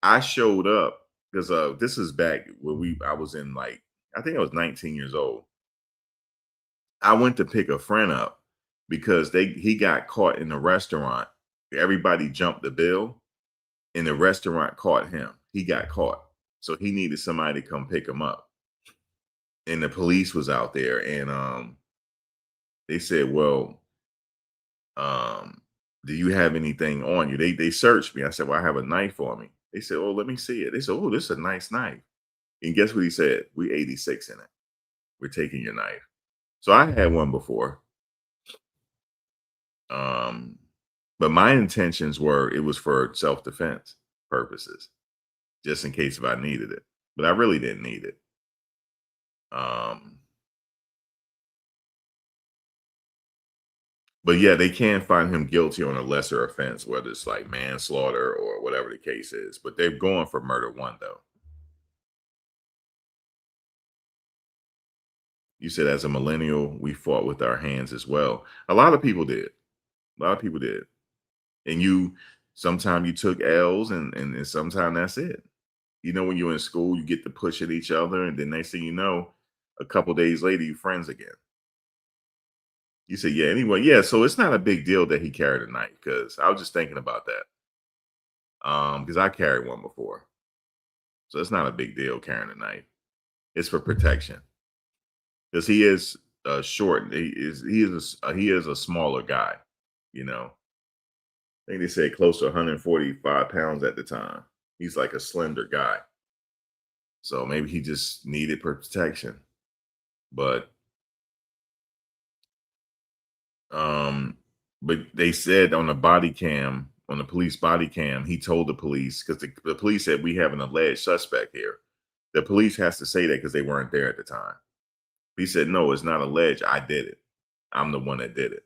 I showed up because this is back when I was in, like, I think I was 19 years old. I went to pick a friend up because he got caught in a restaurant. Everybody jumped the bill and the restaurant caught him. He got caught. So he needed somebody to come pick him up. And the police was out there and they said, well, do you have anything on you? They searched me. I said, well, I have a knife on me. They said, oh, let me see it. They said, oh, this is a nice knife. And guess what he said? We 86 in it. We're taking your knife. So I had one before. But my intentions were it was for self-defense purposes, just in case if I needed it. But I really didn't need it. But yeah, they can find him guilty on a lesser offense, whether it's like manslaughter or whatever the case is. But they're going for murder one, though. You said as a millennial, we fought with our hands as well. A lot of people did. A lot of people did. And sometimes you took L's and sometimes that's it. You know, when you're in school, you get to push at each other, and then next thing you know, a couple days later, you're friends again. You say, yeah, anyway, yeah. So it's not a big deal that he carried a knife because I was just thinking about that. Because I carried one before. So it's not a big deal carrying a knife. It's for protection. Because he is short. He is a smaller guy, you know. I think they said close to 145 pounds at the time. He's like a slender guy. So maybe he just needed protection. But but they said on the body cam, on the police body cam, he told the police, because the police said we have an alleged suspect here. The police has to say that because they weren't there at the time. He said, no, it's not alleged. I did it. I'm the one that did it.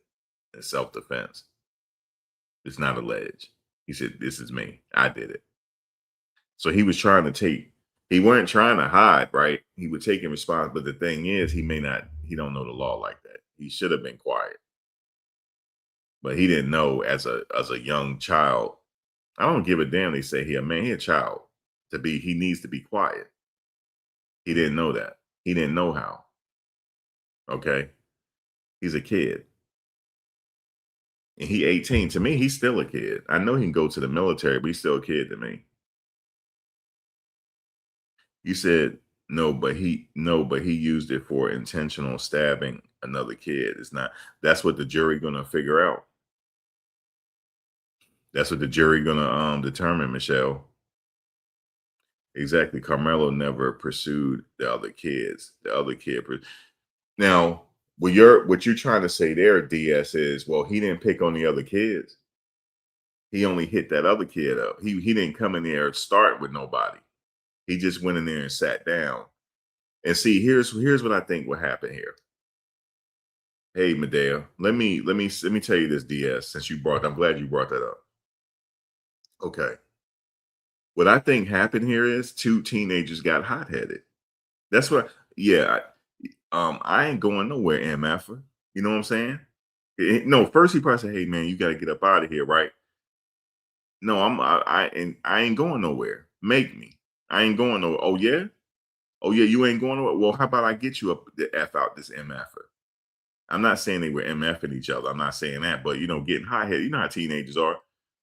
In self-defense. It's not alleged. He said, this is me. I did it. So he was he weren't trying to hide, right? He would take in response. But the thing is, he don't know the law like that. He should have been quiet. But he didn't know as a young child. I don't give a damn. They say he a child. He needs to be quiet. He didn't know that. He didn't know how. Okay. He's a kid. And he 18. To me, he's still a kid. I know he can go to the military, but he's still a kid to me. You said but he used it for intentional stabbing another kid. It's not. That's what the jury gonna figure out. That's what the jury gonna determine, Michelle. Exactly. Carmelo never pursued the other kids. The other kid. Now, what you're trying to say there, DS, is, well, he didn't pick on the other kids. He only hit that other kid up. He didn't come in there and start with nobody. He just went in there and sat down. And see, here's what I think will happen here. Hey, Medea, let me tell you this, DS, since I'm glad you brought that up. Okay. What I think happened here is two teenagers got hot-headed. That's what, yeah. I ain't going nowhere, MF. You know what I'm saying? No, first he probably said, hey man, you gotta get up out of here, right? No, I ain't going nowhere. Make me. I ain't going nowhere. Oh yeah? Oh yeah, you ain't going nowhere. Well, how about I get you up the F out this MF? I'm not saying they were MFing each other. I'm not saying that, but getting hot-headed. You know how teenagers are.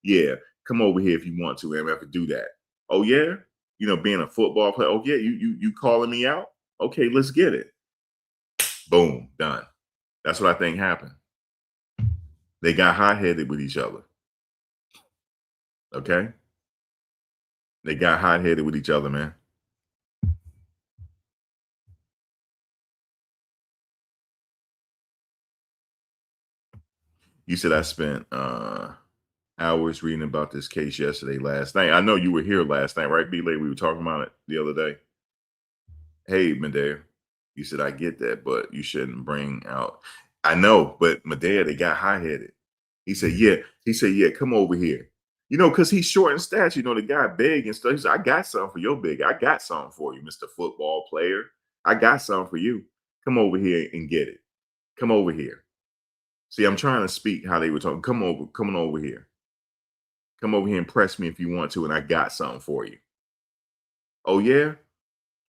Yeah, come over here if you want to, MF, do that. Oh yeah? Being a football player. Oh yeah, you calling me out? Okay, let's get it. Boom, done. That's what I think happened. They got hot-headed with each other. Okay? They got hot-headed with each other, man. You said I spent hours reading about this case last night. I know you were here last night, right, B-Lay? We were talking about it the other day. Hey, Medea, you said I get that, but you shouldn't bring out. I know, but Medea, they got high-headed. He said, yeah, come over here. You know, because he's short in stature. You know, the guy big and stuff. He said, I got something for your big. I got something for you, Mr. Football Player. I got something for you. Come over here and get it. Come over here. See, I'm trying to speak how they were talking. Come on over here. Come over here and press me if you want to, and I got something for you. Oh, yeah?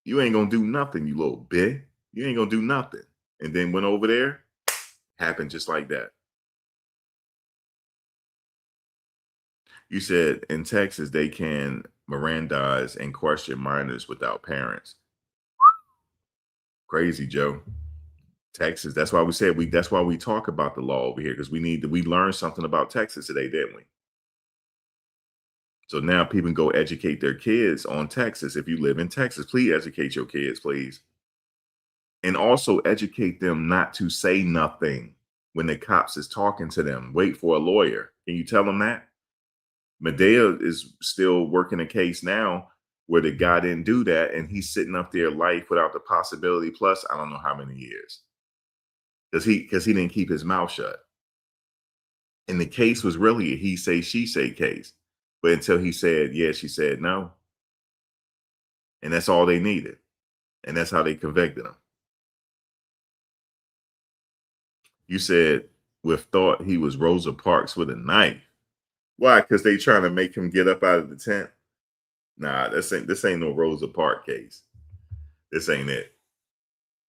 You ain't gonna do nothing, you little bitch. You ain't gonna do nothing. And then went over there, happened just like that. You said in Texas, they can Mirandize and question minors without parents. Crazy, Joe. Texas. That's why we said that's why we talk about the law over here, because we learned something about Texas today, didn't we? So now people can go educate their kids on Texas. If you live in Texas, please educate your kids, please. And also educate them not to say nothing when the cops is talking to them. Wait for a lawyer. Can you tell them that? Medea is still working a case now where the guy didn't do that, and he's sitting up there life without the possibility, plus I don't know how many years. Because he didn't keep his mouth shut. And the case was really a he say, she say case. But until he said, yeah, she said no. And that's all they needed. And that's how they convicted him. You said with thought he was Rosa Parks with a knife. Why? Because they trying to make him get up out of the tent? Nah, this ain't no Rosa Parks case. This ain't it.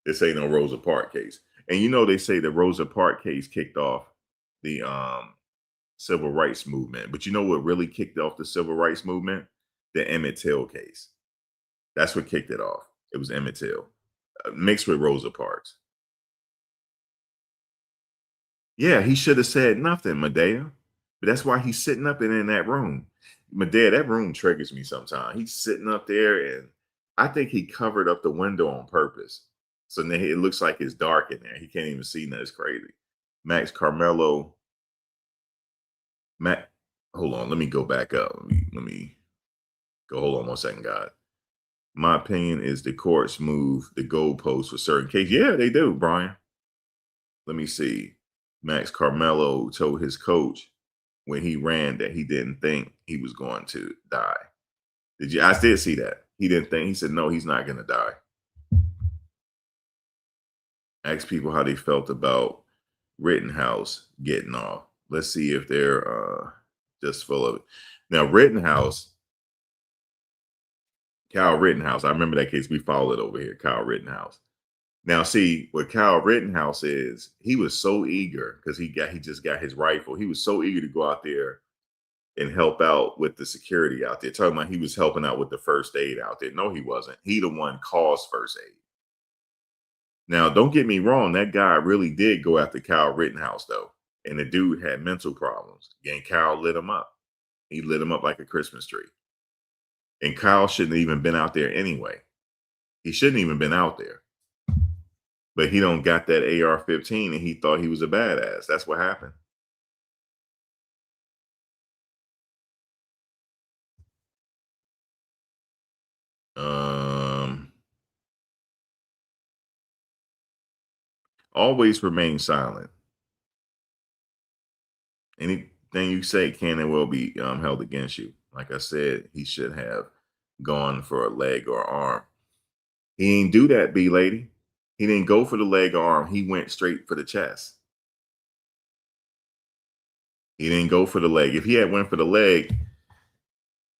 This ain't no Rosa Parks case. And you know they say the Rosa Parks case kicked off the civil rights movement. But you know what really kicked off the civil rights movement? The Emmett Till case. That's what kicked it off. It was Emmett Till mixed with Rosa Parks. Yeah, he should have said nothing, Medea. But that's why he's sitting up in that room. Medea, that room triggers me sometimes. He's sitting up there, and I think he covered up the window on purpose. So now it looks like it's dark in there. He can't even see nothing. It's crazy. Max Carmelo. Hold on. Let me go back up. Let me go. Hold on 1 second, God. My opinion is the courts move the goalposts for certain cases. Yeah, they do, Brian. Let me see. Max Carmelo told his coach when he ran that he didn't think he was going to die. I did see that. He didn't think. He said, no, he's not going to die. Ask people how they felt about Rittenhouse getting off. Let's see if they're just full of it. Now, Rittenhouse, Kyle Rittenhouse, I remember that case. We followed it over here, Kyle Rittenhouse. Now, see, what Kyle Rittenhouse is, he was so eager because he just got his rifle. He was so eager to go out there and help out with the security out there. Talking about he was helping out with the first aid out there. No, he wasn't. He the one caused first aid. Now, don't get me wrong. That guy really did go after Kyle Rittenhouse, though. And the dude had mental problems. And Kyle lit him up. He lit him up like a Christmas tree. And Kyle shouldn't have even been out there anyway. He shouldn't even been out there. But he don't got that AR-15 and he thought he was a badass. That's what happened. Always remain silent. Anything you say can and will be held against you. Like I said, he should have gone for a leg or arm. He ain't do that, B-Lady. He didn't go for the leg or arm. He went straight for the chest. He didn't go for the leg. If he had went for the leg,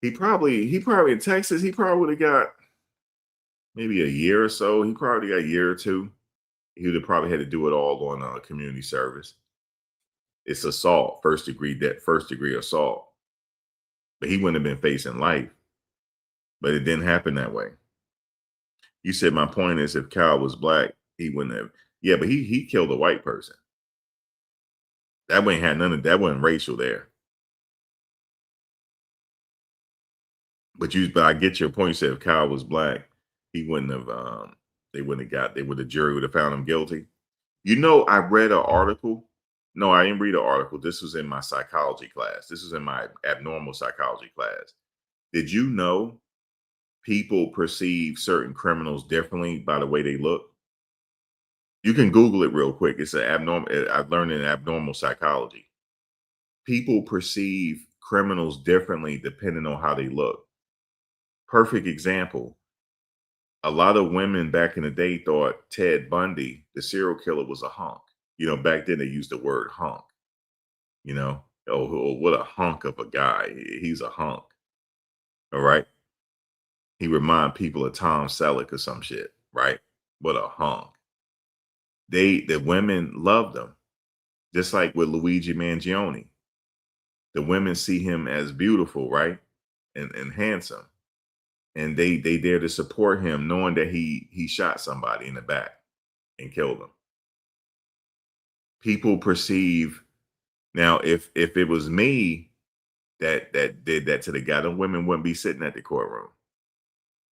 he probably in Texas, he probably would have got maybe a year or so. He probably got a year or two. He would have probably had to do it all on community service. It's assault, first degree assault. But he wouldn't have been facing life. But it didn't happen that way. You said my point is if Kyle was black, he wouldn't have. Yeah, but he killed a white person. That ain't had none of that. Wasn't racial there. But I get your point. You said if Kyle was black, he wouldn't have. The jury would have found him guilty. You know, I read an article No, I didn't read an article. This was in my psychology class. This was in my abnormal psychology class. Did you know people perceive certain criminals differently by the way they look? You can Google it real quick. It's an abnormal. I've learned in abnormal psychology. People perceive criminals differently depending on how they look. Perfect example. A lot of women back in the day thought Ted Bundy, the serial killer, was a hunk. Back then they used the word hunk. Oh, what a hunk of a guy. He's a hunk. All right. He remind people of Tom Selleck or some shit, right? What a hunk. The women loved him. Just like with Luigi Mangione. The women see him as beautiful, right? And handsome. And they dare to support him knowing that he shot somebody in the back and killed him. People perceive now if it was me that did that to the guy, the women wouldn't be sitting at the courtroom.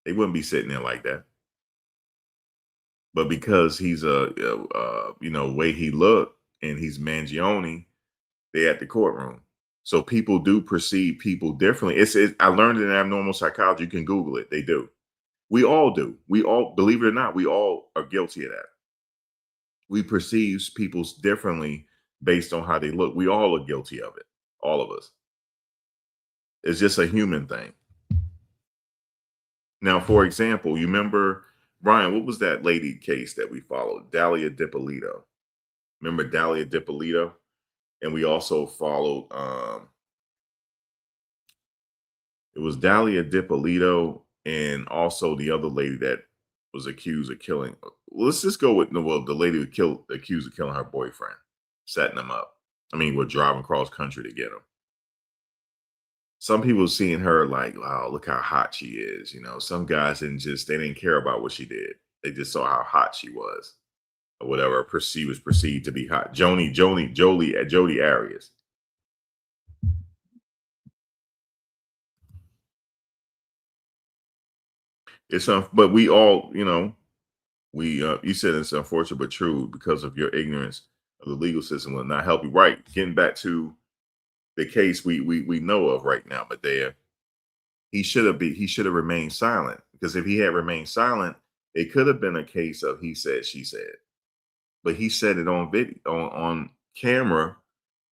They wouldn't be sitting there like that. But because he's way he looked and he's Mangione, they at the courtroom. So people do perceive people differently. I learned it in abnormal psychology. You can Google it. They do. We all do. We all, believe it or not, we all are guilty of that. We perceive people differently based on how they look. We all are guilty of it. All of us. It's just a human thing. Now, for example, you remember, Brian, what was that lady case that we followed? Dalia DiPolito. Remember Dalia DiPolito? And we also followed, it was Dalia DiPolito and also the other lady that was accused of killing. Let's just go with, the lady accused of killing her boyfriend, setting him up. We're driving cross country to get him. Some people seeing her like, wow, look how hot she is. Some guys they didn't care about what she did. They just saw how hot she was or whatever she was perceived to be hot. Jody Arias. But we all, you said it's unfortunate but true because of your ignorance of the legal system will not help you. Right. Getting back to the case we know of right now, but he should have remained silent, because if he had remained silent, it could have been a case of he said, she said. But he said it on video, on camera,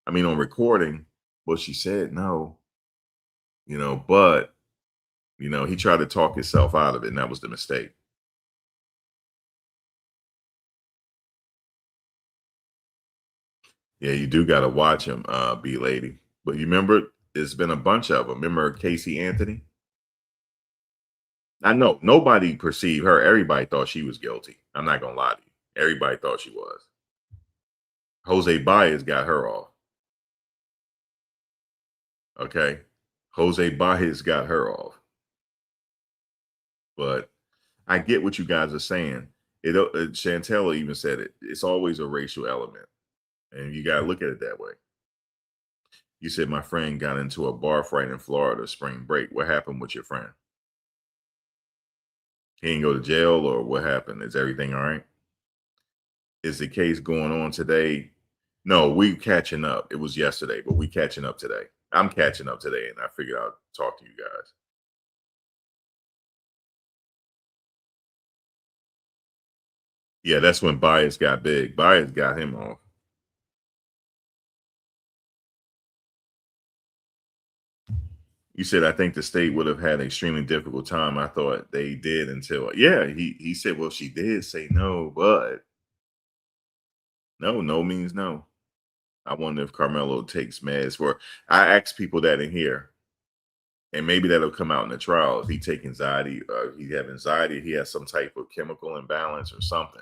on recording. Well, she said no, but he tried to talk himself out of it, and that was the mistake. Yeah, you do got to watch him, B lady. But you remember, there's been a bunch of them. Remember Casey Anthony? I know nobody perceived her. Everybody thought she was guilty. I'm not gonna lie to you. Everybody thought she was. Jose Baez got her off. Okay, Jose Baez got her off. But I get what you guys are saying. Chantella even said it. It's always a racial element, and you got to look at it that way. You said my friend got into a bar fight in Florida spring break. What happened with your friend? He didn't go to jail, or what happened? Is everything all right? Is the case going on today? No, we catching up. It was yesterday, but we catching up today. I'm catching up today, and I figured I'd talk to you guys. Yeah, that's when Baez got big. Baez got him off. You said, I think the state would have had an extremely difficult time. I thought they did until, yeah, he said, well, she did say no, but no means no. I wonder if KARMELO takes meds for, I asked people that in here, and maybe that'll come out in the trial. If he take anxiety, he have anxiety, he has some type of chemical imbalance or something.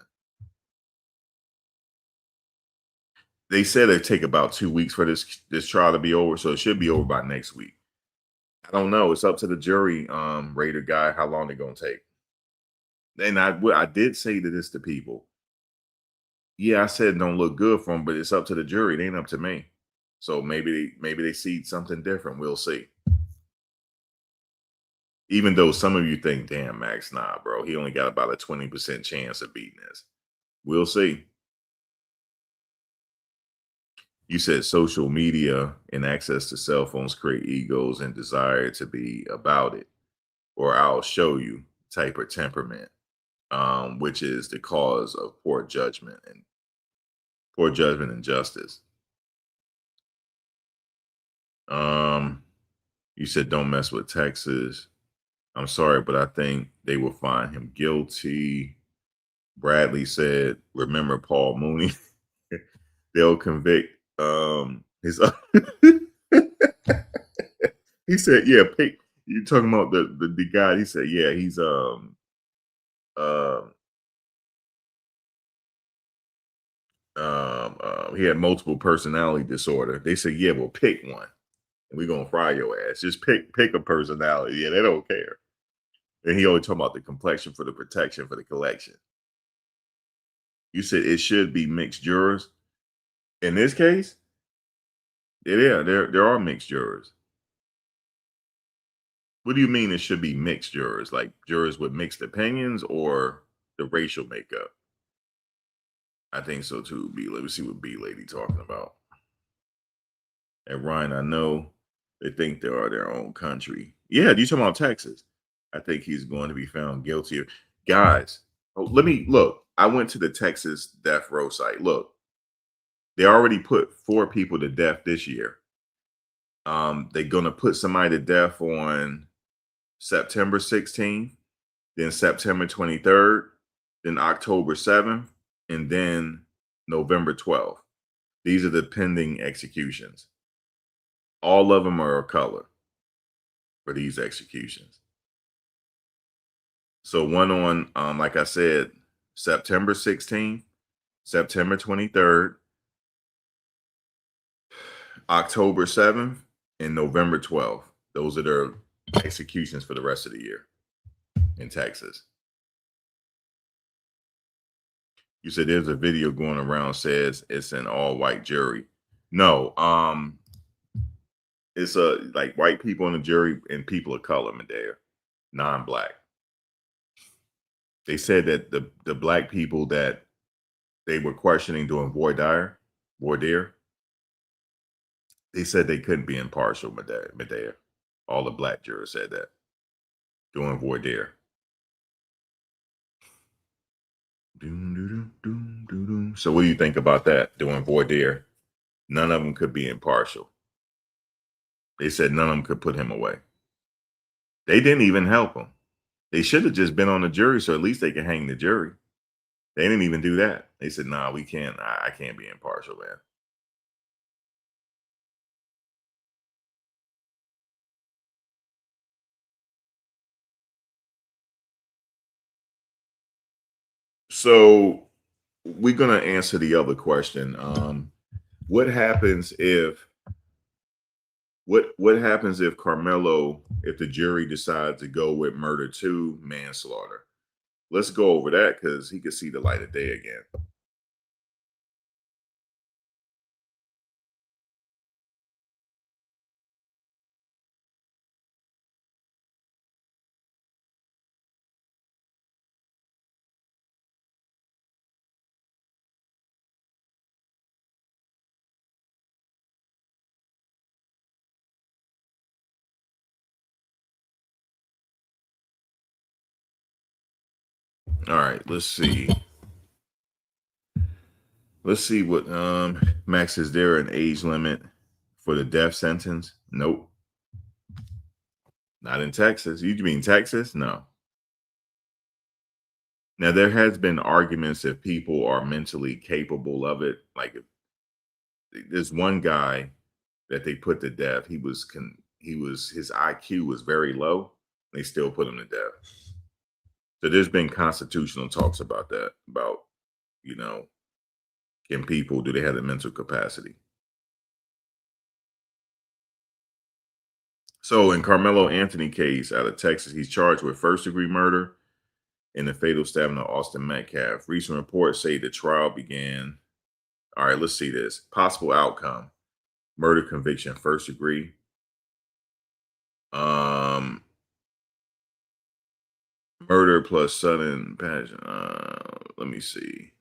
They said it'd take about 2 weeks for this trial to be over, so it should be over by next week. I don't know. It's up to the jury, Raider guy, how long they're gonna take. And I did say to this to people. Yeah, I said don't look good for them, but it's up to the jury. It ain't up to me. So maybe they see something different. We'll see. Even though some of you think, damn, Max, nah, bro, he only got about a 20% chance of beating this. We'll see. You said social media and access to cell phones create egos and desire to be about it, or I'll show you type of temperament, which is the cause of poor judgment and justice. You said don't mess with Texas. I'm sorry, but I think they will find him guilty. Bradley said, remember Paul Mooney? They'll convict his he said, yeah, pick you talking about the guy. He said, yeah, he's he had multiple personality disorder. They said, yeah, well, pick one. And we're gonna fry your ass. Just pick a personality. Yeah, they don't care. And he always talking about the complexion for the protection for the collection. You said it should be mixed jurors. In this case, yeah, there are mixed jurors. What do you mean it should be mixed jurors? Like jurors with mixed opinions or the racial makeup? I think so too, B. Let me see what B lady talking about. And Ryan, I know they think they are their own country. Yeah, you talking about Texas. I think he's going to be found guilty. Guys, let me look. I went to the Texas death row site. Look, they already put 4 people to death this year. They're going to put somebody to death on September 16th, then September 23rd, then October 7th, and then November 12th. These are the pending executions. All of them are a color for these executions. So one on, like I said, September 16th, September 23rd, October 7th, and November 12th. Those are their executions for the rest of the year in Texas. You said there's a video going around says it's an all-white jury. No, it's like white people in the jury and people of color, Medea, non-black. They said that the black people that they were questioning doing voir dire, they said they couldn't be impartial, Medea. All the black jurors said that doing voir dire. So what do you think about that, doing voir dire? None of them could be impartial. They said none of them could put him away. They didn't even help him. They should have just been on the jury so at least they can hang the jury. They didn't even do that. They said, nah, we can't. I can't be impartial, man. So we're going to answer the other question. What happens if Carmelo, if the jury decides to go with murder 2, manslaughter? Let's go over that because he could see the light of day again. All right, let's see. Let's see what Max, is there an age limit for the death sentence? Nope. Not in Texas. You mean Texas? No. Now there has been arguments if people are mentally capable of it. Like if there's one guy that they put to death, his IQ was very low. They still put him to death. So there's been constitutional talks about that, about, can people, do they have the mental capacity? So in Carmelo Anthony case out of Texas, he's charged with first-degree murder in the fatal stabbing of Austin Metcalf. Recent reports say the trial began. All right, let's see this. Possible outcome: murder conviction, first degree. Murder plus sudden passion. Let me see.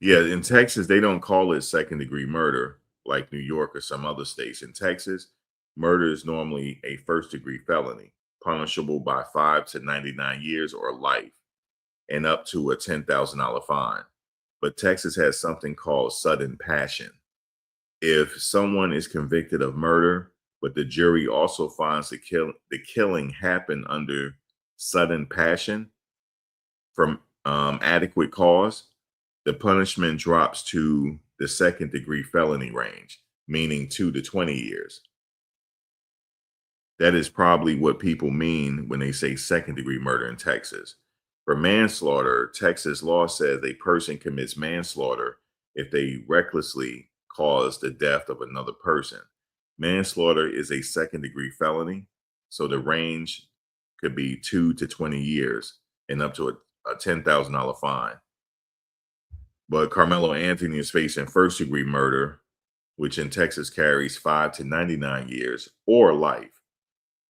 Yeah, in Texas, they don't call it second-degree murder. like New York or some other states. In Texas, murder is normally a first-degree felony, punishable by 5 to 99 years or life, and up to a $10,000 fine. But Texas has something called sudden passion. If someone is convicted of murder, but the jury also finds the killing happened under sudden passion from adequate cause, the punishment drops to the second-degree felony range, meaning 2 to 20 years. That is probably what people mean when they say second-degree murder in Texas. For manslaughter, Texas law says a person commits manslaughter if they recklessly cause the death of another person. Manslaughter is a second-degree felony, so the range could be 2 to 20 years and up to a $10,000 fine. But Carmelo Anthony is facing first-degree murder, which in Texas carries 5 to 99 years or life.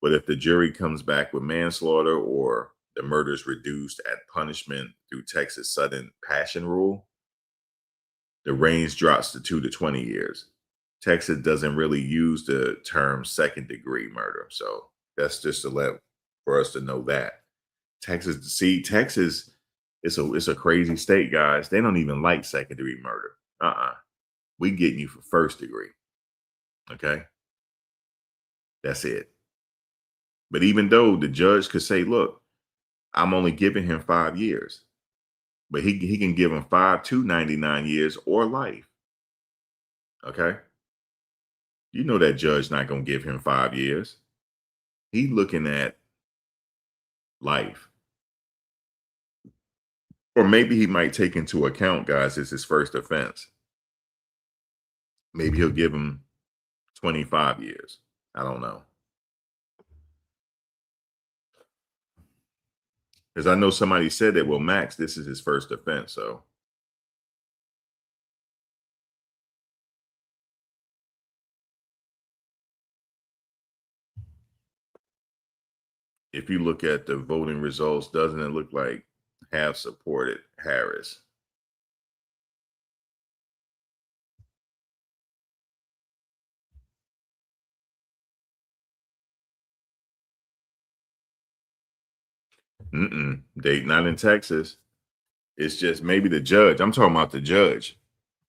But if the jury comes back with manslaughter or the murder is reduced at punishment through Texas sudden passion rule, the range drops to 2 to 20 years. Texas doesn't really use the term second-degree murder. So that's just for us to know that. Texas it's a crazy state, guys. They don't even like second-degree murder. We getting you for first degree. Okay? That's it. But even though the judge could say, look, I'm only giving him 5 years, but he can give him 5 to 99 years or life. Okay? You know that judge not going to give him 5 years. He's looking at life. Or maybe he might take into account, guys, it's his first offense. Maybe he'll give him 25 years. I don't know. Because I know somebody said that, well, Max, this is his first offense. So if you look at the voting results, doesn't it look like half supported Harris? They not in Texas. It's just maybe the judge. I'm talking about the judge.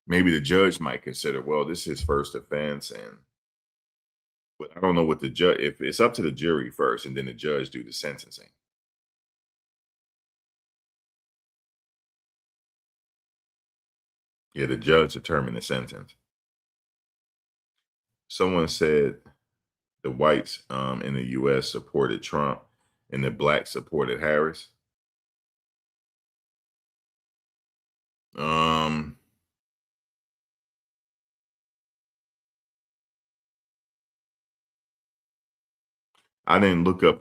Maybe the judge might consider, well, this is his first offense, but I don't know what the judge. If it's up to the jury first, and then the judge do the sentencing. Yeah, the judge determined the sentence. Someone said the whites in the U.S. supported Trump, and the blacks supported Harris. I didn't look up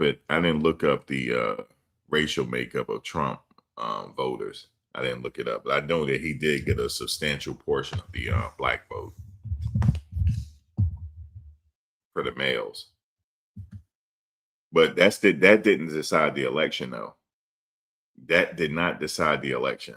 the racial makeup of Trump voters. I didn't look it up, but I know that he did get a substantial portion of the black vote for the males. But that didn't decide the election, though. That did not decide the election.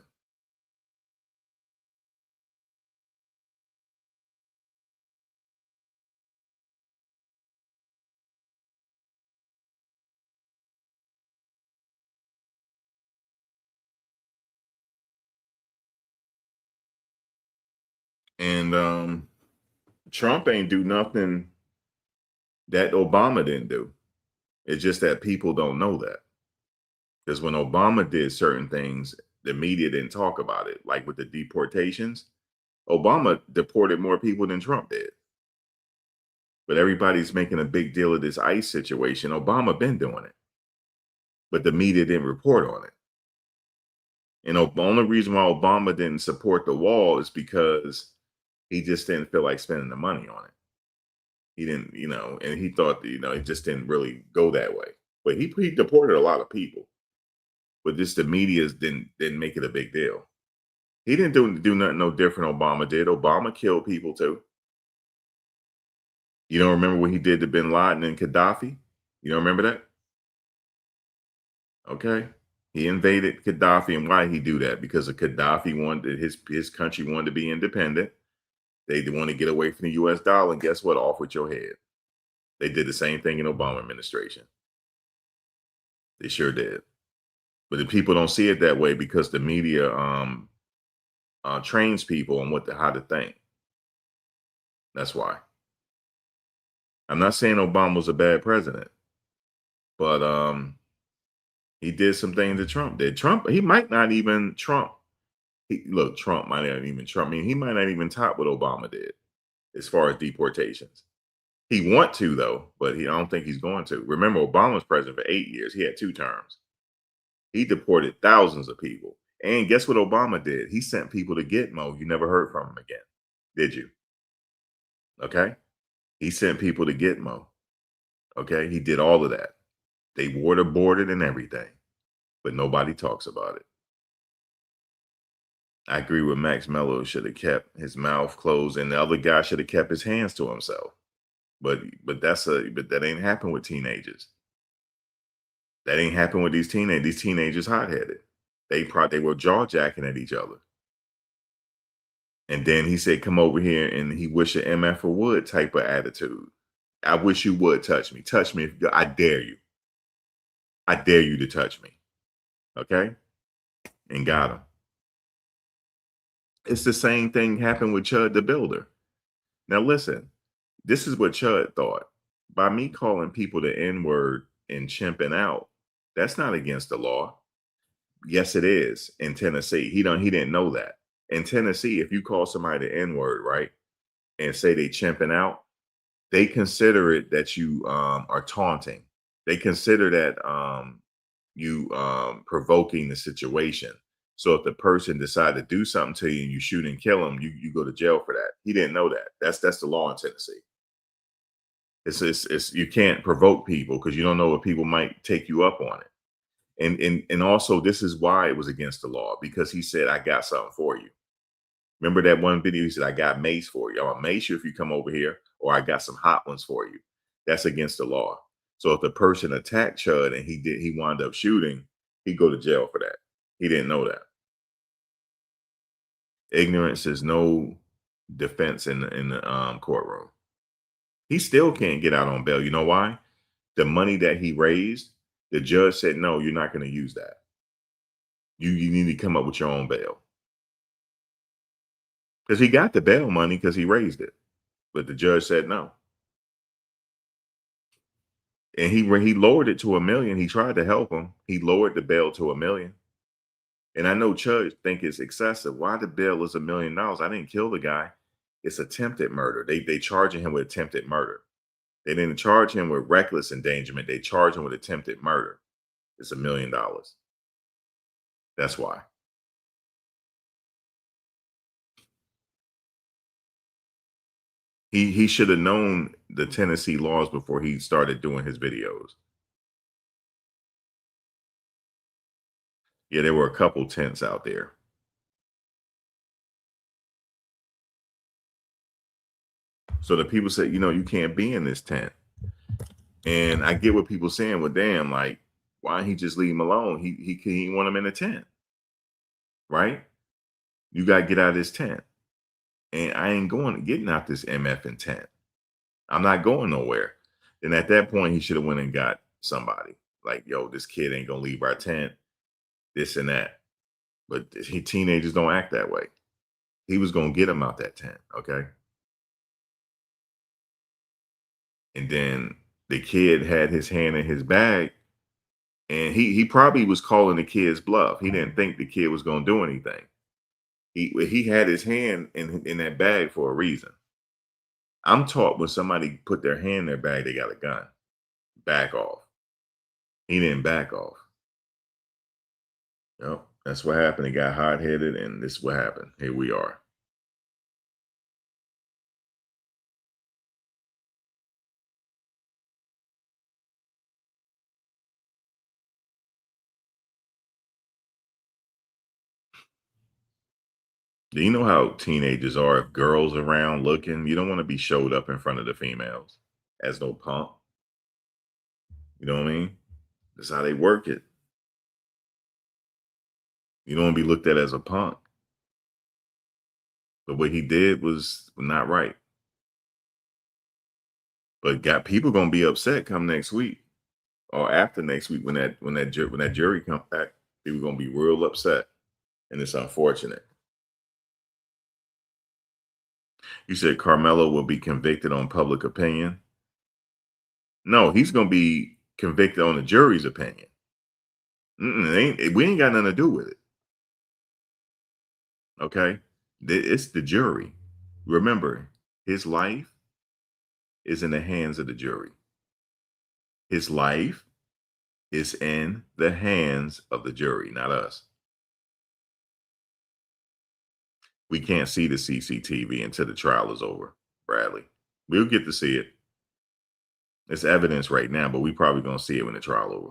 And Trump ain't do nothing that Obama didn't do. It's just that people don't know that. Because when Obama did certain things, the media didn't talk about it. Like with the deportations, Obama deported more people than Trump did. But everybody's making a big deal of this ICE situation. Obama been doing it. But the media didn't report on it. And the only reason why Obama didn't support the wall is because he just didn't feel like spending the money on it. He didn't, and he thought that, it just didn't really go that way. But he deported a lot of people. But just the media didn't make it a big deal. He didn't do nothing no different Obama did. Obama killed people too. You don't remember what he did to bin Laden and Gaddafi? You don't remember that? Okay. He invaded Gaddafi. And why did he do that? Because of Gaddafi wanted his country wanted to be independent. They want to get away from the US dollar, and guess what? Off with your head. They did the same thing in Obama administration. They sure did. But the people don't see it that way because the media trains people on how to think. That's why. I'm not saying Obama was a bad president, but he did some things that Trump did. He might not even Trump. Trump might not even Trump. I mean, he might not even top what Obama did as far as deportations. He want to though, but I don't think he's going to. Remember, Obama was president for 8 years. He had 2 terms. He deported thousands of people. And guess what Obama did? He sent people to Gitmo. You never heard from him again, did you? Okay. He sent people to Gitmo. Okay. He did all of that. They waterboarded and everything, but nobody talks about it. I agree with Max Mello. Should have kept his mouth closed, and the other guy should have kept his hands to himself. But that ain't happened with teenagers. That ain't happened with these teenagers. These teenagers hot-headed. They were jaw-jacking at each other. And then he said, come over here, and he wished an MF would type of attitude. I wish you would touch me. Touch me. I dare you. I dare you to touch me. Okay? And got him. It's the same thing happened with Chud the Builder. Now listen, this is what Chud thought. By me calling people the N-word and chimping out, that's not against the law. Yes, it is in Tennessee. He didn't know that. In Tennessee, if you call somebody the N-word, right, and say they chimping out, they consider it that you are taunting. They consider that you provoking the situation. So if the person decide to do something to you and you shoot and kill them, you go to jail for that. He didn't know that. That's the law in Tennessee. It's you can't provoke people because you don't know if people might take you up on it. And also this is why it was against the law, because he said, I got something for you. Remember that one video? He said, I got mace for you. I'll mace you if you come over here, or I got some hot ones for you. That's against the law. So if the person attacked Chud and he wound up shooting, he'd go to jail for that. He didn't know that. Ignorance is no defense in the courtroom. He still can't get out on bail. You know why? The money that he raised, the judge said, no, you're not going to use that. You need to come up with your own bail. Because he got the bail money because he raised it. But the judge said no. And he lowered it to $1 million. He tried to help him. He lowered the bail to $1 million. And I know Chud think it's excessive. Why the bail is $1 million? I didn't kill the guy. It's attempted murder. They charging him with attempted murder. They didn't charge him with reckless endangerment. They charged him with attempted murder. It's $1 million. That's why. He should have known the Tennessee laws before he started doing his videos. Yeah, there were a couple tents out there. So the people said, you can't be in this tent. And I get what people saying, well, damn, like, why didn't he just leave him alone? He want him in a tent, right? You got to get out of this tent. And I ain't getting out this MF tent. I'm not going nowhere. Then at that point, he should have went and got somebody. Like, yo, this kid ain't going to leave our tent, this and that. But teenagers don't act that way. He was going to get him out that tent, okay? And then the kid had his hand in his bag, and he probably was calling the kid's bluff. He didn't think the kid was going to do anything. He had his hand in that bag for a reason. I'm taught when somebody put their hand in their bag, they got a gun. Back off. He didn't back off. Yep, that's what happened. He got hot-headed, and this is what happened. Here we are. Do you know how teenagers are? If girls around looking, you don't want to be showed up in front of the females as no punk. You know what I mean? That's how they work it. You don't want to be looked at as a punk. But what he did was not right. But got people gonna be upset come next week or after next week when that jury comes back. People gonna be real upset, and it's unfortunate. You said Carmelo will be convicted on public opinion. No, he's gonna be convicted on the jury's opinion. We ain't got nothing to do with it. Okay, it's the jury. Remember, his life is in the hands of the jury. His life is in the hands of the jury, not us. We can't see the CCTV until the trial is over, Bradley. We'll get to see it. It's evidence right now, but we probably gonna see it when the trial over.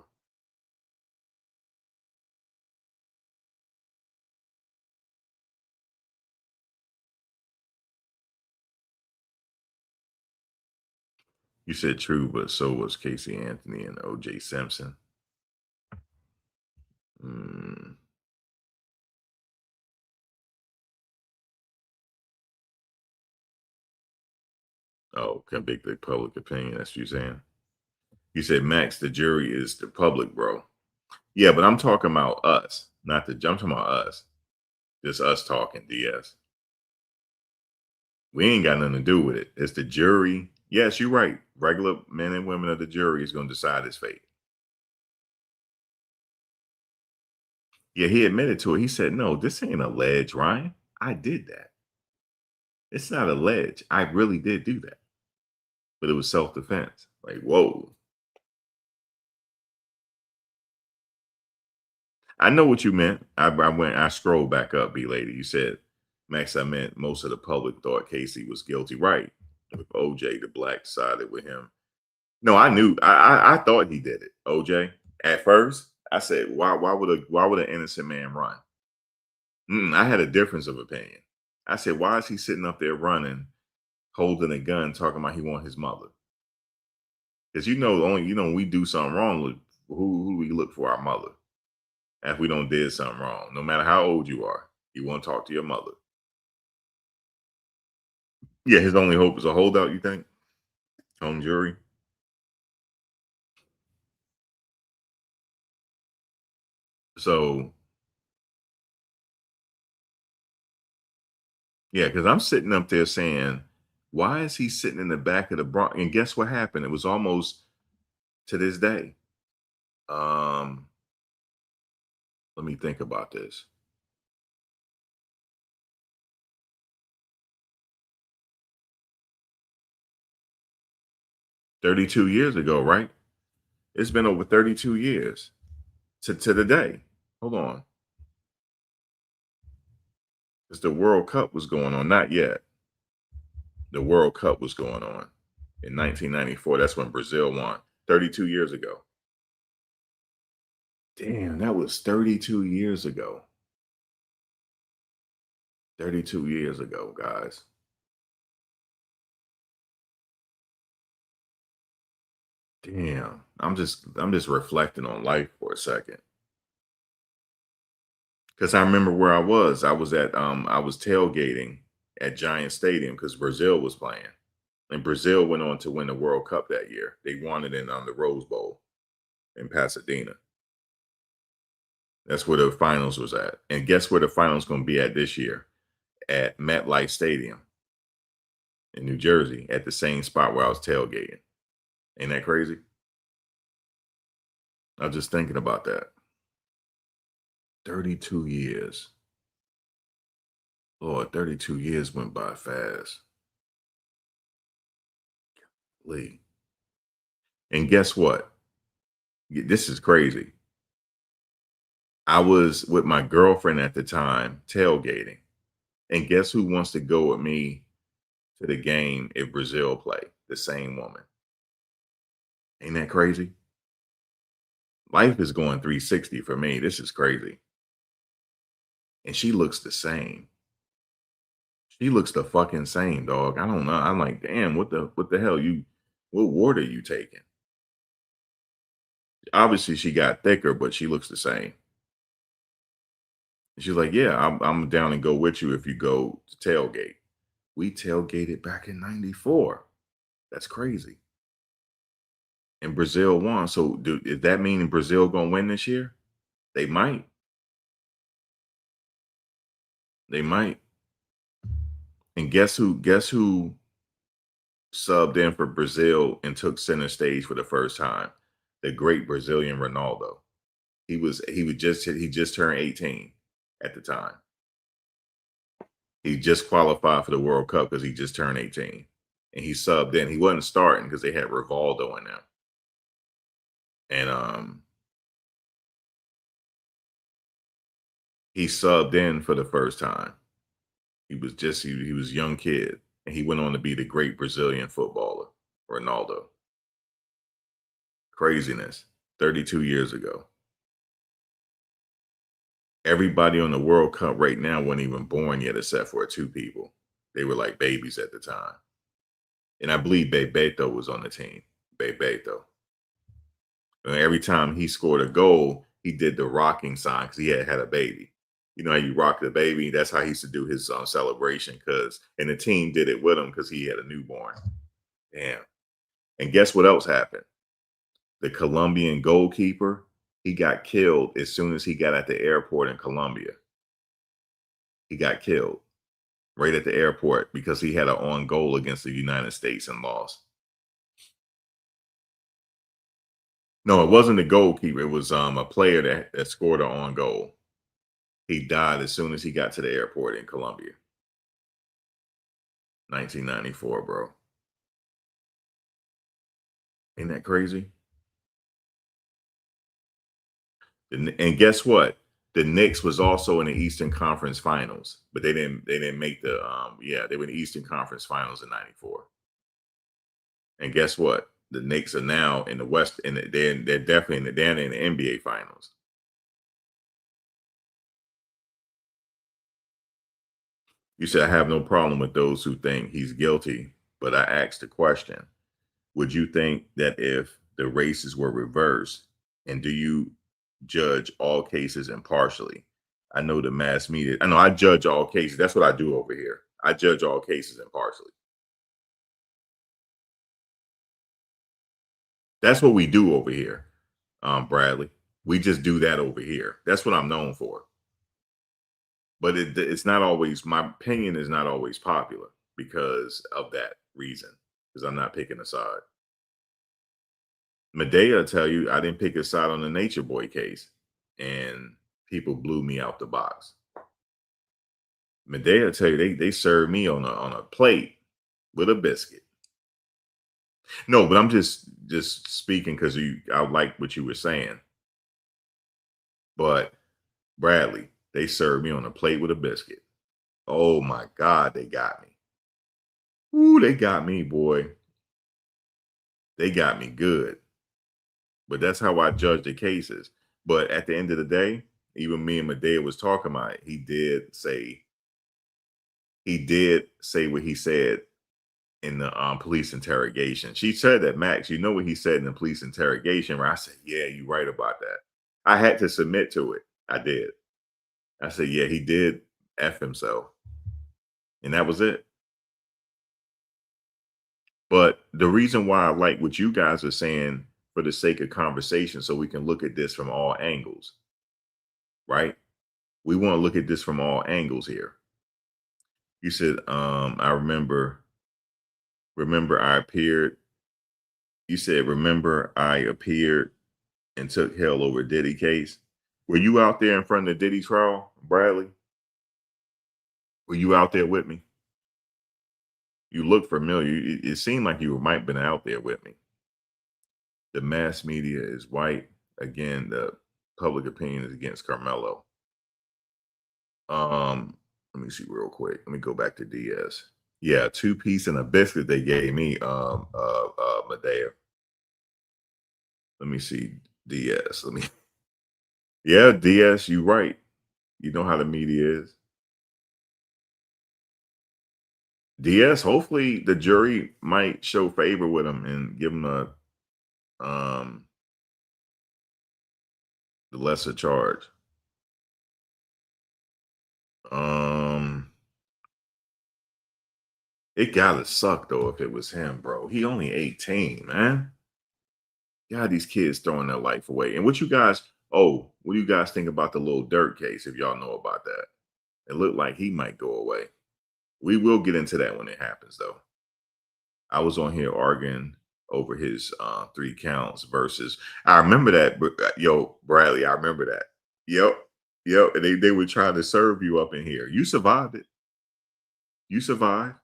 You said true, but so was Casey Anthony and O.J. Simpson. Mm. Oh, convicted public opinion. That's what you're saying. You said, Max, the jury is the public, bro. Yeah, but I'm talking about us, not the. I'm talking about us. Just us talking, DS. We ain't got nothing to do with it. It's the jury. Yes, you're right. Regular men and women of the jury is going to decide his fate. Yeah, he admitted to it. He said, no, this ain't alleged, Ryan. I did that. It's not alleged. I really did do that. But it was self-defense. Like, whoa. I know what you meant. I scrolled back up, B lady. You said, Max, I meant most of the public thought Casey was guilty. Right. With OJ, the black sided with him. No, I knew. I thought he did it. OJ. At first, I said, why would an innocent man run? I had a difference of opinion. I said, why is he sitting up there running, holding a gun, talking about he want his mother? Because we do something wrong, who we look for? Our mother. If we don't did something wrong, no matter how old you are, you want to talk to your mother. Yeah, his only hope is a holdout, you think? Home jury? So, yeah, because I'm sitting up there saying, why is he sitting in the back of the Bronx? And guess what happened? It was almost to this day. Let me think about this. "32 years ago, right? It's been over 32 years to the day. Hold on. Because the World Cup was going on. Not yet. The World Cup was going on in 1994. That's when Brazil won. 32 years ago. Damn, that was 32 years ago. 32 years ago, guys. Damn. I'm just reflecting on life for a second. Because I remember where I was. I was tailgating at Giant Stadium because Brazil was playing. And Brazil went on to win the World Cup that year. They won it in the Rose Bowl in Pasadena. That's where the finals was at. And guess where the finals going to be at this year? At MetLife Stadium in New Jersey, at the same spot where I was tailgating. Ain't that crazy? I was just thinking about that. 32 years. Lord, 32 years went by fast. Lee. And guess what? This is crazy. I was with my girlfriend at the time tailgating. And guess who wants to go with me to the game if Brazil play? The same woman. Ain't that crazy? Life is going 360 for me. This is crazy. And she looks the same. She looks the fucking same, dog. I don't know. I'm like, damn, what the hell? What ward are you taking? Obviously, she got thicker, but she looks the same. And she's like, yeah, I'm down and go with you if you go to tailgate. We tailgated back in 94. That's crazy. And Brazil won. So does that mean Brazil going to win this year? They might. They might. And guess who subbed in for Brazil and took center stage for the first time? The great Brazilian Ronaldo. He just turned 18 at the time. He just qualified for the World Cup because he just turned 18. And he subbed in. He wasn't starting because they had Rivaldo in there. And he subbed in for the first time. He was a young kid, and he went on to be the great Brazilian footballer, Ronaldo. Craziness. 32 years ago. Everybody on the World Cup right now wasn't even born yet, except for two people. They were like babies at the time. And I believe Bebeto was on the team. Bebeto. And every time he scored a goal, he did the rocking sign because he had a baby. You know how you rock the baby? That's how he used to do his celebration. And the team did it with him because he had a newborn. Damn. And guess what else happened? The Colombian goalkeeper, he got killed as soon as he got at the airport in Colombia. He got killed right at the airport because he had an on goal against the United States and lost. No, it wasn't the goalkeeper. It was a player that scored an on goal. He died as soon as he got to the airport in Colombia. 1994, bro. Ain't that crazy? And guess what? The Knicks was also in the Eastern Conference Finals, but they didn't make the they were in the Eastern Conference Finals in 94. And guess what? The Knicks are now in the West, and they're definitely in the NBA Finals. You said I have no problem with those who think he's guilty, but I asked the question: would you think that if the races were reversed, and do you judge all cases impartially? I know the mass media. I know I judge all cases. That's what I do over here. I judge all cases impartially. That's what we do over here, Bradley. We just do that over here. That's what I'm known for. But it's not always, my opinion is not always popular because of that reason, because I'm not picking a side. Medea will tell you I didn't pick a side on the Nature Boy case, and people blew me out the box. Medea will tell you they served me on a plate with a biscuit. No, but I'm just speaking because I like what you were saying. But Bradley, they served me on a plate with a biscuit. Oh my God, they got me. Ooh, they got me, boy. They got me good. But that's how I judge the cases. But at the end of the day, even me and Medea was talking about it. He did say what he said in the police interrogation. She said that, Max, you know what he said in the police interrogation, where I said, yeah, you're right about that. I had to submit to it. I did. I said, yeah, he did F himself. And that was it. But the reason why I like what you guys are saying for the sake of conversation, so we can look at this from all angles, right? We want to look at this from all angles here. You said, I remember I appeared. You said, remember I appeared and took hell over Diddy case. Were you out there in front of the Diddy trial, Bradley? Were you out there with me? You look familiar. It seemed like you might have been out there with me. The mass media is white. Again, the public opinion is against Carmelo. Let me see real quick. Let me go back to DS. Yeah, 2-piece and a biscuit they gave me, Medea. Let me see DS. Yeah, DS, you right. You know how the media is. DS, hopefully the jury might show favor with him and give him the lesser charge. It gotta suck though if it was him, bro. He only 18, man. God, these kids throwing their life away. And what do you guys think about the little Dirt case, if y'all know about that? It looked like he might go away. We will get into that when it happens, though. I was on here arguing over his 3 counts versus. I remember that, yo, Bradley. I remember that. Yep. And they were trying to serve you up in here. You survived it. You survived.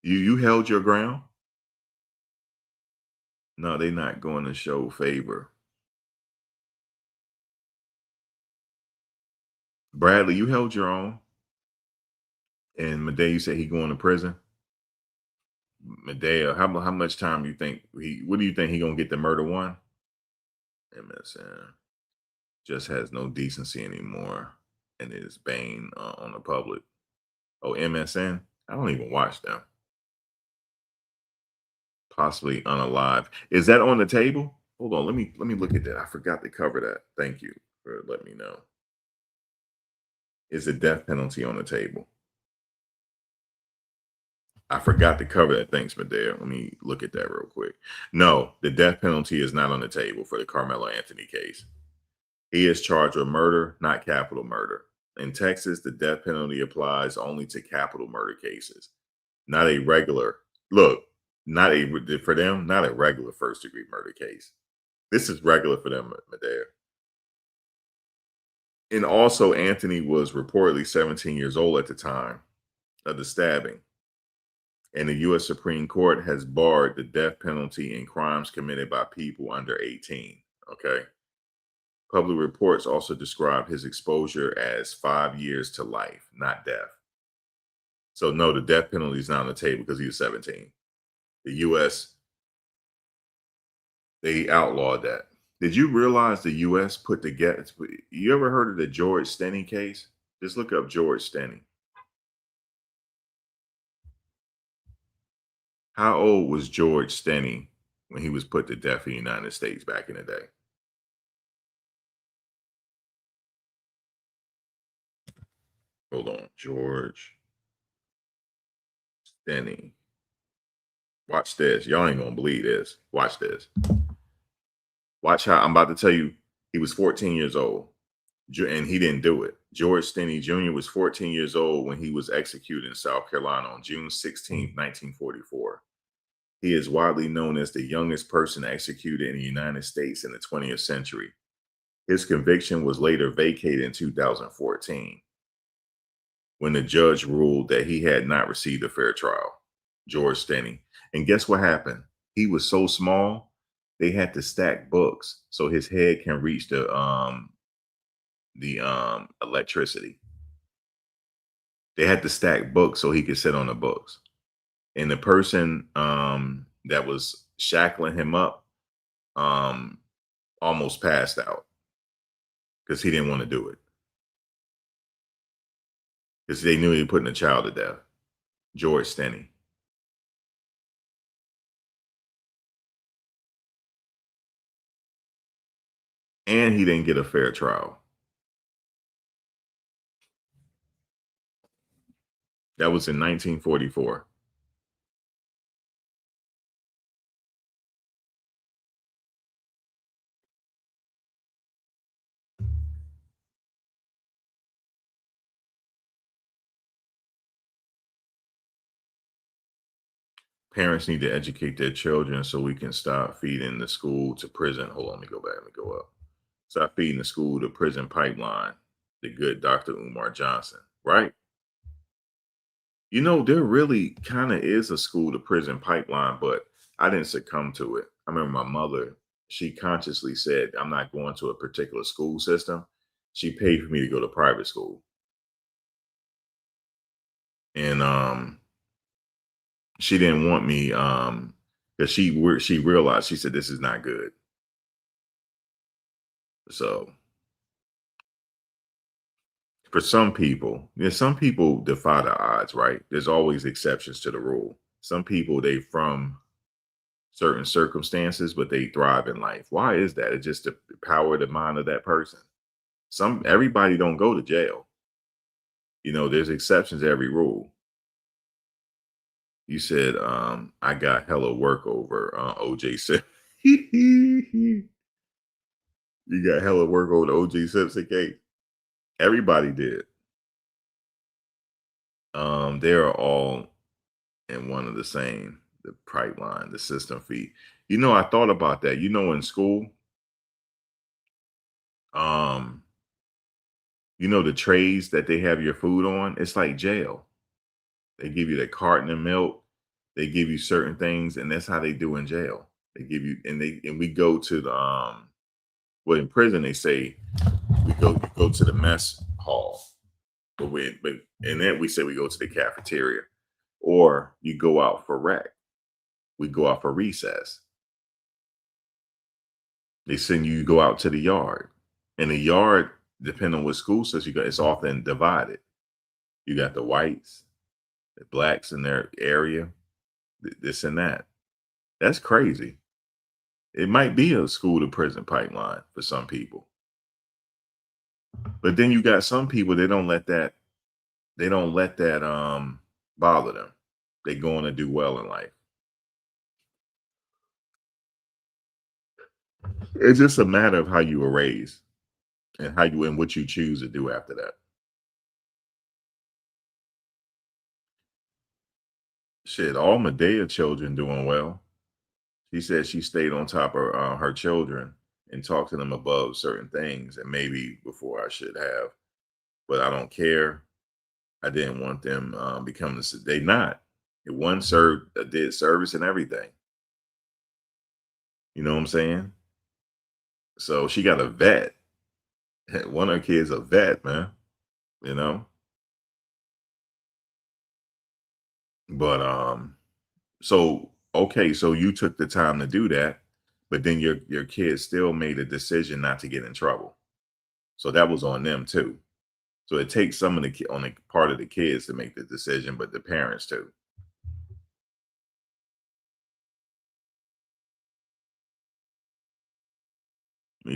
You held your ground. No, they're not going to show favor. Bradley, you held your own. And Medea, you said he going to prison. Medea, how much time you think what do you think he gonna get the murder one? MSN just has no decency anymore and is bane on the public. Oh, MSN? I don't even watch them. Possibly unalive. Is that on the table? Hold on, let me look at that. I forgot to cover that. Thank you for letting me know. Is the death penalty on the table? I forgot to cover that. Thanks, Medea. Let me look at that real quick. No, the death penalty is not on the table for the Carmelo Anthony case. He is charged with murder, not capital murder. In Texas, the death penalty applies only to capital murder cases, not a regular, for them, not a regular first-degree murder case. This is regular for them, Medea. And also, Anthony was reportedly 17 years old at the time of the stabbing. And the U.S. Supreme Court has barred the death penalty in crimes committed by people under 18. Okay. Public reports also describe his exposure as 5 years to life, not death. So no, the death penalty is not on the table because he was 17. The U.S., they outlawed that. Did you realize the U.S. put together? You ever heard of the George Stenny case? Just look up George Stenny. How old was George Stenny when he was put to death in the United States back in the day? Hold on, George Stenny. Watch this. Y'all ain't gonna believe this. Watch this. Watch how I'm about to tell you. He was 14 years old, and he didn't do it. George Stenny Jr. was 14 years old when he was executed in South Carolina on June 16, 1944. He is widely known as the youngest person executed in the United States in the 20th century. His conviction was later vacated in 2014 when the judge ruled that he had not received a fair trial. George Stenny. And guess what happened? He was so small, they had to stack books so his head can reach the electricity. They had to stack books so he could sit on the books. And the person that was shackling him up almost passed out because he didn't want to do it. Because they knew he was putting a child to death. George Stenny. And he didn't get a fair trial. That was in 1944. Parents need to educate their children so we can stop feeding the school to prison. Hold on, let me go back. Let me go up. Stop feeding the school to prison pipeline. The good Dr. Umar Johnson, right? You know, there really kind of is a school to prison pipeline, but I didn't succumb to it. I remember my mother, she consciously said, I'm not going to a particular school system. She paid for me to go to private school. And she didn't want me because she realized, she said, this is not good. So for some people defy the odds, right? There's always exceptions to the rule. Some people, they from certain circumstances, but they thrive in life. Why is that? It's just the power of the mind of that person. Everybody don't go to jail. You know, there's exceptions to every rule. You said, I got hella work over OJ Simpson. You got hella work over the OJ Simpson case. Everybody did. They are all in one of the same, the pipeline, the system fee. You know, I thought about that. You know, in school, um, you know, the trays that they have your food on, it's like jail. They give you the carton of milk, they give you certain things, and that's how they do in jail. They give you, and we go to the well, in prison they say we go to the mess hall, but and then we say we go to the cafeteria, or you go out for rec. We go out for recess. They send you go out to the yard. In the yard, depending on what school system you got, it's often divided. You got the whites, the blacks in their area, this and that. That's crazy. It might be a school to prison pipeline for some people. But then you got some people they don't let that bother them. They go on to do well in life. It's just a matter of how you were raised and what you choose to do after that. Shit, all Medea children doing well. She said she stayed on top of her children and talked to them above certain things, and maybe before I should have, but I don't care. I didn't want them becoming they not. It one served did service and everything. You know what I'm saying? So she got a vet. One of her kids a vet, man. You know, but so okay, so you took the time to do that, but then your kids still made a decision not to get in trouble. So that was on them too. So it takes some of the on the part of the kids to make the decision, but the parents too.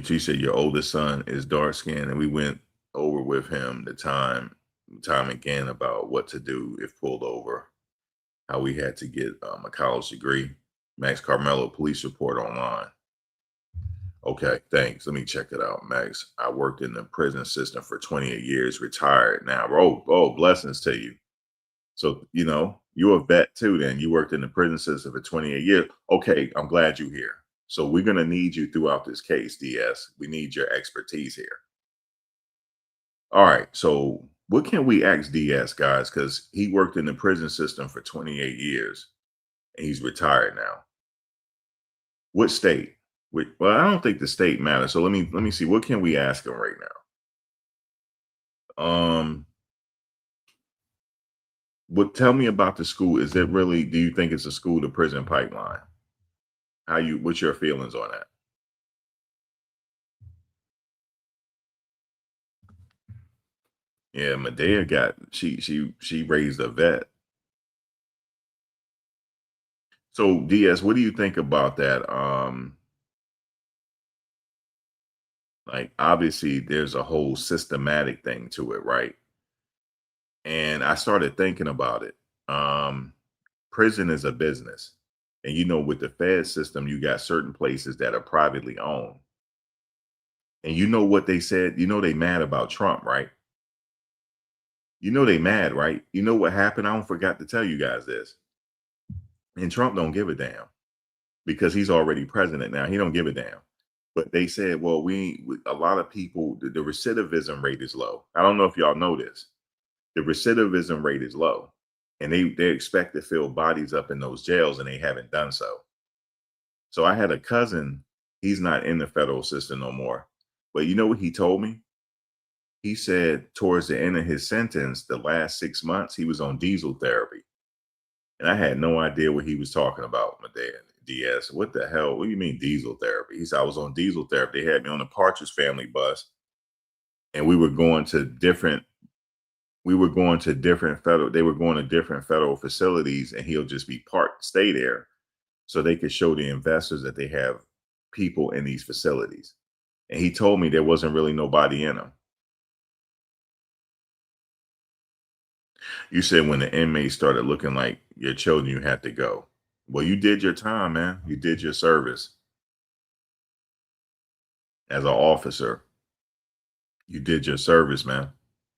She said your oldest son is dark skinned, and we went over with him the time again about what to do if pulled over, how we had to get a college degree. Max Carmelo police report online. Okay, thanks. Let me check it out, Max. I worked in the prison system for 28 years, retired now. Oh, blessings to you. So, you know, you're a vet too, then. You worked in the prison system for 28 years. Okay, I'm glad you're here. So we're going to need you throughout this case, DS. We need your expertise here. All right. So what can we ask DS, guys? Because he worked in the prison system for 28 years and he's retired now. What state? Well, I don't think the state matters. So let me see. What can we ask him right now? What tell me about the school? Is it really, do you think it's a school to prison pipeline? What's your feelings on that? Yeah, Medea she raised a vet. So DS, what do you think about that? Like obviously there's a whole systematic thing to it, right? And I started thinking about it. Prison is a business. And you know, with the Fed system, you got certain places that are privately owned. And you know what they said? You know they mad about Trump, right? You know they mad, right? You know what happened? I don't forgot to tell you guys this. And Trump don't give a damn because he's already president now. He don't give a damn. But they said, well, a lot of people, the recidivism rate is low. I don't know if y'all know this. The recidivism rate is low. And they expect to fill bodies up in those jails, and they haven't done so. So I had a cousin, he's not in the federal system no more. But you know what he told me? He said towards the end of his sentence, the last 6 months, he was on diesel therapy. And I had no idea what he was talking about, my dad. DS, what the hell? What do you mean diesel therapy? He said, I was on diesel therapy. They had me on the Partridge Family bus, and we were going to different federal facilities, and he'll just be parked, stay there, so they could show the investors that they have people in these facilities. And he told me there wasn't really nobody in them. You said when the inmates started looking like your children, you had to go. Well, you did your time, man. You did your service as an officer. You did your service, man.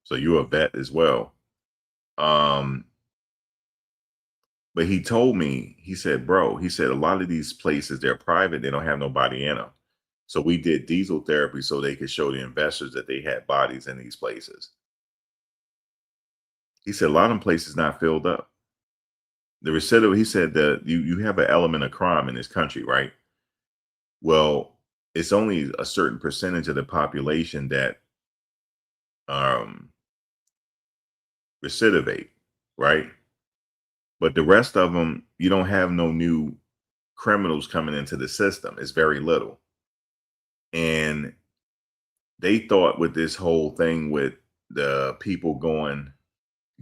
So you're a vet as well. But he told me, he said, bro, he said a lot of these places, they're private. They don't have nobody in them. So we did diesel therapy so they could show the investors that they had bodies in these places. He said a lot of them places not filled up. The recidivism, he said that you have an element of crime in this country, right? Well, it's only a certain percentage of the population that recidivate, right? But the rest of them, you don't have no new criminals coming into the system. It's very little. And they thought with this whole thing with the people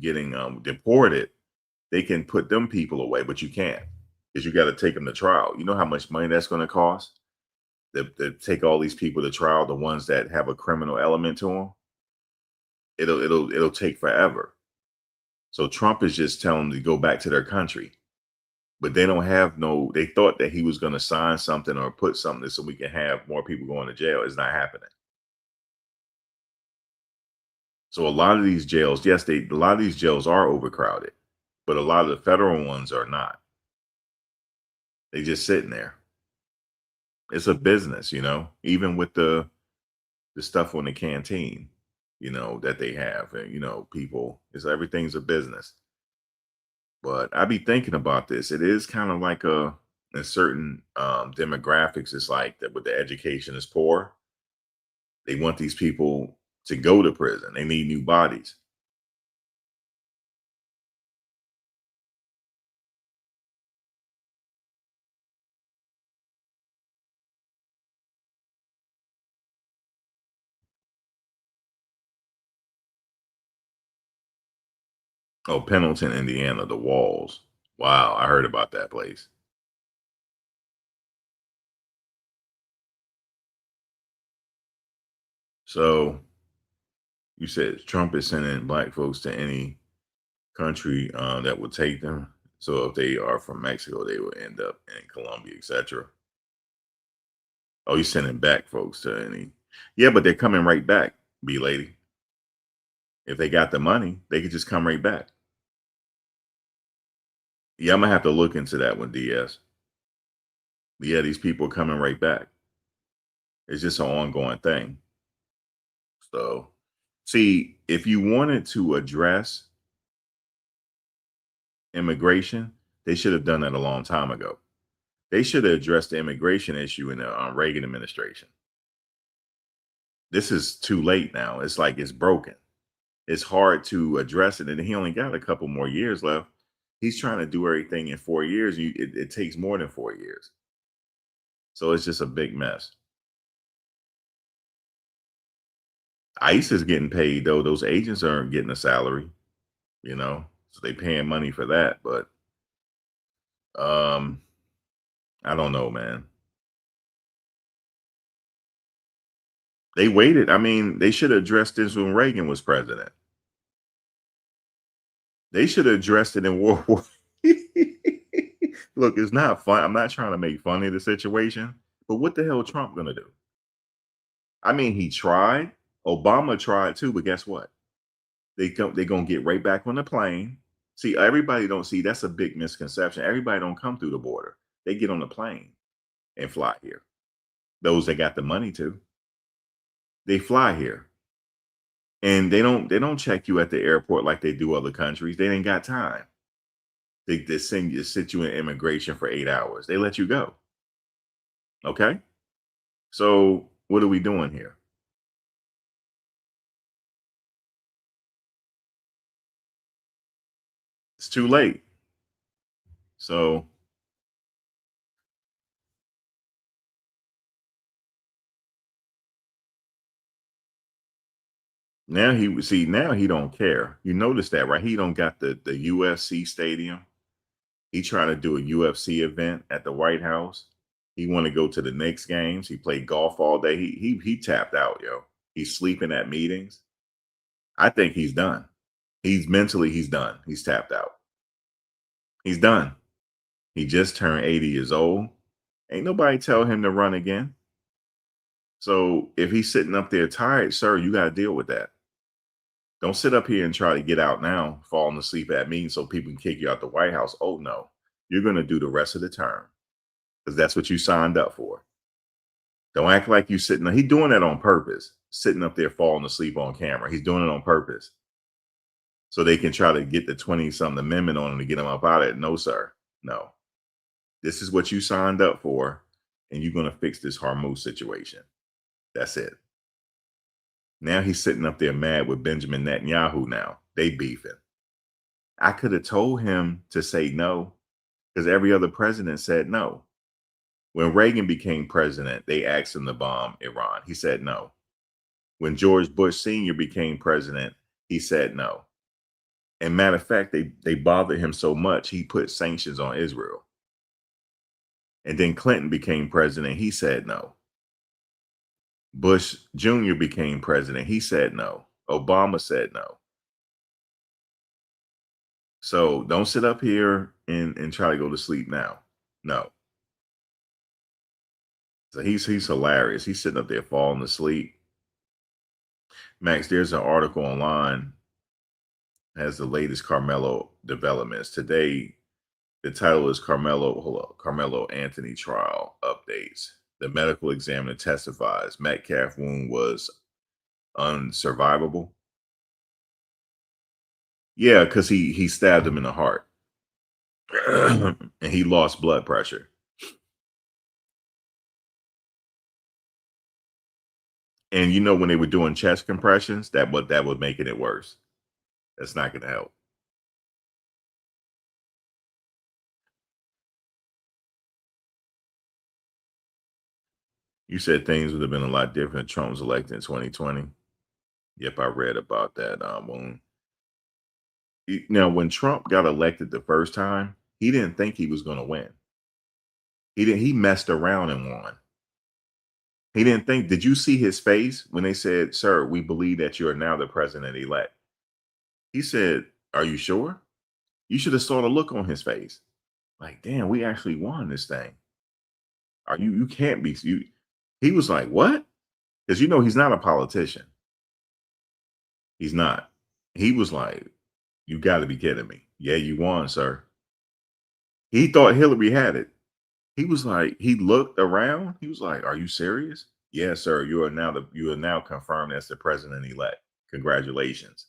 getting deported, they can put them people away, but you can't, because you got to take them to trial. You know how much money that's going to cost to take all these people to trial, the ones that have a criminal element to them. It'll take forever. So Trump is just telling them to go back to their country, but they don't have no. They thought that he was going to sign something or put something so we can have more people going to jail. It's not happening. So a lot of these jails, yes, a lot of these jails are overcrowded, but a lot of the federal ones are not. They just sitting there. It's a business, even with the stuff on the canteen, that they have, and people, everything's a business. But I be thinking about this. It is kind of like in certain demographics, it's like that with the education is poor. They want these people to go to prison. They need new bodies. Oh, Pendleton, Indiana, the Walls. Wow, I heard about that place. So you said Trump is sending black folks to any country that would take them. So if they are from Mexico, they will end up in Colombia, etc. Oh, you're sending back folks to any. Yeah, but they're coming right back, B lady. If they got the money, they could just come right back. Yeah, I'm gonna have to look into that one, DS. Yeah, these people are coming right back. It's just an ongoing thing. So, see, if you wanted to address immigration, they should have done that a long time ago. They should have addressed the immigration issue in the Reagan administration. This is too late now. It's like it's broken. It's hard to address it, and he only got a couple more years left. He's trying to do everything in 4 years. It takes more than 4 years. So it's just a big mess. ICE is getting paid, though. Those agents aren't getting a salary, so they paying money for that. But I don't know, man. They waited. I mean, they should have addressed this when Reagan was president. They should have addressed it in World War. Look, it's not fun. I'm not trying to make fun of the situation, but what the hell is Trump gonna do? I mean, he tried. Obama tried too, but guess what? They're gonna get right back on the plane. See, everybody don't see, that's a big misconception. Everybody don't come through the border. They get on the plane and fly here. Those that got the money to. They fly here. And they don't check you at the airport like they do other countries. They ain't got time. They sit you in immigration for 8 hours. They let you go. Okay? So what are we doing here? It's too late. So now he don't care. You notice that, right? He don't got the UFC stadium. He trying to do a UFC event at the White House. He want to go to the Knicks games. He played golf all day. He tapped out, yo. He's sleeping at meetings. I think he's done. He's mentally, he's done. He's tapped out. He's done. He just turned 80 years old. Ain't nobody tell him to run again. So if he's sitting up there tired, sir, you got to deal with that. Don't sit up here and try to get out now, falling asleep at me so people can kick you out the White House. Oh, no. You're going to do the rest of the term because that's what you signed up for. Don't act like you sitting there. He's doing that on purpose, sitting up there falling asleep on camera. He's doing it on purpose so they can try to get the 20-something amendment on him to get him up out of it. No, sir. No. This is what you signed up for, and you're going to fix this Hormuz situation. That's it. Now he's sitting up there mad with Benjamin Netanyahu now. They beefing. I could have told him to say no because every other president said no. When Reagan became president, they asked him to bomb Iran. He said no. When George Bush Sr. became president, he said no. And matter of fact, they bothered him so much, he put sanctions on Israel. And then Clinton became president. He said no. Bush Jr. became president. He said no. Obama said no. So don't sit up here and try to go to sleep now. No. So he's hilarious. He's sitting up there falling asleep. Max, there's an article online has the latest Carmelo developments. Today, the title is Carmelo Anthony trial updates. The medical examiner testifies Metcalf wound was unsurvivable. Yeah, because he stabbed him in the heart. And he lost blood pressure. And you know, when they were doing chest compressions, that was making it worse. That's not going to help. You said things would have been a lot different if Trump was elected in 2020. Yep, I read about that wound. Now, when Trump got elected the first time, he didn't think he was going to win. He messed around and won. He didn't think. Did you see his face when they said, "Sir, we believe that you are now the president-elect"? He said, "Are you sure?" You should have saw the look on his face. Like, damn, we actually won this thing. Are you can't be you. He was like, what? Because you know he's not a politician. He's not. He was like, you got to be kidding me. Yeah, you won, sir. He thought Hillary had it. He was like, he looked around. He was like, are you serious? Yes, sir. You are now confirmed as the president-elect. Congratulations.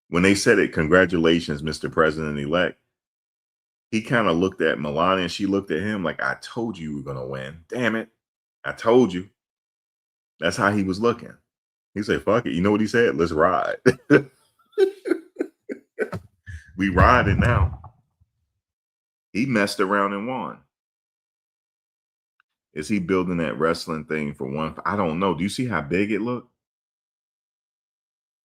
When they said it, congratulations, Mr. President-elect, he kind of looked at Melania and she looked at him like, I told you were going to win. Damn it. I told you. That's how he was looking. He said, fuck it. You know what he said? Let's ride. We riding now. He messed around and won. Is he building that wrestling thing for one? I don't know. Do you see how big it looked?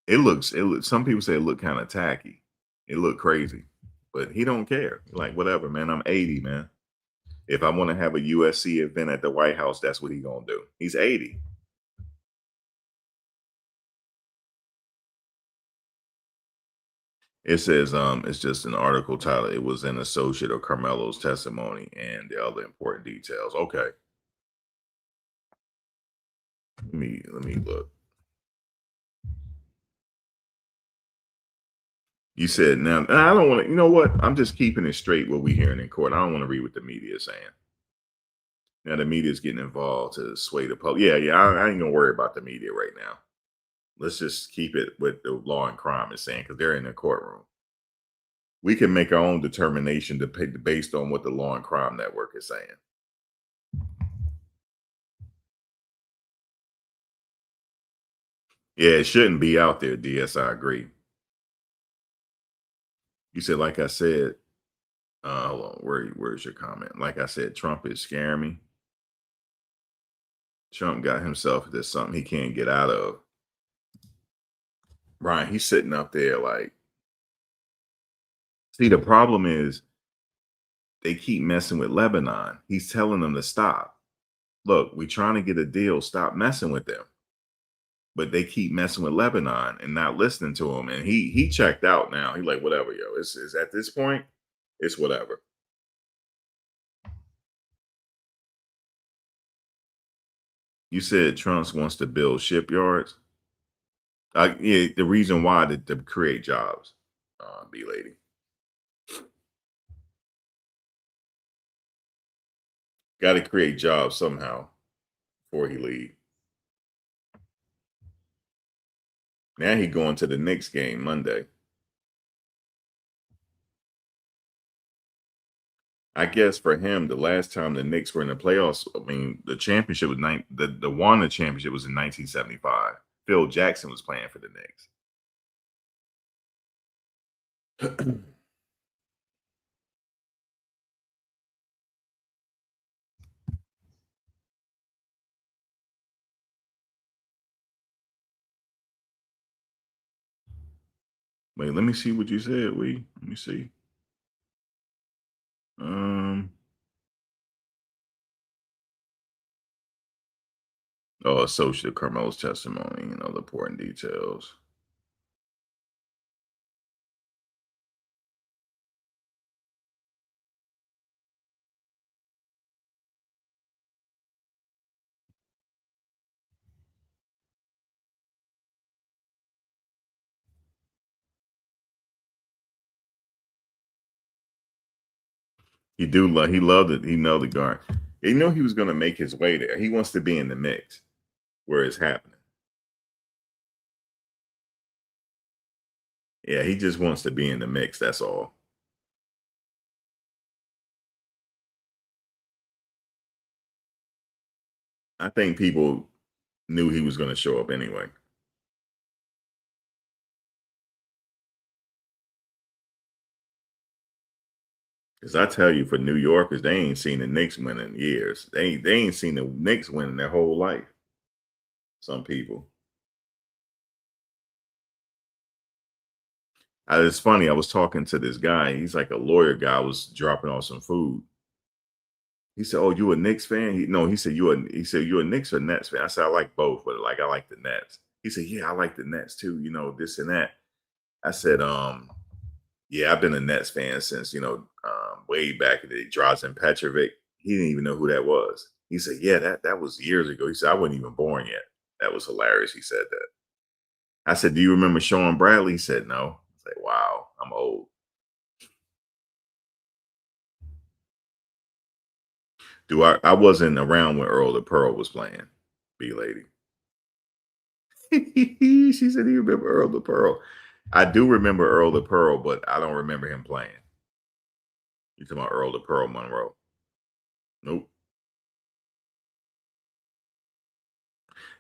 It looks, some people say it looked kind of tacky. It looked crazy, but he don't care. Like, whatever, man. I'm 80, man. If I want to have a USC event at the White House, that's what he's going to do. He's 80. It says, it's just an article title. It was an associate of Carmelo's testimony and the other important details. Okay. Let me look. You said now, and I don't want to, you know what? I'm just keeping it straight what we're hearing in court. I don't want to read what the media is saying. Now the media is getting involved to sway the public. Yeah, I ain't gonna worry about the media right now. Let's just keep it with the law and crime is saying, because they're in the courtroom. We can make our own determination based on what the Law and Crime Network is saying. Yeah, it shouldn't be out there, DS. I agree. You said, like I said, hold on, where's your comment? Like I said, Trump is scaring me. Trump got himself into something he can't get out of. Brian, he's sitting up there like, see, the problem is they keep messing with Lebanon. He's telling them to stop. Look, we're trying to get a deal. Stop messing with them. but they keep messing with Lebanon and not listening to him. And he checked out now. He's like, whatever, yo. It's at this point, it's whatever. You said Trump wants to build shipyards. Yeah, the reason why to create jobs, B lady. Got to create jobs somehow before he leave. Now he going to the Knicks game Monday. I guess for him, the last time the Knicks were in the playoffs, I mean, the championship was the Warner championship was in 1975. Phil Jackson was playing for the Knicks. Wait, let me see what you said. Let me see. Associate Carmelo's testimony and other important details. He loved it. He know the guard. He knew he was going to make his way there. He wants to be in the mix where it's happening. Yeah, he just wants to be in the mix. That's all. I think people knew he was going to show up anyway. Because I tell you, for New Yorkers, they ain't seen the Knicks win in years. They ain't seen the Knicks win in their whole life. Some people. It's funny. I was talking to this guy. He's like a lawyer guy. I was dropping off some food. He said, "Oh, you a Knicks fan?" He said, "You a Knicks or Nets fan?" I said, "I like both, but I like the Nets." He said, "Yeah, I like the Nets too. This and that." I said, yeah, I've been a Nets fan since, way back in the day, Drazen Petrovic. He didn't even know who that was. He said, yeah, that was years ago. He said, I wasn't even born yet. That was hilarious. He said that. I said, do you remember Sean Bradley? He said, no. I was like, wow, I'm old. I wasn't around when Earl the Pearl was playing, B lady. She said, do you remember Earl the Pearl? I do remember Earl the Pearl, but I don't remember him playing. You talking about Earl the Pearl Monroe? Nope.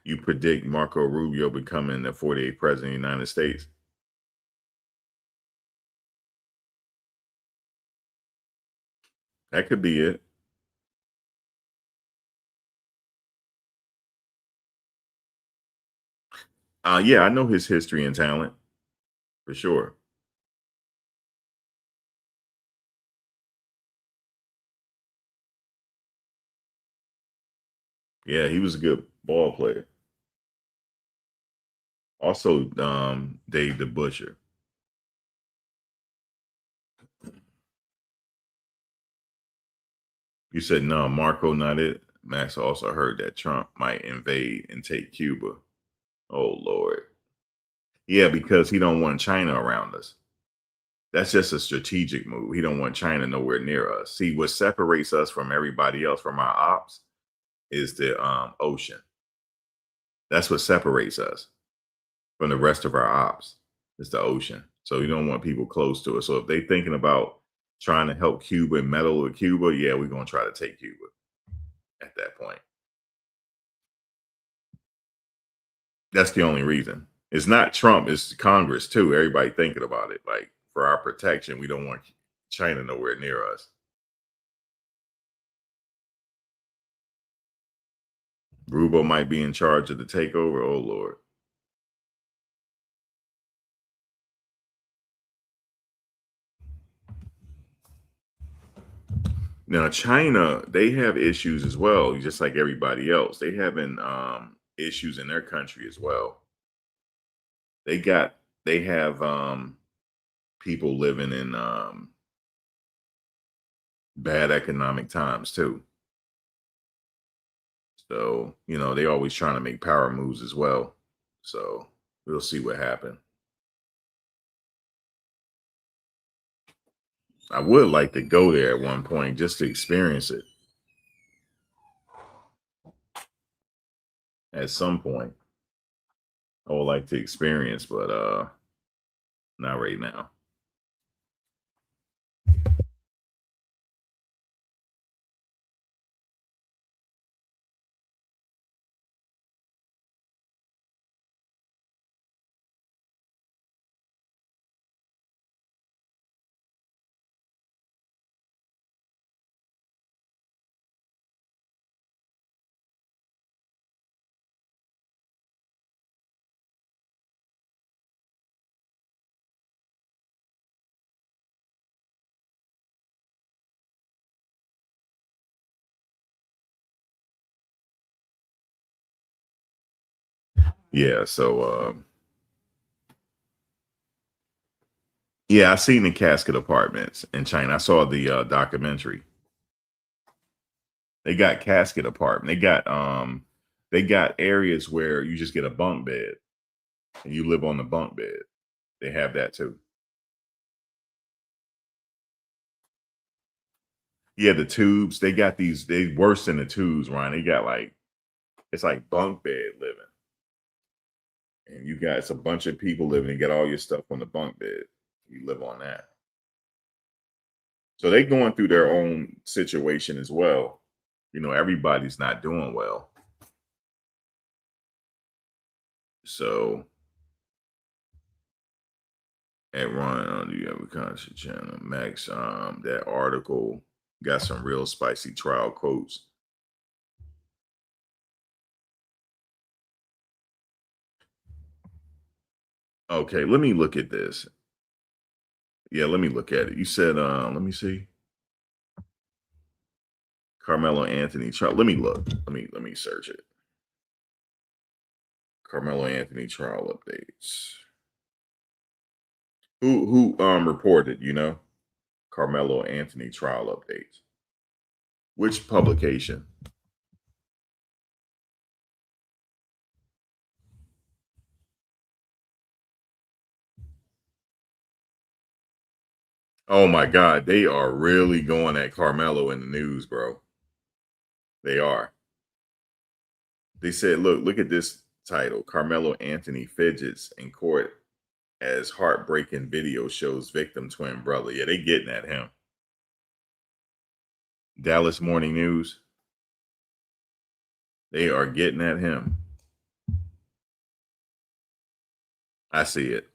You predict Marco Rubio becoming the 48th president of the United States? That could be it. Yeah, I know his history and talent for sure. Yeah, he was a good ball player. Also, Dave the Butcher. You said no, Marco, not it. Max also heard that Trump might invade and take Cuba. Oh Lord. Yeah, because he don't want China around us. That's just a strategic move. He don't want China nowhere near us. See, what separates us from everybody else, from our ops, is the ocean. That's what separates us from the rest of our ops. It's the ocean. So you don't want people close to it. So if they thinking about trying to help Cuba and meddle with Cuba, yeah, we're gonna try to take Cuba at that point. That's the only reason. It's not Trump, it's Congress too. Everybody thinking about it. Like, for our protection, we don't want China nowhere near us. Rubo might be in charge of the takeover. Oh Lord. Now, China, they have issues as well, just like everybody else. They having issues in their country as well. they have people living in bad economic times too. So, you know, they always trying to make power moves as well. So we'll see what happens. I would like to go there at one point just to experience it. At some point, I would like to experience, but not right now. Yeah, so yeah, I seen the casket apartments in China. I saw the documentary. They got casket apartment. They got areas where you just get a bunk bed and you live on the bunk bed. They have that too. Yeah, the tubes. They got these. They worse than the tubes, Ryan. They got like it's like bunk bed living, and you got it's a bunch of people living. You got all your stuff on the bunk bed. You live on that. So they going through their own situation as well. You know, everybody's not doing well. So at Ron, do you have a concert channel? Max, that article got some real spicy trial quotes. Okay, let me look at this. Yeah, let me look at it. You said, let me see. Carmelo Anthony trial. Let me look. Let me search it. Carmelo Anthony trial updates. Who reported, you know? Carmelo Anthony trial updates. Which publication? Oh my God, they are really going at Carmelo in the news, bro. They are. They said, look at this title. Carmelo Anthony fidgets in court as heartbreaking video shows victim twin brother. Yeah, they getting at him. Dallas Morning News. They are getting at him. I see it.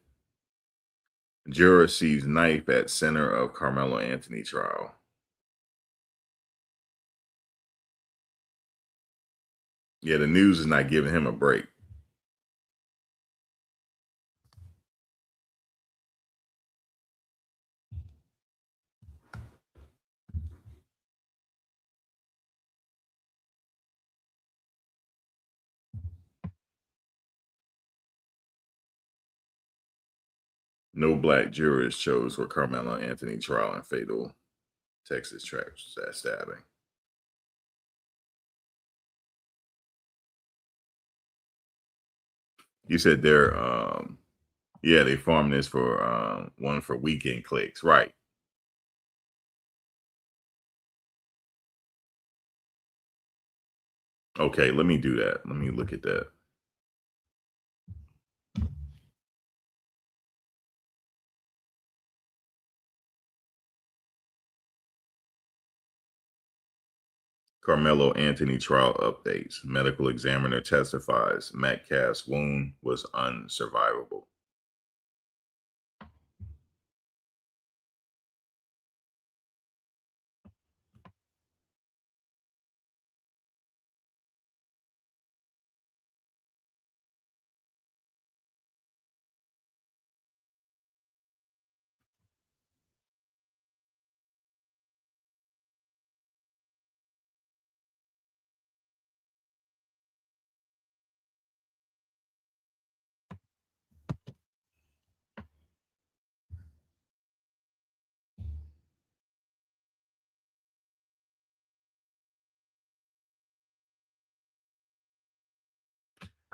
Juror sees knife at center of Carmelo Anthony trial. Yeah, the news is not giving him a break. No black jurors chose for Carmelo Anthony trial and fatal Texas track stabbing. You said they're yeah, they farm this for one for weekend clicks, right? Okay, let me do that. Let me look at that. Carmelo Anthony trial updates. Medical examiner testifies Metcalf's wound was unsurvivable.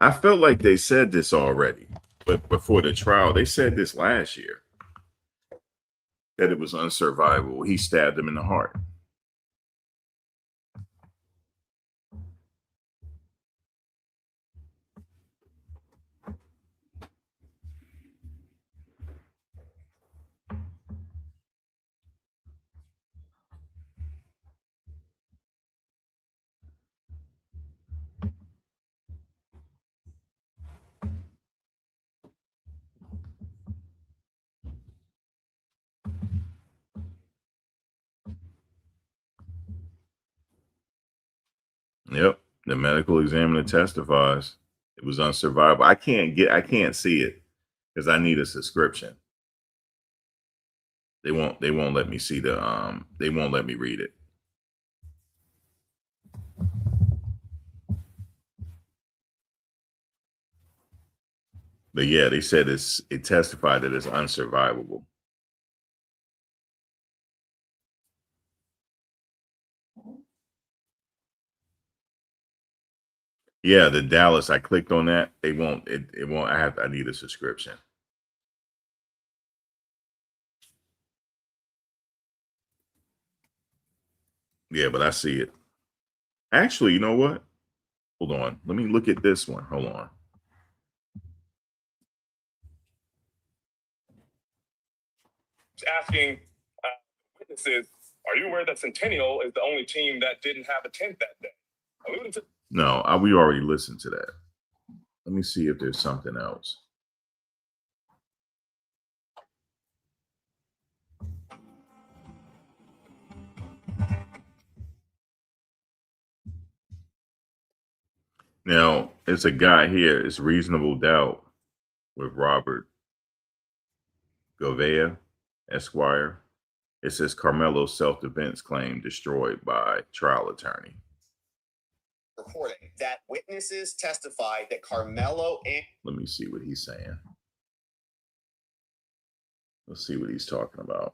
I felt like they said this already, but before the trial, they said this last year, that it was unsurvivable. He stabbed him in the heart. Yep. The medical examiner testifies it was unsurvivable. I can't see it because I need a subscription. They won't let me see they won't let me read it. But yeah, they said it testified that it's unsurvivable. Yeah, the Dallas, I clicked on that. It won't, I need a subscription. Yeah, but I see it. Actually, you know what? Hold on. Let me look at this one. Hold on. Asking witnesses, are you aware that Centennial is the only team that didn't have a tent that day? Alluding to No, we already listened to that. Let me see if there's something else. Now, it's a guy here. It's reasonable doubt with Robert Govea, Esquire. It says Carmelo's self-defense claim destroyed by trial attorney. Reporting that witnesses testified that Carmelo and Let me see what he's saying. Let's see what he's talking about.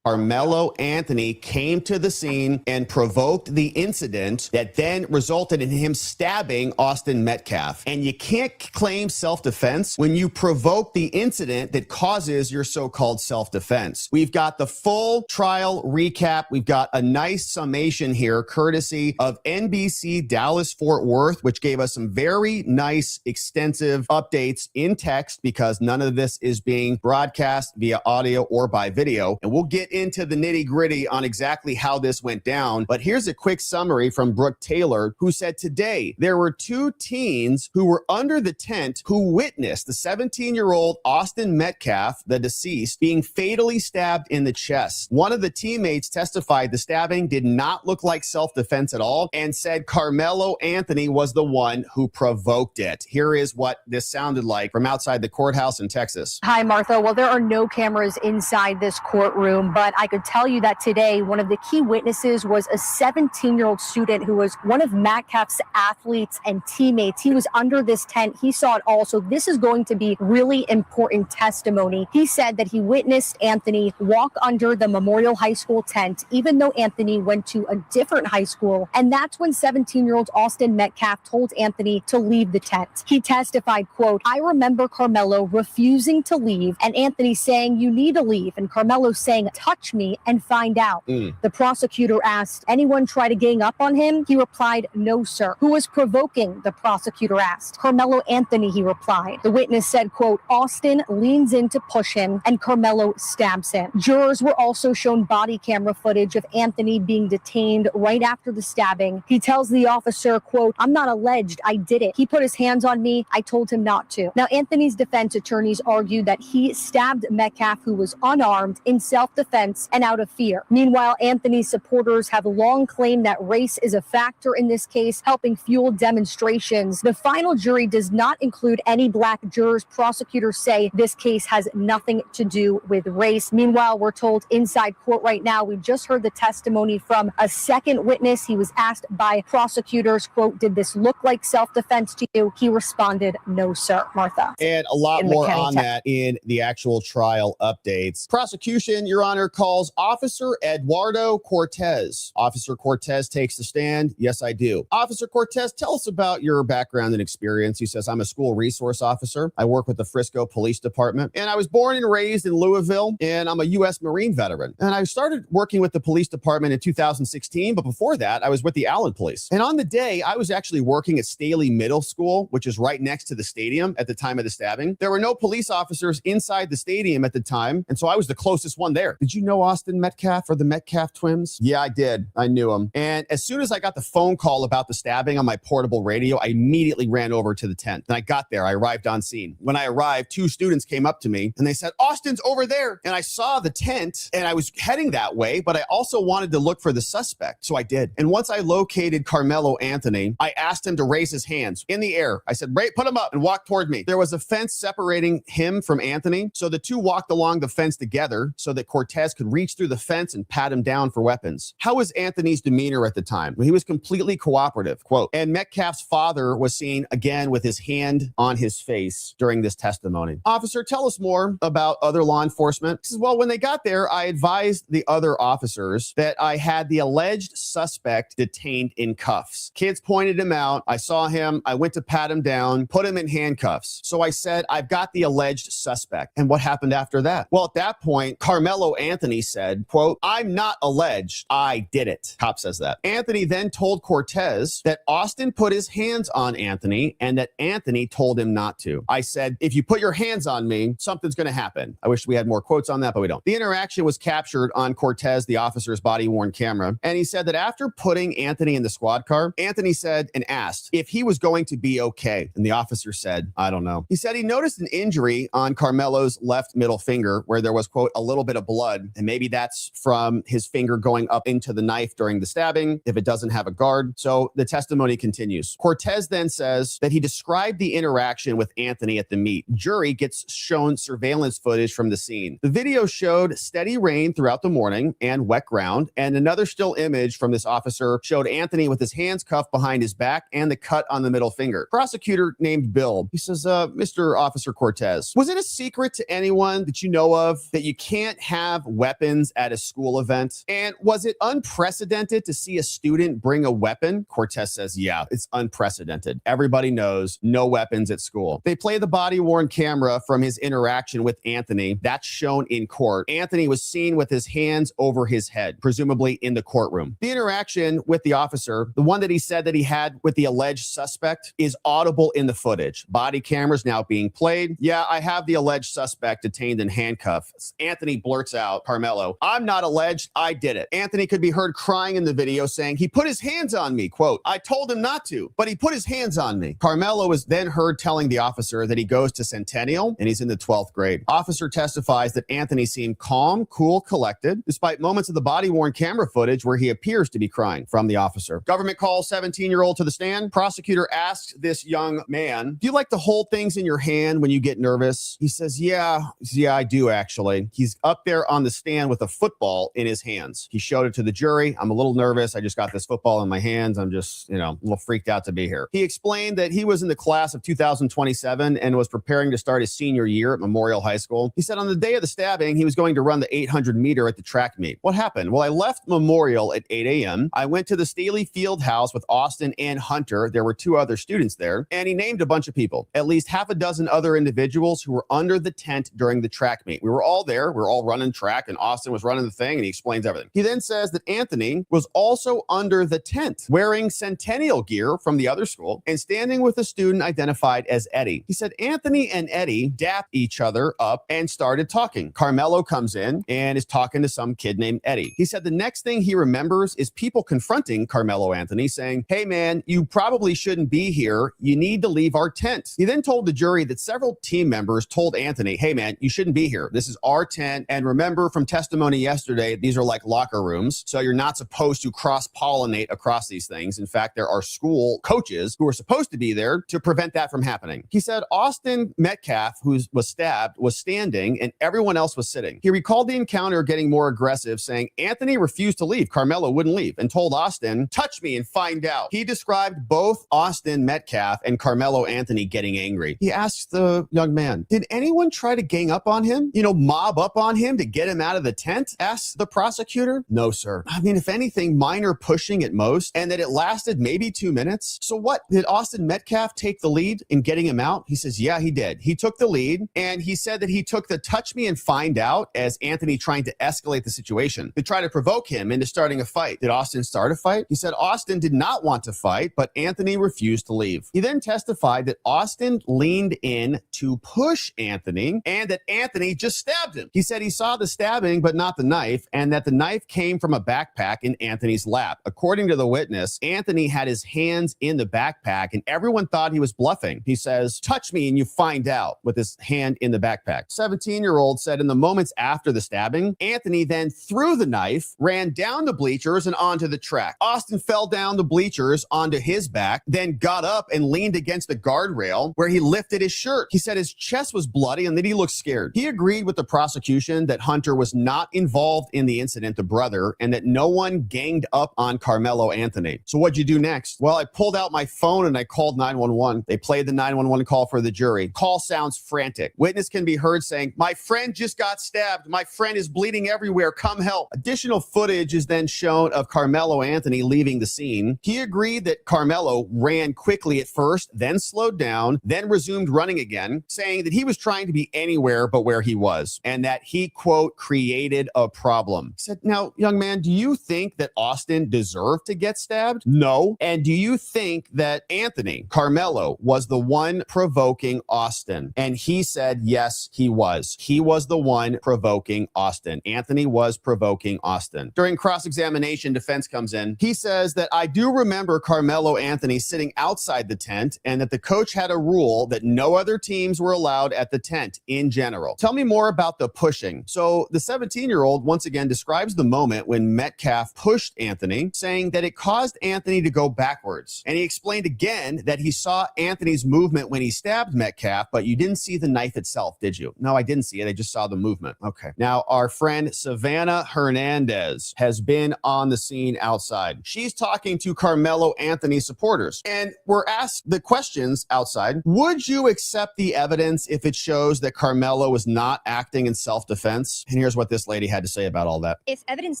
Carmelo Anthony came to the scene and provoked the incident that then resulted in him stabbing Austin Metcalf. And you can't claim self-defense when you provoke the incident that causes your so-called self-defense. We've got the full trial recap. We've got a nice summation here, courtesy of NBC Dallas Fort Worth, which gave us some very nice, extensive updates in text because none of this is being broadcast via audio or by video. And we'll get into the nitty-gritty on exactly how this went down, but here's a quick summary from Brooke Taylor, who said today there were two teens who were under the tent who witnessed the 17-year-old Austin Metcalf, the deceased, being fatally stabbed in the chest. One of the teammates testified the stabbing did not look like self-defense at all and said Carmelo Anthony was the one who provoked it. Here is what this sounded like from outside the courthouse in Texas. Hi, Martha. Well, there are no cameras inside this courtroom, but I could tell you that today one of the key witnesses was a 17-year-old student who was one of Metcalf's athletes and teammates. He was under this tent. He saw it all. So this is going to be really important testimony. He said that he witnessed Anthony walk under the Memorial High School tent, even though Anthony went to a different high school. And that's when 17-year-old Austin Metcalf told Anthony to leave the tent. He testified, quote, "I remember Carmelo refusing to leave and Anthony saying, 'You need to leave,' and Carmelo saying, 'Touch me and find out.'" The prosecutor asked, "Anyone try to gang up on him?" He replied, "No, sir." "Who was provoking?" the prosecutor asked. "Carmelo Anthony," he replied. The witness said, quote, "Austin leans in to push him and Carmelo stabs him." Jurors were also shown body camera footage of Anthony being detained right after the stabbing. He tells the officer, quote, "I'm not alleged, I did it. He put his hands on me. I told him not to." Now, Anthony's defense attorneys argued that he stabbed Metcalf, who was unarmed, in self-defense and out of fear. Meanwhile, Anthony's supporters have long claimed that race is a factor in this case, helping fuel demonstrations. The final jury does not include any black jurors. Prosecutors say this case has nothing to do with race. Meanwhile, we're told inside court right now, we just heard the testimony from a second witness. He was asked by prosecutors, quote, "Did this look like self-defense to you?" He responded, "No, sir." Martha. And a lot more McKinney, on that in the actual trial updates. Prosecution, Your Honor, prosecutor calls Officer Eduardo Cortez. Officer Cortez takes the stand. Yes, I do. Officer Cortez, tell us about your background and experience. He says, I'm a school resource officer. I work with the Frisco Police Department, and I was born and raised in Louisville, and I'm a U.S. Marine veteran. And I started working with the police department in 2016, but before that, I was with the Allen Police. And on the day, I was actually working at Staley Middle School, which is right next to the stadium at the time of the stabbing. There were no police officers inside the stadium at the time, and so I was the closest one there. Did you know Austin Metcalf or the Metcalf twins? Yeah, I did. I knew him. And as soon as I got the phone call about the stabbing on my portable radio, I immediately ran over to the tent. And I got there. I arrived on scene. When I arrived, two students came up to me and they said, Austin's over there. And I saw the tent and I was heading that way, but I also wanted to look for the suspect. So I did. And once I located Carmelo Anthony, I asked him to raise his hands in the air. I said, put him up and walk toward me. There was a fence separating him from Anthony. So the two walked along the fence together so that Cortez could reach through the fence and pat him down for weapons. How was Anthony's demeanor at the time? Well, he was completely cooperative, quote. And Metcalf's father was seen again with his hand on his face during this testimony. Officer, tell us more about other law enforcement. He says, well, when they got there, I advised the other officers that I had the alleged suspect detained in cuffs. Kids pointed him out. I saw him. I went to pat him down, put him in handcuffs. So I said, I've got the alleged suspect. And what happened after that? Well, at that point, Carmelo Anthony said, quote, I'm not alleged. I did it. Cop says that. Anthony then told Cortez that Austin put his hands on Anthony and that Anthony told him not to. I said, if you put your hands on me, something's going to happen. I wish we had more quotes on that, but we don't. The interaction was captured on Cortez, the officer's body-worn camera. And he said that after putting Anthony in the squad car, Anthony said and asked if he was going to be okay. And the officer said, I don't know. He said he noticed an injury on Carmelo's left middle finger where there was, quote, a little bit of blood. And maybe that's from his finger going up into the knife during the stabbing if it doesn't have a guard. So the testimony continues. Cortez then says that he described the interaction with Anthony at the meet. Jury gets shown surveillance footage from the scene. The video showed steady rain throughout the morning and wet ground. And another still image from this officer showed Anthony with his hands cuffed behind his back and the cut on the middle finger. Prosecutor named Bill. He says, Mr. Officer Cortez, was it a secret to anyone that you know of that you can't have weapons at a school event? And was it unprecedented to see a student bring a weapon? Cortez says, yeah, it's unprecedented. Everybody knows no weapons at school. They play the body-worn camera from his interaction with Anthony. That's shown in court. Anthony was seen with his hands over his head, presumably in the courtroom. The interaction with the officer, the one that he said that he had with the alleged suspect, is audible in the footage. Body cameras now being played. Yeah, I have the alleged suspect detained in handcuffs. Anthony blurts out, Carmelo, I'm not alleged. I did it. Anthony could be heard crying in the video saying, he put his hands on me. Quote, I told him not to, but he put his hands on me. Carmelo is then heard telling the officer that he goes to Centennial and he's in the 12th grade. Officer testifies that Anthony seemed calm, cool, collected, despite moments of the body-worn camera footage where he appears to be crying from the officer. Government calls 17-year-old to the stand. Prosecutor asks this young man, do you like to hold things in your hand when you get nervous? He says, yeah, I do actually. He's up there on the stand with a football in his hands. He showed it to the jury. I'm a little nervous. I just got this football in my hands. I'm just, a little freaked out to be here. He explained that he was in the class of 2027 and was preparing to start his senior year at Memorial High School. He said on the day of the stabbing, he was going to run the 800 meter at the track meet. What happened? Well, I left Memorial at 8 a.m. I went to the Staley Field House with Austin and Hunter. There were two other students there, and he named a bunch of people, at least half a dozen other individuals who were under the tent during the track meet. We were all there. We were all running track, and Austin was running the thing, and he explains everything. He then says that Anthony was also under the tent, wearing Centennial gear from the other school and standing with a student identified as Eddie. He said Anthony and Eddie dapped each other up and started talking. Carmelo comes in and is talking to some kid named Eddie. He said the next thing he remembers is people confronting Carmelo Anthony saying, hey man, you probably shouldn't be here. You need to leave our tent. He then told the jury that several team members told Anthony, hey man, you shouldn't be here. This is our tent. And remember from testimony yesterday, these are like locker rooms. So you're not supposed to cross-pollinate across these things. In fact, there are school coaches who are supposed to be there to prevent that from happening. He said Austin Metcalf, who was stabbed, was standing and everyone else was sitting. He recalled the encounter getting more aggressive, saying Anthony refused to leave. Carmelo wouldn't leave and told Austin, touch me and find out. He described both Austin Metcalf and Carmelo Anthony getting angry. He asked the young man, did anyone try to gang up on him? Mob up on him to get him him out of the tent? Asked the prosecutor. No, sir. I mean, if anything, minor pushing at most, and that it lasted maybe 2 minutes. So what? Did Austin Metcalf take the lead in getting him out? He says, yeah, he did. He took the lead, and he said that he took the touch me and find out as Anthony trying to escalate the situation, to try to provoke him into starting a fight. Did Austin start a fight? He said Austin did not want to fight, but Anthony refused to leave. He then testified that Austin leaned in to push Anthony and that Anthony just stabbed him. He said he saw the stabbing, but not the knife, and that the knife came from a backpack in Anthony's lap. According to the witness, Anthony had his hands in the backpack, and everyone thought he was bluffing. He says, touch me and you find out, with his hand in the backpack. 17-year-old said in the moments after the stabbing, Anthony then threw the knife, ran down the bleachers and onto the track. Austin fell down the bleachers onto his back, then got up and leaned against the guardrail where he lifted his shirt. He said his chest was bloody and that he looked scared. He agreed with the prosecution that Hunter was not involved in the incident, the brother, and that no one ganged up on Carmelo Anthony. So what'd you do next? Well, I pulled out my phone and I called 911. They played the 911 call for the jury. Call sounds frantic. Witness can be heard saying, my friend just got stabbed. My friend is bleeding everywhere. Come help. Additional footage is then shown of Carmelo Anthony leaving the scene. He agreed that Carmelo ran quickly at first, then slowed down, then resumed running again, saying that he was trying to be anywhere but where he was, and that he, quote, created a problem. He said, now, young man, do you think that Austin deserved to get stabbed? No. And do you think that Anthony, Carmelo, was the one provoking Austin? And he said, yes, he was. He was the one provoking Austin. Anthony was provoking Austin. During cross-examination, defense comes in. He says that I do remember Carmelo Anthony sitting outside the tent and that the coach had a rule that no other teams were allowed at the tent in general. Tell me more about the pushing. So the 17-year-old once again describes the moment when Metcalf pushed Anthony, saying that it caused Anthony to go backwards. And he explained again that he saw Anthony's movement when he stabbed Metcalf, but you didn't see the knife itself, did you? No, I didn't see it. I just saw the movement. Okay. Now, our friend Savannah Hernandez has been on the scene outside. She's talking to Carmelo Anthony supporters, and we're asked the questions outside. Would you accept the evidence if it shows that Carmelo was not acting in self-defense? And here's what this lady had to say about all that. If evidence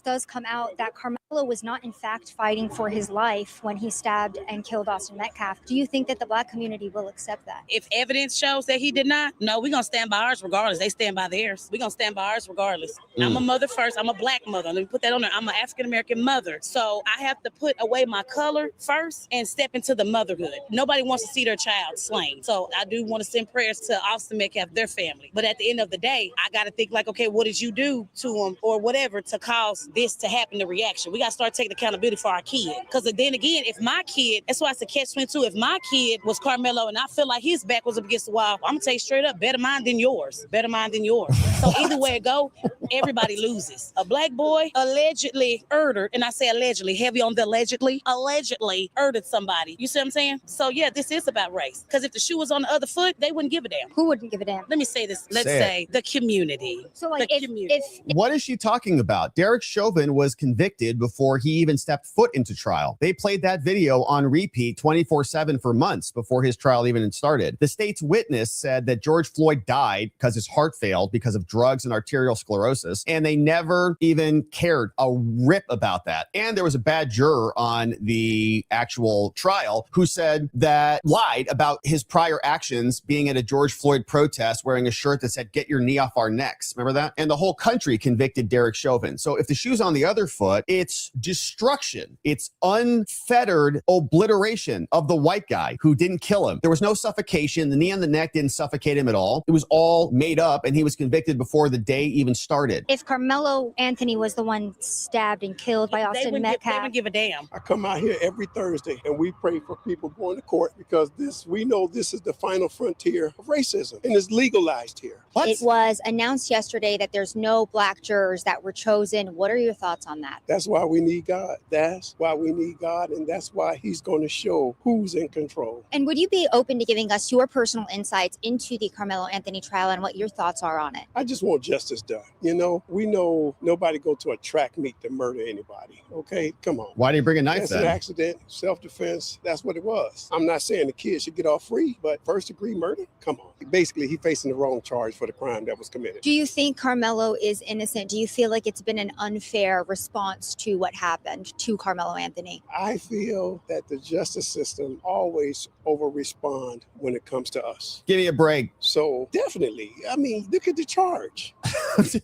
does come out that Carmelo was not in fact fighting for his life when he stabbed and killed Austin Metcalf, do you think that the Black community will accept that? If evidence shows that he did not, no, we're going to stand by ours regardless. They stand by theirs. We're going to stand by ours regardless. I'm a mother first. I'm a Black mother. Let me put that on there. I'm an African-American mother. So I have to put away my color first and step into the motherhood. Nobody wants to see their child slain. So I do want to send prayers to Austin Metcalf, their family. But at the end of the day, I got to think like, okay, what did you do to him or whatever to cause this to happen, the reaction? We got to start taking accountability for our kid. Because then again, if my kid, that's why I said catch-22, if my kid was Carmelo and I feel like his back was up against the wall, I'm going to tell you straight up, better mine than yours. Better mine than yours. So either way it go, everybody loses. A Black boy allegedly murdered, and I say allegedly, heavy on the allegedly murdered somebody. You see what I'm saying? So yeah, this is about race. Because if the shoe was on the other foot, they wouldn't give a damn. Who wouldn't give a damn? Let me say this. Let's say the community. So like if What is she talking about? Derek Chauvin was convicted before he even stepped foot into trial. They played that video on repeat 24/7 for months before his trial even started. The state's witness said that George Floyd died because his heart failed because of drugs and arterial sclerosis, and they never even cared a rip about that. And there was a bad juror on the actual trial who said that lied about his prior actions being at a George Floyd protest wearing a shirt that said, "Get your knee off our necks." Remember that? And the whole country convicted Derek Chauvin. So if the shoe's on the other foot, it's destruction. It's unfettered obliteration of the white guy who didn't kill him. There was no suffocation. The knee on the neck didn't suffocate him at all. It was all made up, and he was convicted before the day even started. if Carmelo Anthony was the one stabbed and killed by Austin They Metcalf, wouldn't give a damn. I come out here every Thursday and we pray for people going to court because we know this is the final frontier of racism and it's legalized here. What? it was announced yesterday that there's no Black jurors that were chosen. What are your thoughts on that? That's why we need God. That's why we need God, and that's why he's going to show who's in control. And would you be open to giving us your personal insights into the Carmelo Anthony trial and what your thoughts are on it? I just want justice done. You know, we know nobody go to a track meet to murder anybody. Okay, come on. Why did he bring a knife That's then? an accident, self-defense. That's what it was. I'm not saying the kid should get off free, but first-degree murder? Come on. Basically, he facing the wrong charge for the crime that was committed. Do you think Carmelo is innocent? Do you feel like it's been an unfair response to what happened to Carmelo Anthony? I feel that the justice system always over-respond when it comes to us. Give me a break. So definitely, I mean, look at the charge.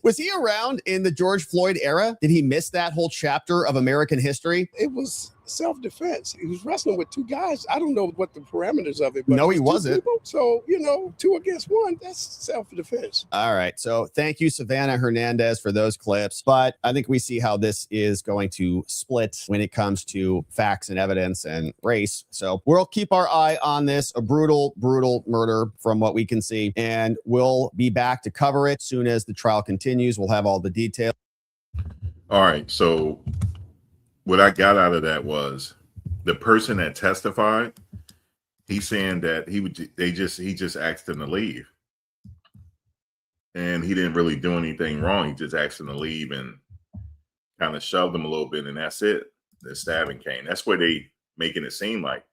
Was he around in the George Floyd era? Did he miss that whole chapter of American history? It was self-defense. He was wrestling with two guys. I don't know what the parameters of it, but No, it he was two wasn't. people. So, you know, 2 against 1, that's self-defense. All right. So thank you, Savannah Hernandez, for those clips. But I think we see how this is going to split when it comes to facts and evidence and race. So we'll keep our eye on this, a brutal, brutal murder from what we can see. And we'll be back to cover it soon as the trial continues. We'll have all the details. All right. So what I got out of that was the person that testified, he's saying that he just asked him to leave. And he didn't really do anything wrong. He just asked him to leave and kind of shoved him a little bit, and that's it. The stabbing came. That's what they making it seem like.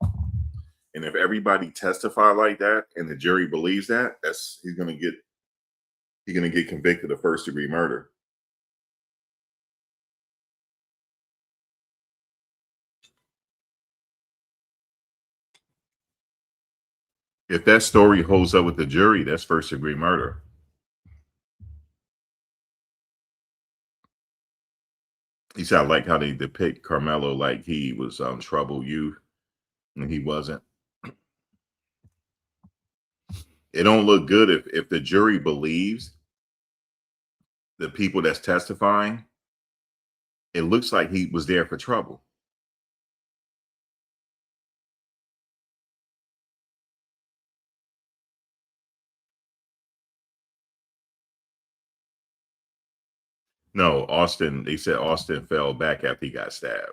And if everybody testify like that and the jury believes that, he's gonna get convicted of first-degree murder. If that story holds up with the jury, that's first-degree murder. He said, I like how they depict Carmelo like he was troubled youth, and he wasn't. It don't look good if the jury believes the people that's testifying. It looks like he was there for trouble. No, Austin, they said Austin fell back after he got stabbed.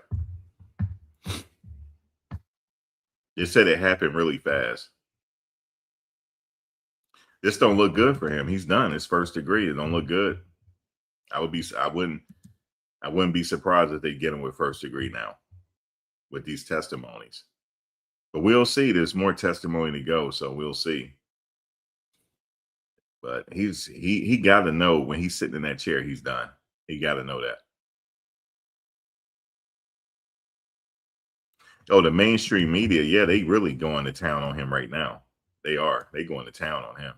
They said it happened really fast. This don't look good for him. He's done his first degree. It don't look good. I wouldn't be surprised if they get him with first degree now with these testimonies. But we'll see. There's more testimony to go, so we'll see. But he got to know when he's sitting in that chair, he's done. He got to know that. Oh, the mainstream media, yeah, they really going to town on him right now. They are. They going to town on him.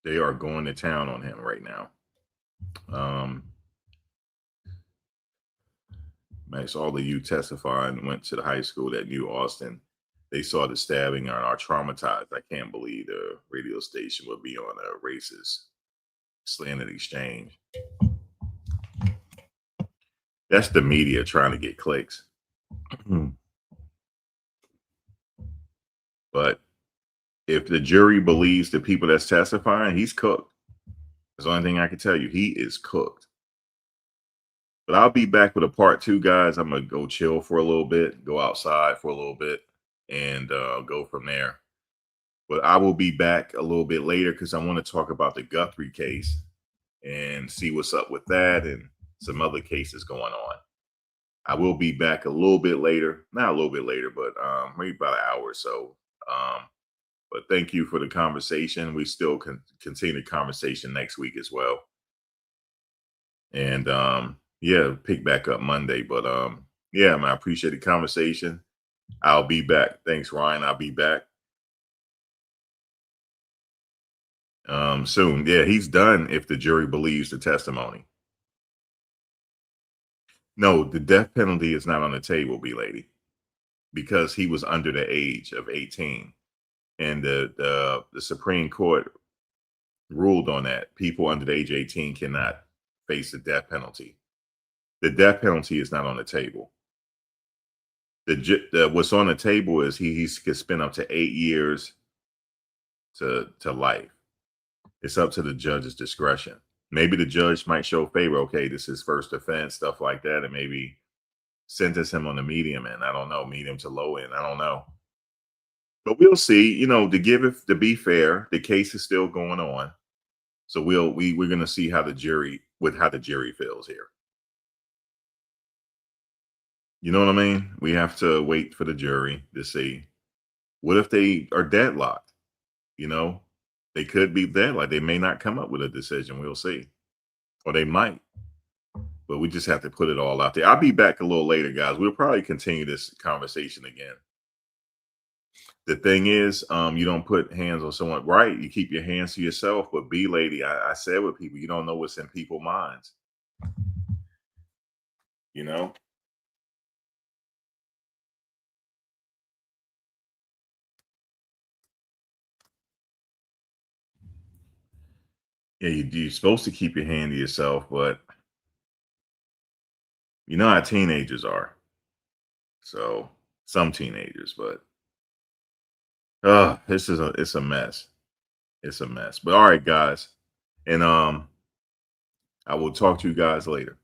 They are going to town on him right now. Max, all of you testified and went to the high school that knew Austin. They saw the stabbing and are traumatized. I can't believe the radio station would be on a racist slanted exchange. That's the media trying to get clicks. But if the jury believes the people that's testifying, he's cooked. That's the only thing I can tell you. He is cooked. But I'll be back with a part 2, guys. I'm going to go chill for a little bit, go outside for a little bit, and go from there. But I will be back a little bit later because I want to talk about the Guthrie case and see what's up with that and some other cases going on. I will be back a little bit later. Not a little bit later, but maybe about an hour or so. But thank you for the conversation. We still continue the conversation next week as well. And yeah, pick back up Monday. But yeah, man, I appreciate the conversation. I'll be back. Thanks, Ryan. I'll be back soon. Yeah, he's done if the jury believes the testimony. No, the death penalty is not on the table, B-Lady, because he was under the age of 18. And the Supreme Court ruled on that. People under the age of 18 cannot face the death penalty. The death penalty is not on the table. What's on the table is he could spend up to 8 years to life. It's up to the judge's discretion. Maybe the judge might show favor. Okay, this is first offense, stuff like that, and maybe sentence him on the medium end. I don't know, medium to low end. I don't know. But we'll see. You know, to be fair, the case is still going on. So we're gonna see how the jury feels here. You know what I mean? We have to wait for the jury to see. What if they are deadlocked? You know, they could be deadlocked. They may not come up with a decision. We'll see. Or they might. But we just have to put it all out there. I'll be back a little later, guys. We'll probably continue this conversation again. The thing is, you don't put hands on someone, right? You keep your hands to yourself. But B lady, I said with people, you don't know what's in people's minds. You know? Yeah, you're supposed to keep your hand to yourself, but you know how teenagers are. So some teenagers, but it's a mess. It's a mess. But all right, guys. And I will talk to you guys later.